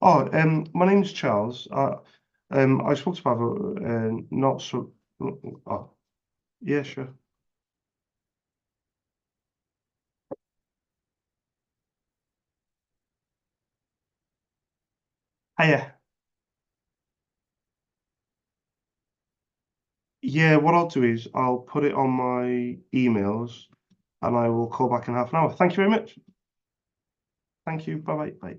Oh, my name's Charles. I spoke to Pav, not so. Oh, yeah, sure. Hiya. Yeah, what I'll do is I'll put it on my emails and I will call back in half an hour. Thank you very much. Thank you. Bye bye. Bye.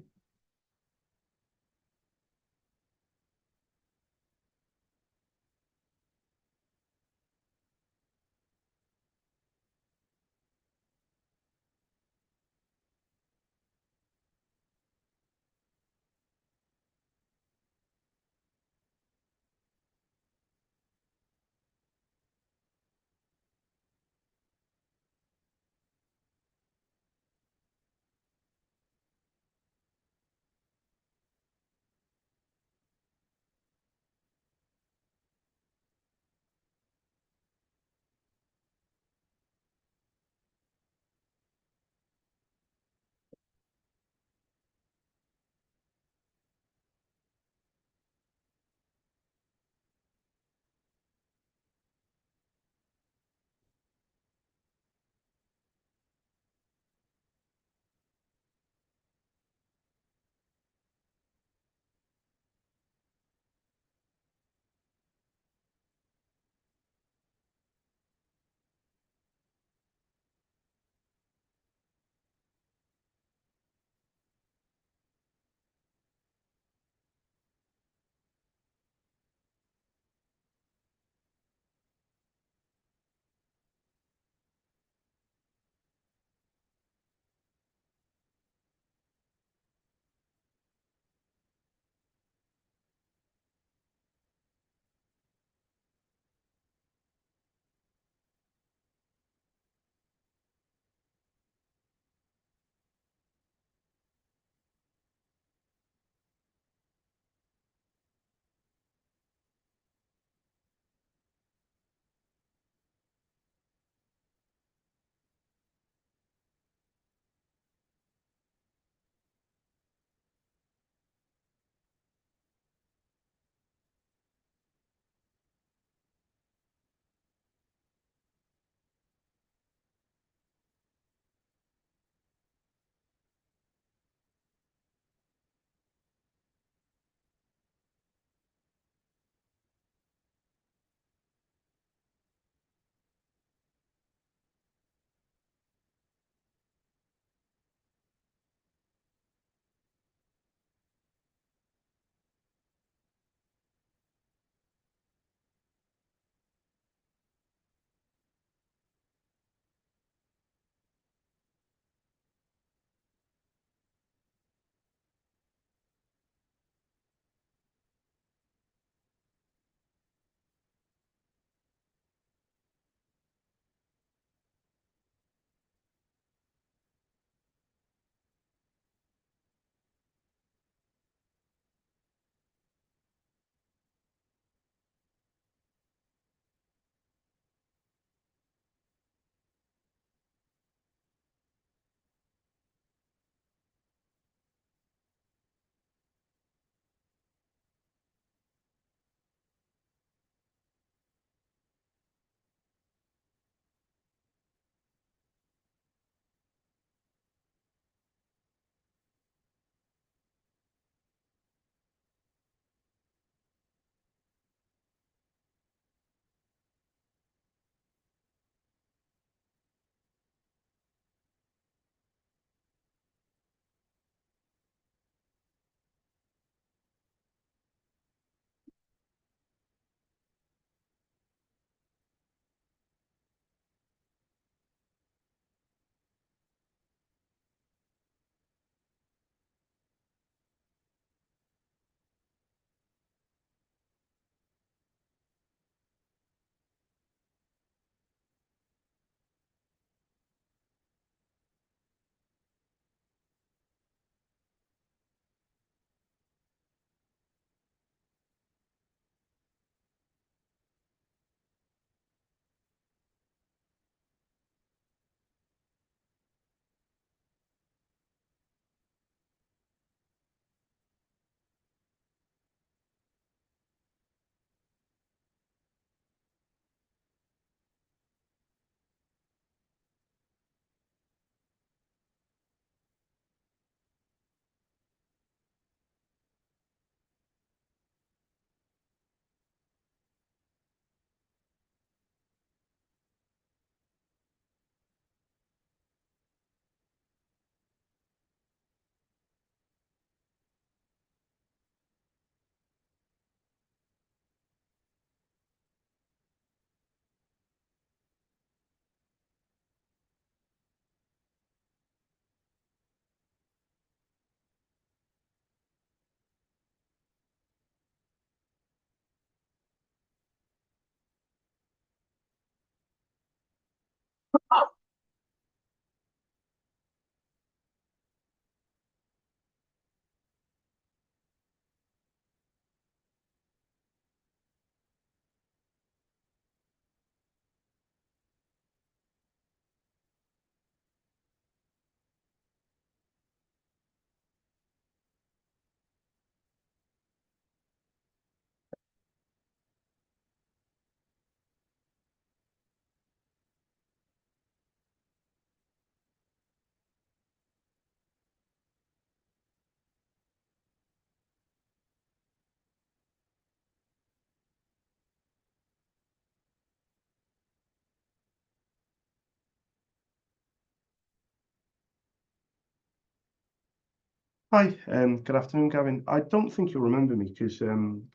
Hi, good afternoon, Gavin. I don't think you'll remember me because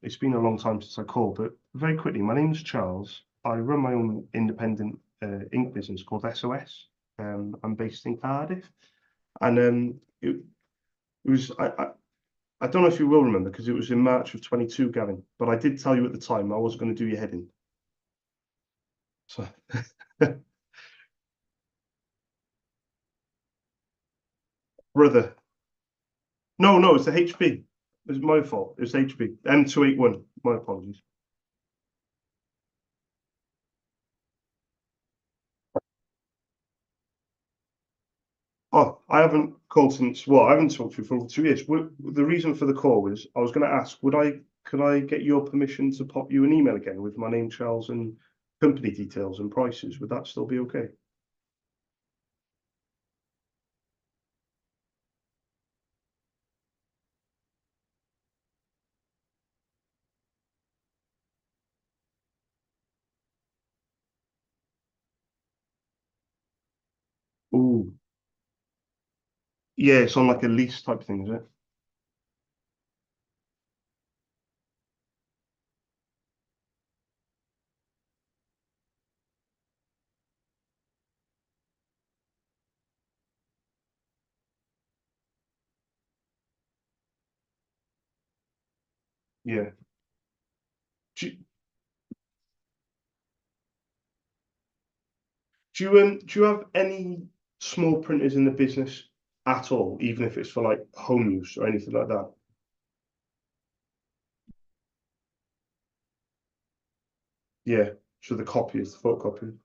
it's been a long time since I called, but very quickly, my name's Charles. I run my own independent ink business called SOS. I'm based in Cardiff, and it was I don't know if you will remember because it was in March of 22, Gavin. But I did tell you at the time I wasn't going to do your head in. So, brother, no, it's the HB. It's my fault. It's HB M281. My apologies. Oh, I haven't called since, well, I haven't talked to you for over 2 years. The reason for the call was I was going to ask, could I get your permission to pop you an email again with my name, Charles, and company details and prices? Would that still be okay? Ooh, yeah, it's on like a lease type thing, is it? Yeah. Do, you- do you have any small printers in the business at all, even if it's for like home use or anything like that? Yeah. So the copies, the photocopy.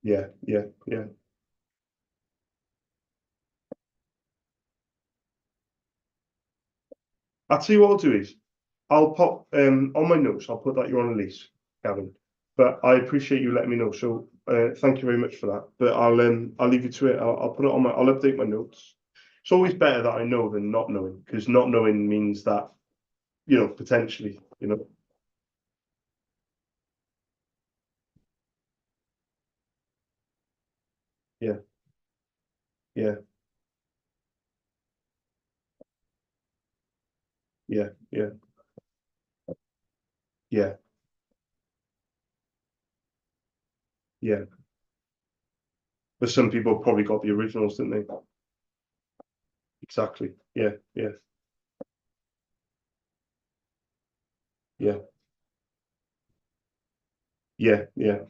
Yeah, yeah, yeah. I'll tell you what I'll do is I'll pop on my notes, I'll put that you're on a lease, Gavin. But I appreciate you letting me know. So thank you very much for that. But I'll leave you to it. I'll put it on I'll update my notes. It's always better that I know than not knowing, because not knowing means that, potentially, yeah, yeah, yeah, yeah, yeah, yeah. But some people probably got the originals, didn't they? Exactly. Yeah, yeah, yeah, yeah, yeah.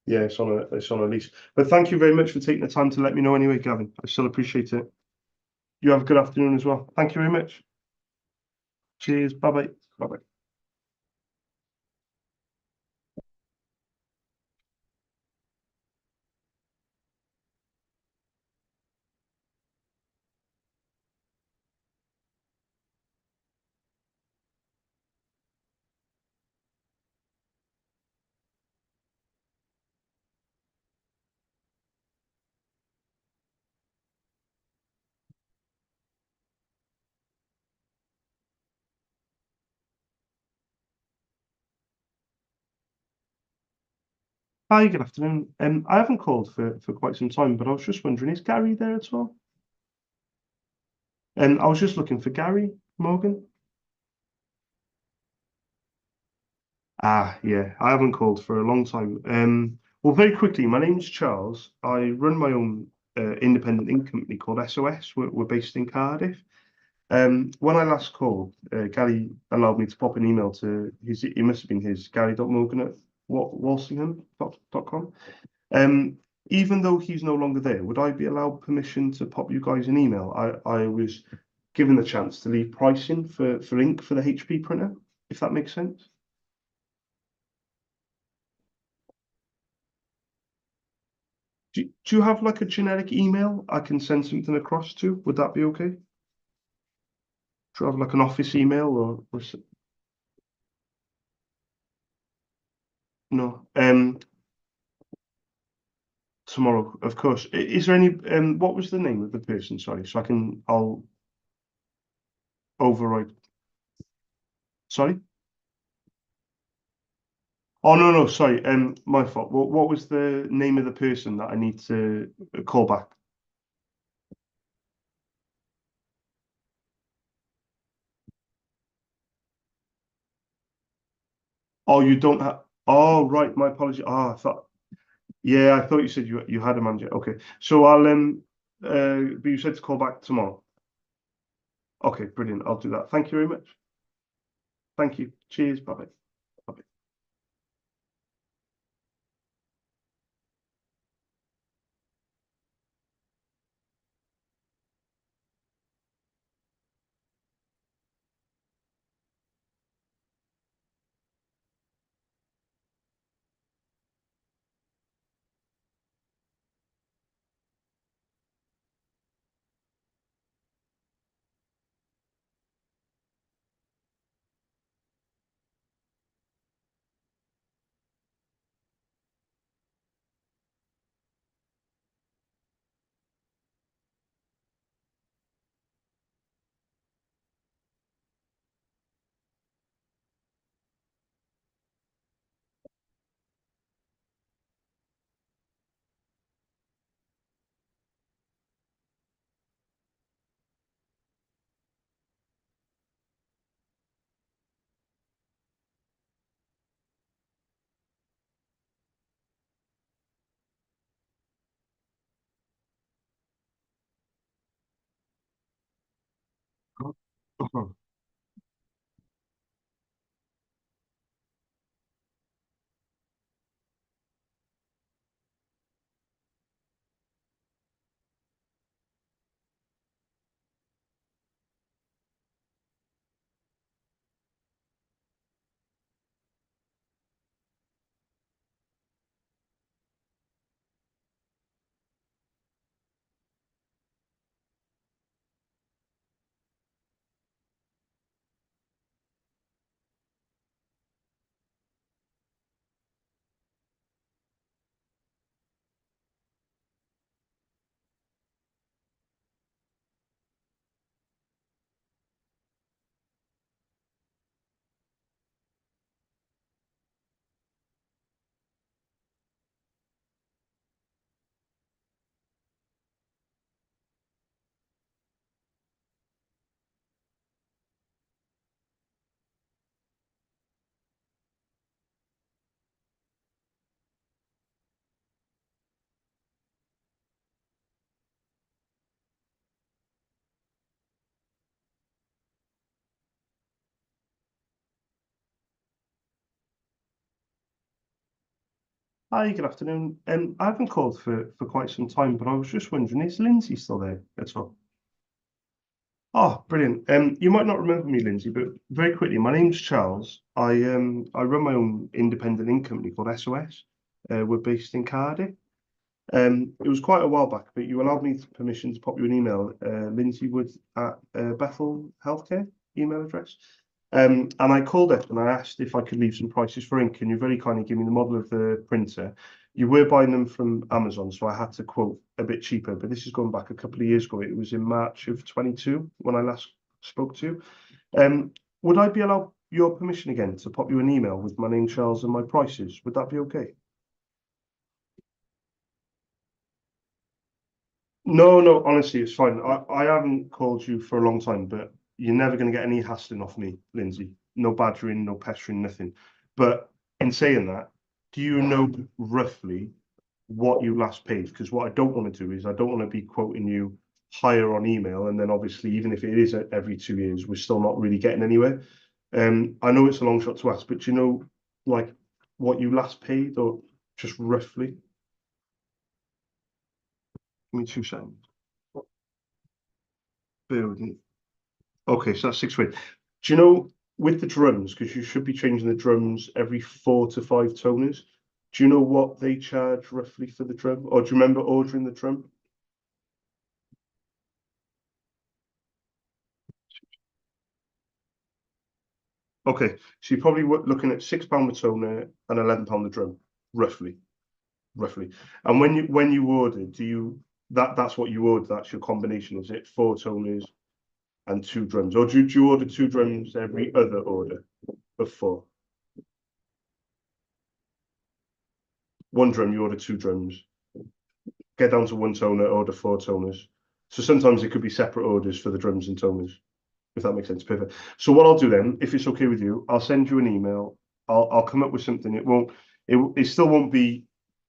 Yeah, it's on a lease. But thank you very much for taking the time to let me know anyway, Gavin. I still appreciate it. You have a good afternoon as well. Thank you very much. Cheers. Bye bye. Bye bye. Hi, good afternoon. I haven't called for quite some time, but I was just wondering, is Gary there at all? I was just looking for Gary Morgan. Ah, yeah, I haven't called for a long time. Well, very quickly, my name's Charles. I run my own independent ink company called SOS. We're based in Cardiff. When I last called, Gary allowed me to pop an email to his, it must have been his, gary.morgan at walsingham.com. Um, Even though he's no longer there, would I be allowed permission to pop you guys an email? I was given the chance to leave pricing for ink for the HP printer, if that makes sense. Do you have like a generic email I can send something across to? Would that be okay? Do you have like an office email no? Tomorrow, of course. Is there any what was the name of the person? Sorry, so I'll override. Sorry? Oh no, sorry. My fault. What was the name of the person that I need to call back? Oh, you don't have. Oh, right. My apology. Oh, I thought. Yeah, I thought you said you had a manager. Okay, so I'll. But you said to call back tomorrow. Okay, brilliant. I'll do that. Thank you very much. Thank you. Cheers. Bye bye. Bye. Hi, good afternoon. I haven't called for quite some time, but I was just wondering, is Lindsay still there at all? Oh, brilliant. You might not remember me, Lindsay, but very quickly, my name's Charles. I run my own independent ink company called SOS. We're based in Cardiff. It was quite a while back, but you allowed me permission to pop you an email, Lindsay Wood at Bethel Healthcare email address. And I called it and I asked if I could leave some prices for ink, and you very kindly gave me the model of the printer. You were buying them from Amazon, so I had to quote a bit cheaper, but this is going back a couple of years ago. It was in March of 22 when I last spoke to you. Would I be allowed your permission again to pop you an email with my name, Charles, and my prices? Would that be okay? No, honestly, it's fine. I haven't called you for a long time, but you're never going to get any hassling off me, Lindsay. No badgering, no pestering, nothing. But in saying that, do you know roughly what you last paid? Because what I don't want to do is I don't want to be quoting you higher on email, and then obviously, even if it is every 2 years, we're still not really getting anywhere. I know it's a long shot to ask, but do you know like what you last paid, or just roughly? Give me 2 seconds. Bear with me. Okay, so that's 6 quid. Do you know with the drums, because you should be changing the drums every 4 to 5 toners, do you know what they charge roughly for the drum? Or do you remember ordering the drum? Okay, so you're probably looking at £6 the toner and £11 the drum, roughly. And when you order, do you that's what you order, that's your combination, is it? 4 toners and 2 drums. Or do you order 2 drums every other order of 4? one drum, you order 2 drums. Get down to 1 toner, order 4 toners. So sometimes it could be separate orders for the drums and toners, if that makes sense. Perfect. So what I'll do then, if it's okay with you, I'll send you an email. I'll come up with something. It still won't be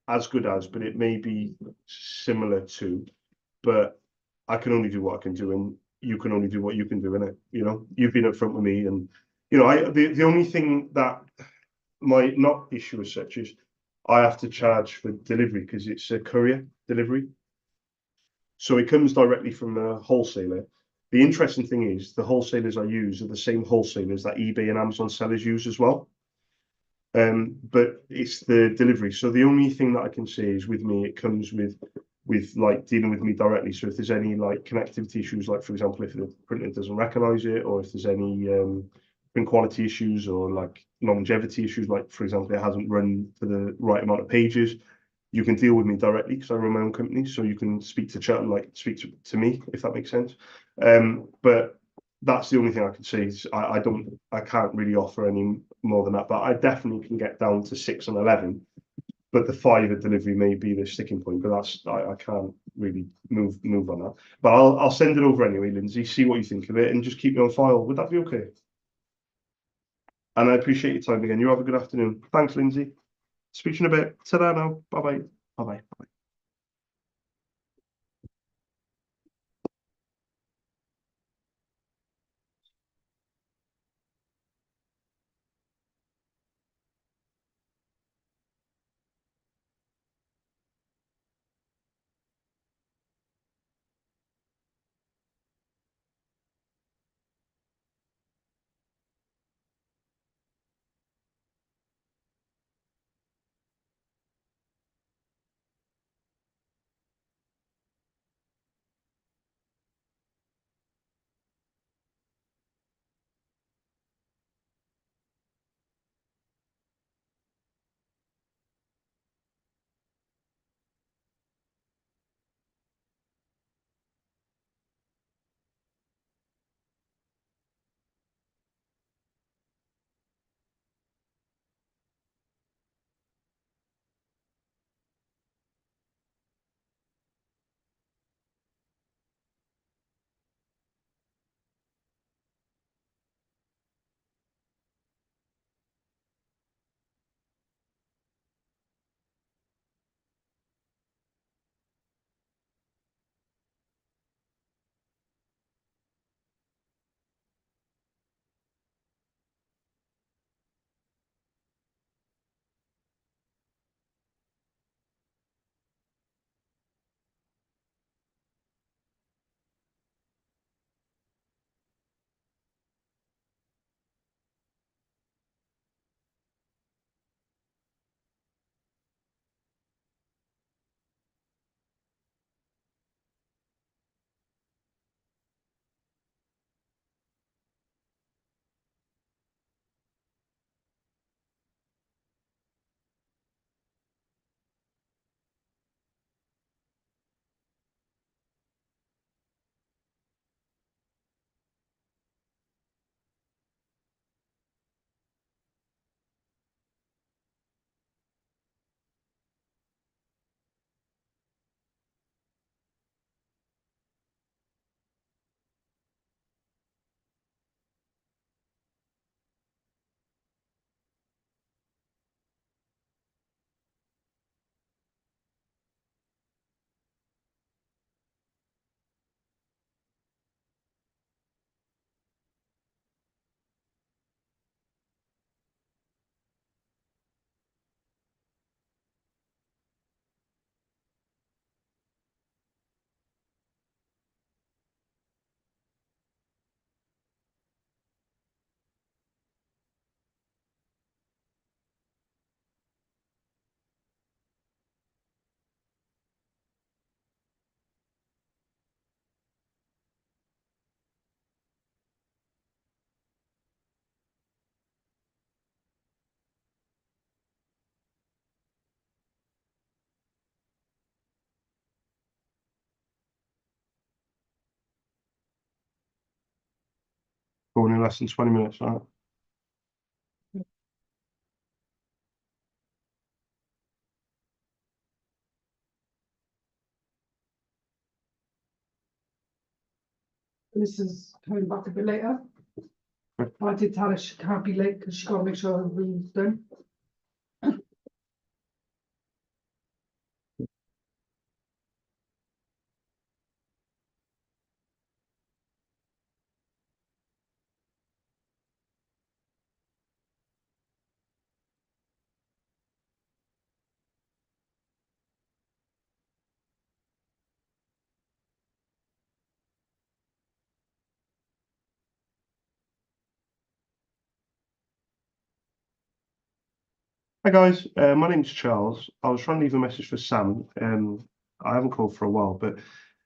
as good as, but it may be similar to. But I can only do what I can do, and you can only do what you can do, innit? You know, you've been upfront with me, and the only thing that might not issue as such is I have to charge for delivery because it's a courier delivery. So it comes directly from the wholesaler. The interesting thing is the wholesalers I use are the same wholesalers that eBay and Amazon sellers use as well. But it's the delivery. So the only thing that I can say is with me, it comes with like dealing with me directly. So if there's any like connectivity issues, like for example, if the printer doesn't recognize it, or if there's any print quality issues or like longevity issues, like for example, it hasn't run for the right amount of pages, you can deal with me directly because I run my own company. So you can speak to chat and like speak to me, if that makes sense. But that's the only thing I can say is I can't really offer any more than that, but I definitely can get down to 6 and 11. But the 5 at delivery may be the sticking point, but I can't really move on that. But I'll send it over anyway, Lindsay. See what you think of it, and just keep me on file. Would that be okay? And I appreciate your time again. You have a good afternoon. Thanks, Lindsay. Speak to you in a bit. Ta-da now. Bye bye. Bye bye. Going in less than 20 minutes. Right? This is coming back a bit later. Right. I did tell her she can't be late because she got to make sure her room's done. Hi guys, my name's Charles. I was trying to leave a message for Sam. I haven't called for a while, but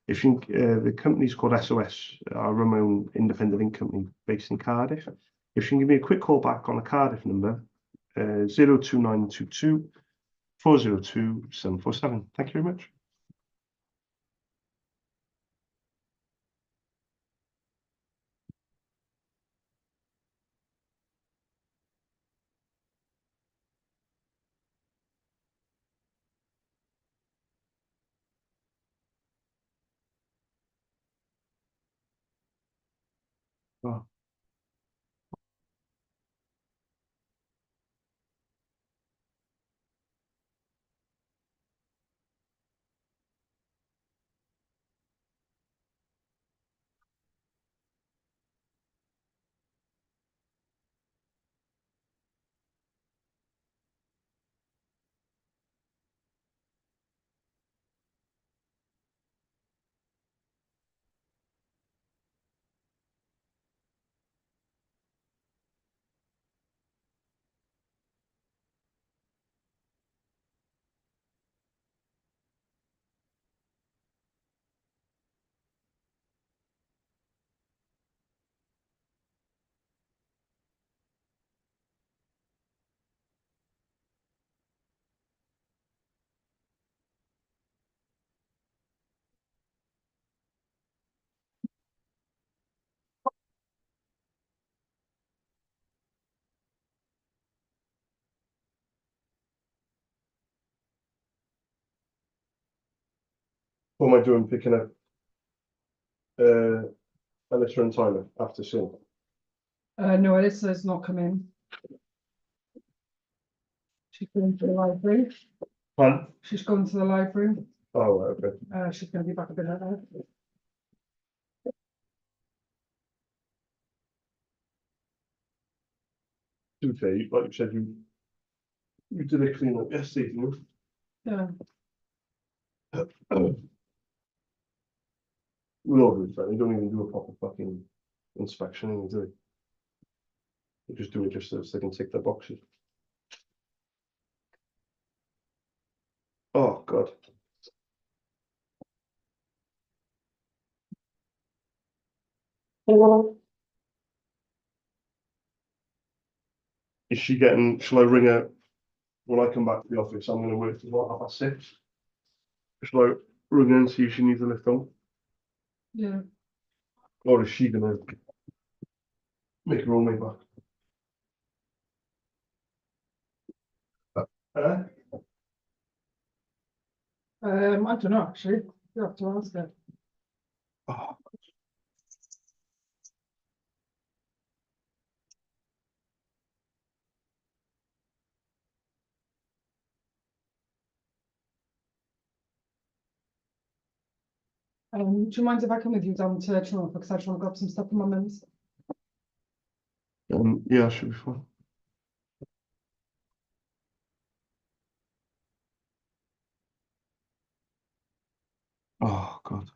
if you, the company's called SOS. I run my own independent ink company based in Cardiff. If you can give me a quick call back on the Cardiff number, 02922 402 747. Thank you very much. Oh. What am I doing picking up Alyssa and Tyler after sin? No, Alyssa's not coming. She's going to the library. Fun. She's going to the library. Oh, right, okay. She's going to be back a bit later. To be fair, like you said, you did a clean up yesterday, didn't Yeah. you? With all due respect, they don't even do a proper fucking inspection, do they? They just do it just so they can tick their boxes. Oh God. Is she getting, shall I ring her when I come back to the office? I'm gonna work till what, 6:30? Shall I ring her and see if she needs a lift on? Yeah. Or is she gonna make her own way back? Uh, I don't know actually. You have to ask her. oh, Do you mind if I come with you down to Toronto because I just want to grab some stuff from my mum's? yeah, should be fine. Oh God.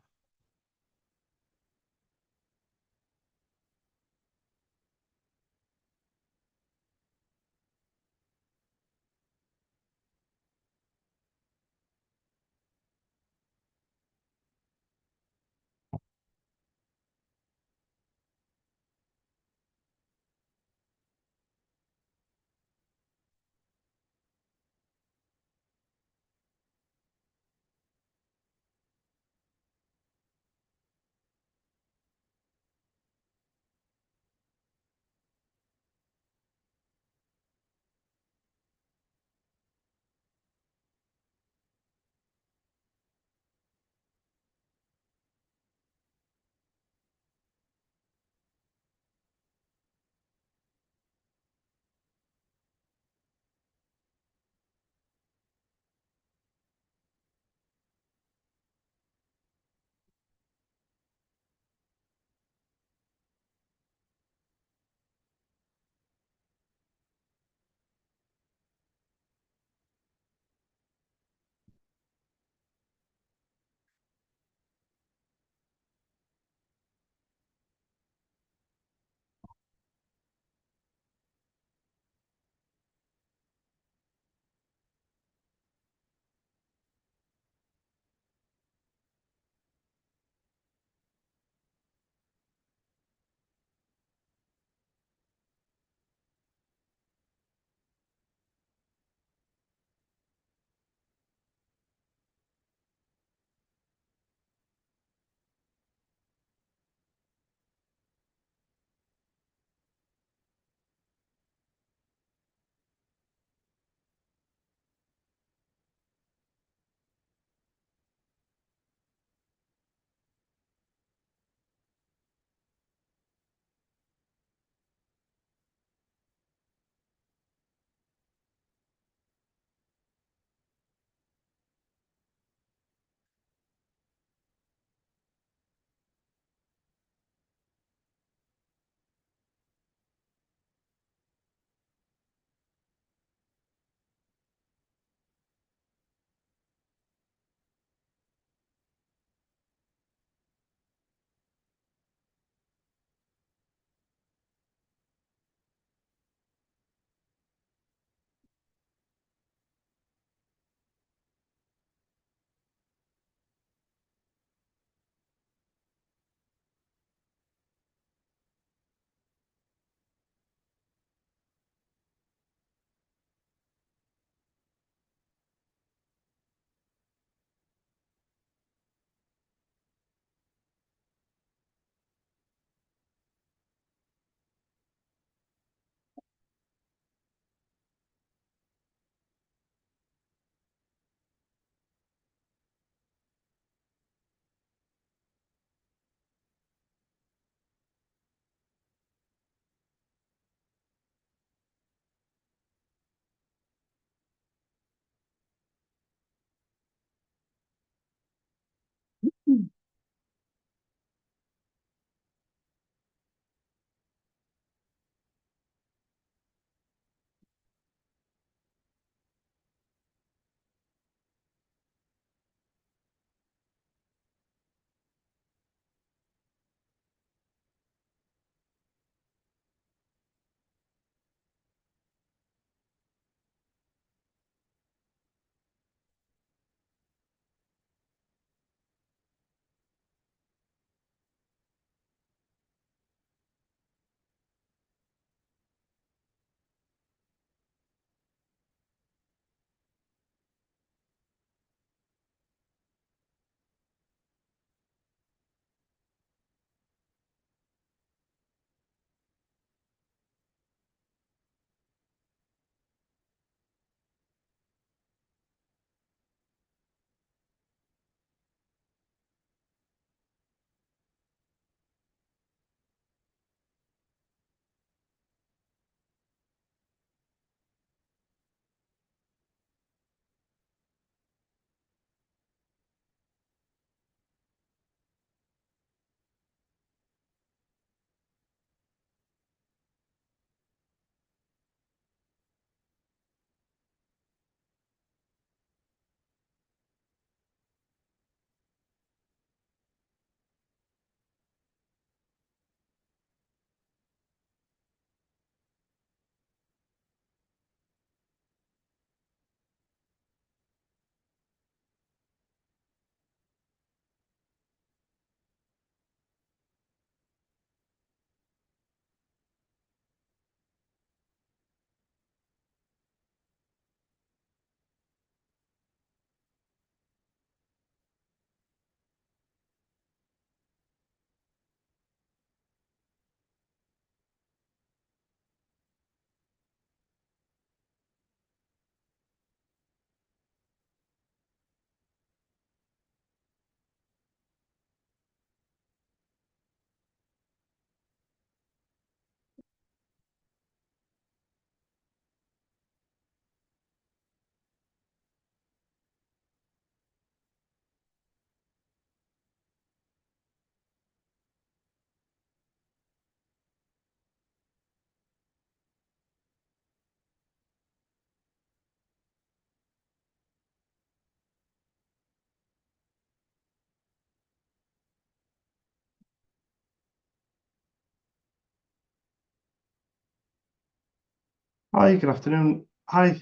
Hi, good afternoon. Hi,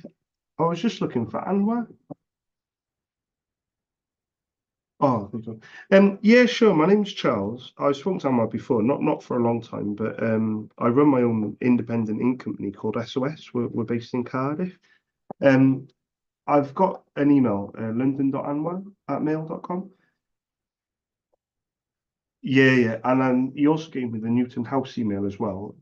I was just looking for Anwar. Oh, thank you. Yeah, sure. My name's Charles. I've spoken to Anwar before, not for a long time, but I run my own independent ink company called SOS. We're based in Cardiff. Um, I've got an email, london.anwar@mail.com. Yeah, and he also gave me the Newton House email as well.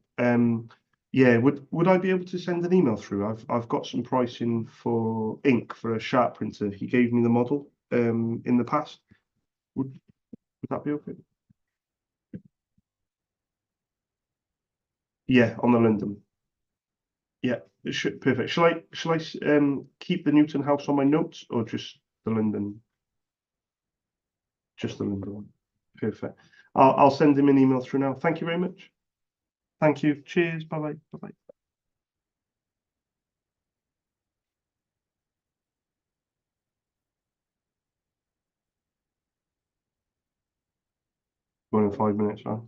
Yeah, would I be able to send an email through? I've got some pricing for ink for a sharp printer. He gave me the model in the past. Would that be okay? Yeah, on the London. Yeah, it should perfect. Shall I keep the Newton House on my notes or just the London? Just the London one. Perfect. I'll send him an email through now. Thank you very much. Thank you. Cheers. Bye bye. Bye bye. One in 5 minutes, right?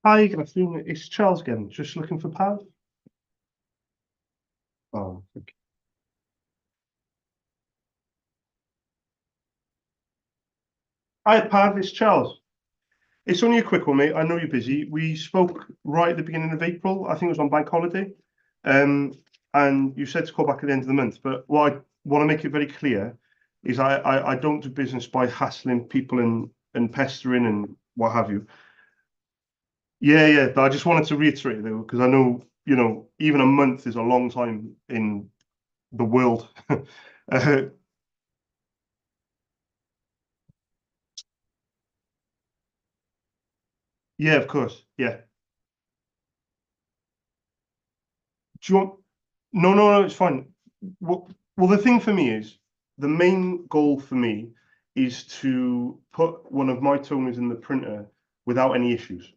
Hi, good afternoon. It's Charles again. Just looking for Pav. Oh, okay. Hi, Pav. It's Charles. It's only a quick one, mate. I know you're busy. We spoke right at the beginning of April. I think it was on bank holiday. Um, and you said to call back at the end of the month. But what I want to make it very clear is I don't do business by hassling people and pestering and what have you. Yeah. But I just wanted to reiterate though, because I know, even a month is a long time in the world. uh, yeah, of course. Yeah. Do you want? No, it's fine. Well, the thing for me is the main goal for me is to put one of my toners in the printer without any issues.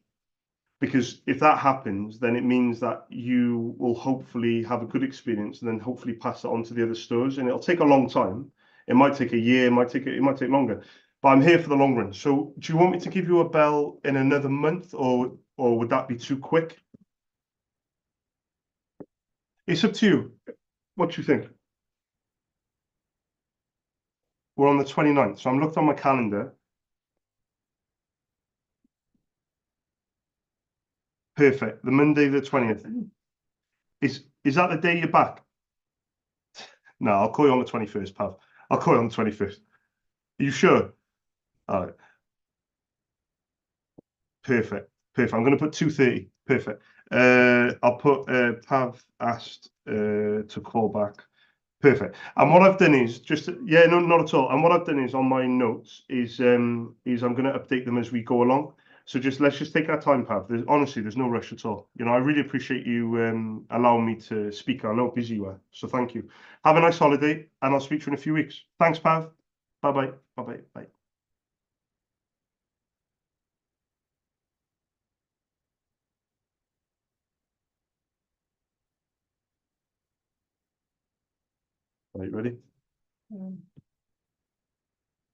Because if that happens, then it means that you will hopefully have a good experience and then hopefully pass it on to the other stores. And it'll take a long time. It might take a year, it might take longer. But I'm here for the long run. So do you want me to give you a bell in another month or would that be too quick? It's up to you. What do you think? We're on the 29th. So I'm looked on my calendar. Perfect. The Monday, the 20th. Is that the day you're back? No, I'll call you on the 21st, Pav. I'll call you on the 21st. Are you sure? All right. Perfect. I'm going to put 2:30. Perfect. I'll put Pav asked to call back. Perfect. And what I've done is just yeah, no, not at all. And what I've done is on my notes is I'm going to update them as we go along. So let's just take our time, Pav. Honestly, there's no rush at all. You know, I really appreciate you allowing me to speak. I know how busy you are, so thank you. Have a nice holiday, and I'll speak to you in a few weeks. Thanks, Pav. Bye bye. Bye bye. Bye. Right, ready? Um,